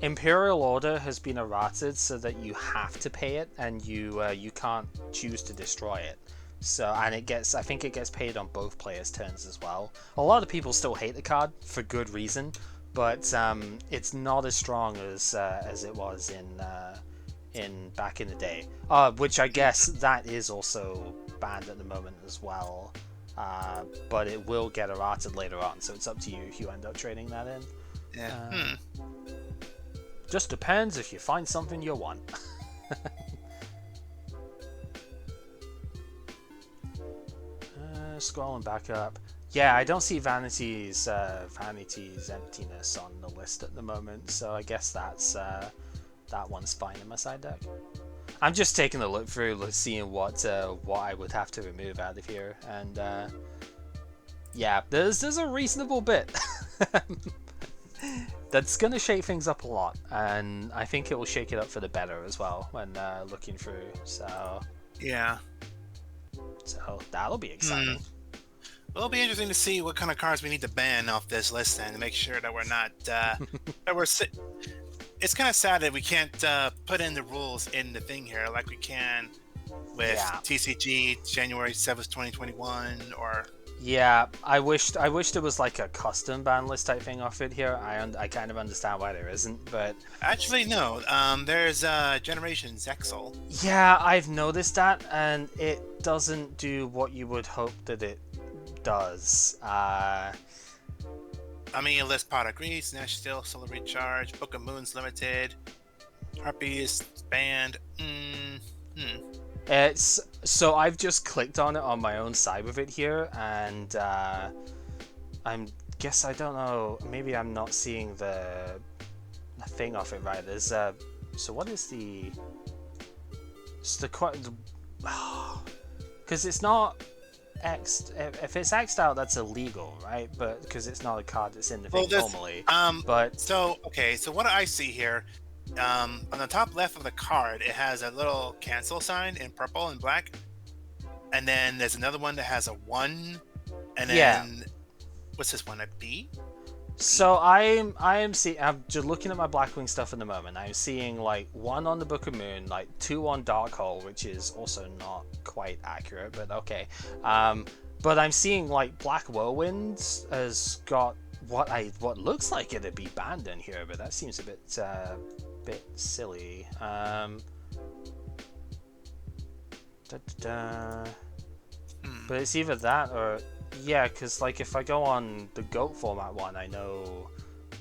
Imperial Order has been errated so that you have to pay it, and you can't choose to destroy it. So, and I think it gets paid on both players' turns as well. A lot of people still hate the card for good reason, but it's not as strong as it was in back in the day. Which I guess that is also banned at the moment as well. But it will get errated later on, so it's up to you if you end up trading that in. Yeah. Just depends if you find something you want. Scrolling back up. Yeah, I don't see Vanity's Emptiness on the list at the moment, so I guess that one's fine in my side deck. I'm just taking a look through, seeing what I would have to remove out of here, and yeah, there's a reasonable bit. That's gonna shake things up a lot, and I think it will shake it up for the better as well when looking through. So yeah, so that'll be exciting. Well, it'll be interesting to see what kind of cards we need to ban off this list then to make sure that we're not that we're. It's kind of sad that we can't put in the rules in the thing here like we can with TCG January 7th, 2021, or. Yeah, I wish there was like a custom ban list type thing off it here. I kind of understand why there isn't, but actually no. There's Generation ZEXAL. Yeah, I've noticed that, and it doesn't do what you would hope that it does. I mean, it lists Pot of Greed, Snatch Steel, Solar Recharge, Book of Moons Limited, Harpy is banned. It's so I've just clicked on it on my own side with it here, and I don't know, maybe I'm not seeing the thing off it right. There's so what is because it's not X'd. If it's X'd out, that's illegal, right? But because it's not a card that's in the thing normally. But so what I see here. On the top left of the card, it has a little cancel sign in purple and black, and then there's another one that has a 1, and then what's this one, a B? So I'm just looking at my Blackwing stuff at the moment. I'm seeing like 1 on the Book of Moon, like 2 on Darkhold, which is also not quite accurate, but okay. But I'm seeing like Black Whirlwind has got what looks like it'd be banned in here, but that seems a bit silly. But it's either that or because like if I go on the GOAT format one, I know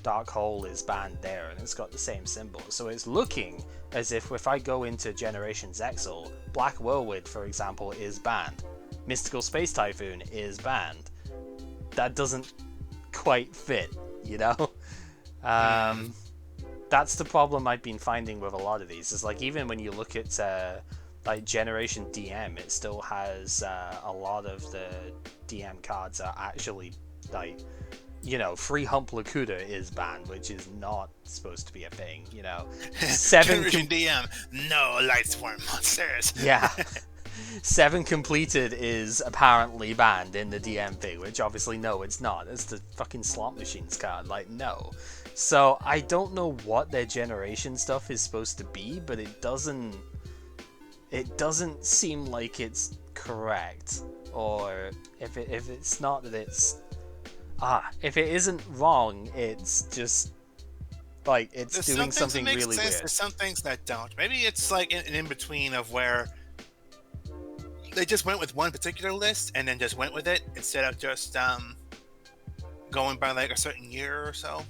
Dark Hole is banned there, and it's got the same symbol. So it's looking as if I go into Generation ZEXAL, Black Whirlwind, for example, is banned. Mystical Space Typhoon is banned. That doesn't quite fit, you know? That's the problem I've been finding with a lot of these. Is like even when you look at like Generation DM, it still has a lot of the DM cards are actually like, Free Hump Lakuta is banned, which is not supposed to be a thing. Generation DM, no Lightsworn monsters. Yeah. 7 completed is apparently banned in the DM thing, which obviously no, it's not. It's the fucking slot machines card. Like, no. So I don't know what their generation stuff is supposed to be, but it doesn't seem like it's correct. Or if it's not that it's if it isn't wrong, it's just like it's There's doing some something that make really sense, weird. There's some things that don't. Maybe it's like an in-between of where they just went with one particular list and then just went with it instead of just going by like a certain year or so.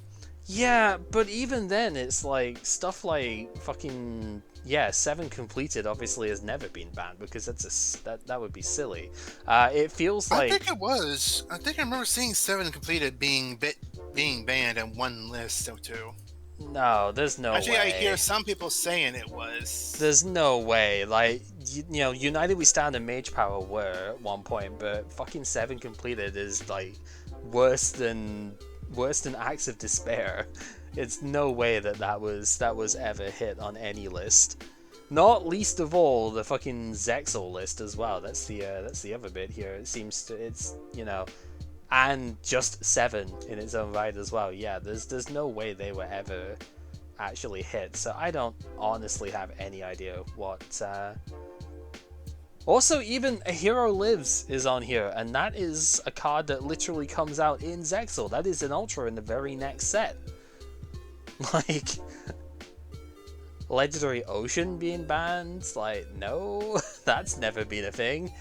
Yeah, but even then, it's like stuff like fucking 7 completed obviously has never been banned because that would be silly. It feels like I think it was. I think I remember seeing 7 completed being banned in one list or two. no, there's no Actually, way. I hear some people saying it was. There's no way. Like United We Stand and Mage Power were at one point, but fucking 7 completed is like worse than Acts of Despair. It's no way that was ever hit on any list. Not least of all the fucking ZEXAL list as well. That's the other bit here. It seems to and just 7 in its own right as well. Yeah, there's no way they were ever actually hit. So I don't honestly have any idea what. Also, even A Hero Lives is on here, and that is a card that literally comes out in ZEXAL. That is an Ultra in the very next set. Like, Legendary Ocean being banned? Like, no, that's never been a thing.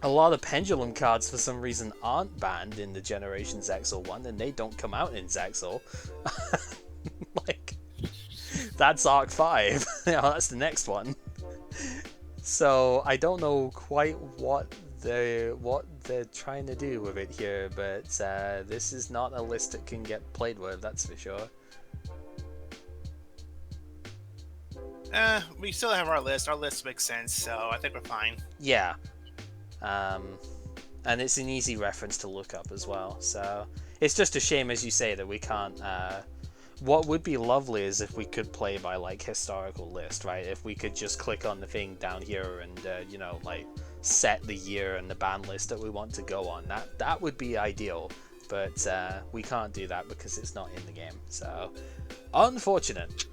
A lot of Pendulum cards, for some reason, aren't banned in the Generation ZEXAL one, and they don't come out in ZEXAL. Like, that's Arc 5. That's the next one. So I don't know quite what they're trying to do with it here, but this is not a list that can get played with, that's for sure. We still have our list. Our list makes sense, so I think we're fine. Yeah. And it's an easy reference to look up as well. So it's just a shame, as you say, that we can't. What would be lovely is if we could play by like historical list, right? If we could just click on the thing down here and like set the year and the band list that we want to go on. That would be ideal, but we can't do that because it's not in the game. So unfortunate.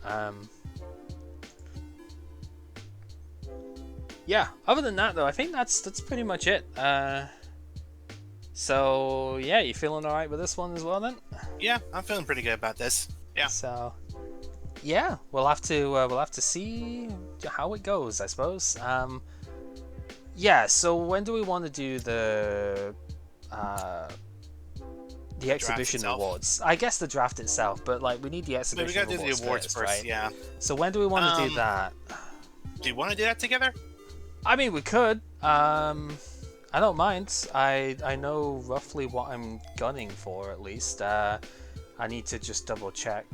Yeah. Other than that, though, I think that's pretty much it. So yeah, you feeling all right with this one as well, then? Yeah, I'm feeling pretty good about this. Yeah. So, yeah, we'll have to see how it goes, I suppose. Yeah. So when do we want to do the exhibition awards? I guess the draft itself, but like we need the exhibition we gotta do the awards first, right? Yeah. So when do we want to do that? Do you want to do that together? I mean, we could. I don't mind. I know roughly what I'm gunning for, at least. I need to just double check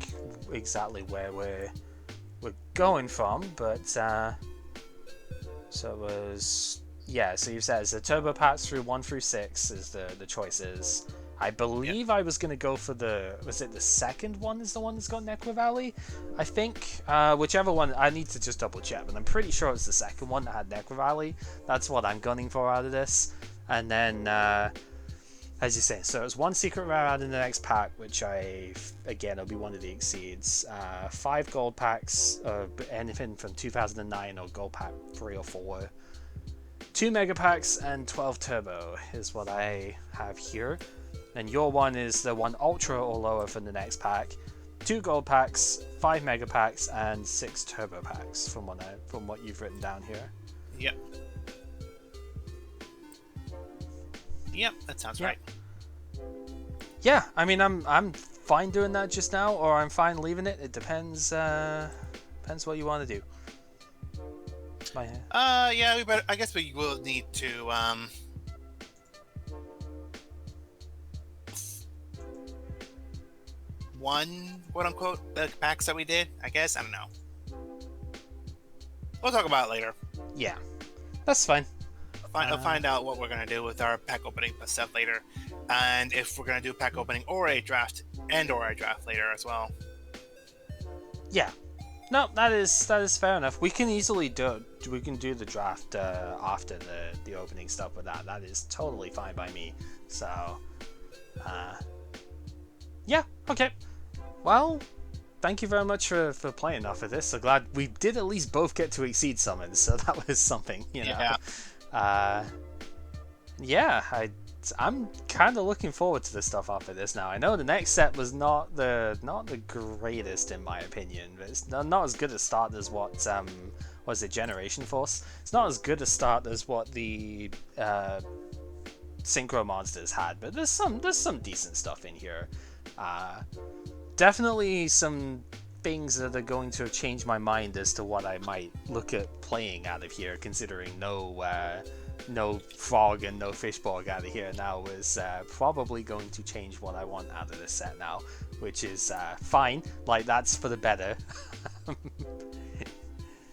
exactly where we're going from, but so it was so you've said it's the turbo packs through 1 through 6 is the choices. I believe I was going to go for the second one is the one that's got Necro Valley? I think, whichever one, I need to just double check, but I'm pretty sure it's the second one that had Necro Valley. That's what I'm gunning for out of this. And then, as you say, so it's 1 secret rare out in the next pack, which again, it'll be one of the exceeds. 5 gold packs, anything from 2009 or gold pack 3 or 4. 2 mega packs and 12 turbo is what I have here. And your one is the 1 ultra or lower from the next pack. 2 gold packs, 5 mega packs, and 6 turbo packs from what you've written down here. Yep. Yep, that sounds right. Yeah, I mean, I'm fine doing that just now, or I'm fine leaving it. It depends. Depends what you want to do. Yeah, I guess we will need to one quote unquote the packs that we did. I guess I don't know. We'll talk about it later. Yeah, that's fine. I'll find out what we're gonna do with our pack opening stuff later, and if we're gonna do pack opening or a draft later as well. Yeah. No, that is fair enough. We can easily do the draft after the opening stuff with that. That is totally fine by me. So, yeah, okay. Well, thank you very much for playing off of this. So glad we did at least both get to exceed summons. So that was something, you know. Yeah. I'm kind of looking forward to the stuff after this now. I know the next set was not the greatest in my opinion, but it's not as good a start as what was it, Generation Force? It's not as good a start as what the Synchro Monsters had, but there's some decent stuff in here. Definitely some things that are going to change my mind as to what I might look at playing out of here, considering no frog and no fishborg out of here now is probably going to change what I want out of this set now, which is fine. Like, that's for the better. I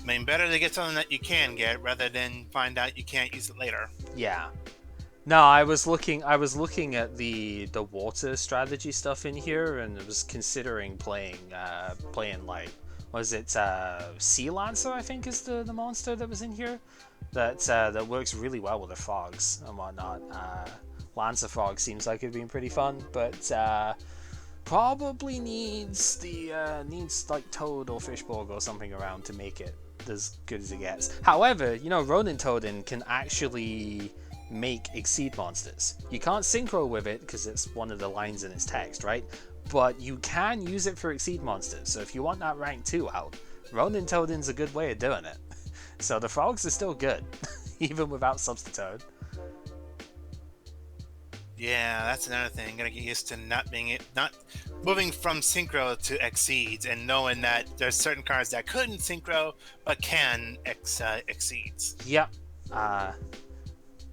mean, better to get something that you can get rather than find out you can't use it later. Yeah. No, I was looking at the water strategy stuff in here, and I was considering playing like, was it Sea Lancer, I think is the monster that was in here, that works really well with the frogs and whatnot. Lancer Frog seems like it'd been pretty fun, but probably needs like Toad or Fishborg or something around to make it as good as it gets. However, you know, Ronin Toadin can actually make Exceed monsters. You can't synchro with it because it's one of the lines in its text, right? But you can use it for Exceed monsters. So if you want that rank 2 out, Ronin Toadin's a good way of doing it. So the frogs are still good, even without Substitute. Yeah, that's another thing. Gotta get used to not moving from synchro to exceeds, and knowing that there's certain cards that couldn't synchro but can exceeds. Yep.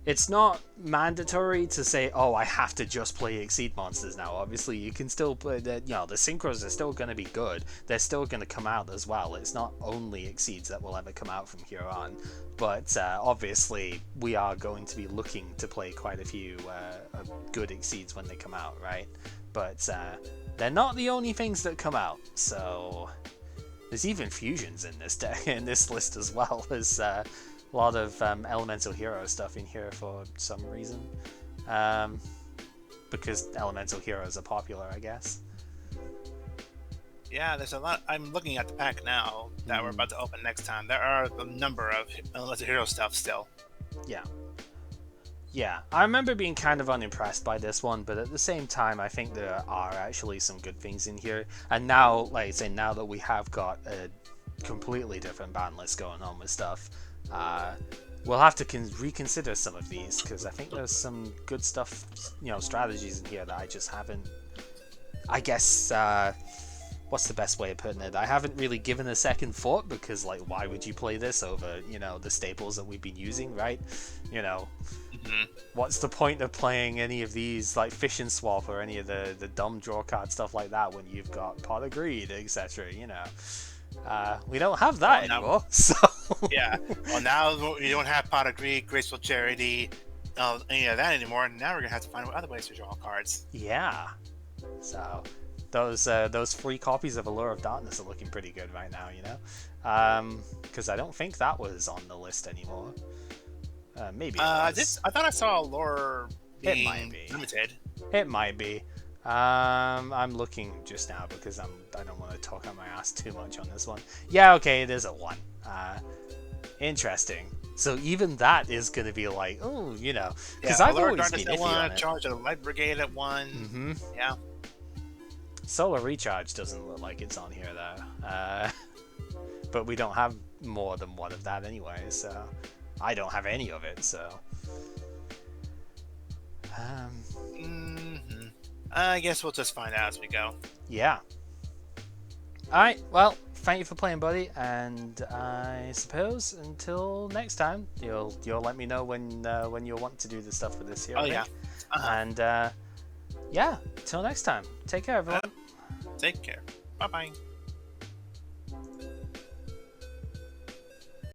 It's not mandatory to say, oh, I have to just play Exceed monsters now. Obviously, you can still play the synchros are still going to be good. They're still going to come out as well. It's not only Exceeds that will ever come out from here on. But obviously, we are going to be looking to play quite a few good Exceeds when they come out, right? But they're not the only things that come out. So there's even fusions in this deck, in this list as well. There's a lot of Elemental Hero stuff in here for some reason. Because Elemental Heroes are popular, I guess. Yeah, there's a lot. I'm looking at the pack now that we're about to open next time. There are a number of Elemental Hero stuff still. Yeah. Yeah, I remember being kind of unimpressed by this one, but at the same time, I think there are actually some good things in here. And now, like I say, now that we have got a completely different ban list going on with stuff, we'll have to reconsider some of these, because I think there's some good stuff, strategies in here that I just haven't, I guess, what's the best way of putting it? I haven't really given a second thought, because, like, why would you play this over, the staples that we've been using, right? What's the point of playing any of these, like Fish and Swap or any of the dumb draw card stuff like that when you've got Pot of Greed, etc., we don't have that anymore, so... Yeah, well, now you don't have Pot of Greed, Graceful Charity, any of that anymore. Now we're going to have to find other ways to draw cards. Yeah, so those free copies of Allure of Darkness are looking pretty good right now, because I don't think that was on the list anymore. Maybe I thought I saw Allure being it might be limited. It might be. I'm looking just now because I don't want to talk out my ass too much on this one. Yeah, okay, it is a 1. Interesting. So even that is going to be like, oh, because I've always been iffy on it. Charge a Light Brigade at 1. Yeah. Solar Recharge doesn't look like it's on here though. But we don't have more than one of that anyway, so I don't have any of it. So. I guess we'll just find out as we go. Yeah. Alright, well, thank you for playing, buddy, and I suppose until next time, you'll let me know when you'll want to do the stuff with this here. Oh, yeah. And, yeah, till next time. Take care, everyone. Take care. Bye-bye.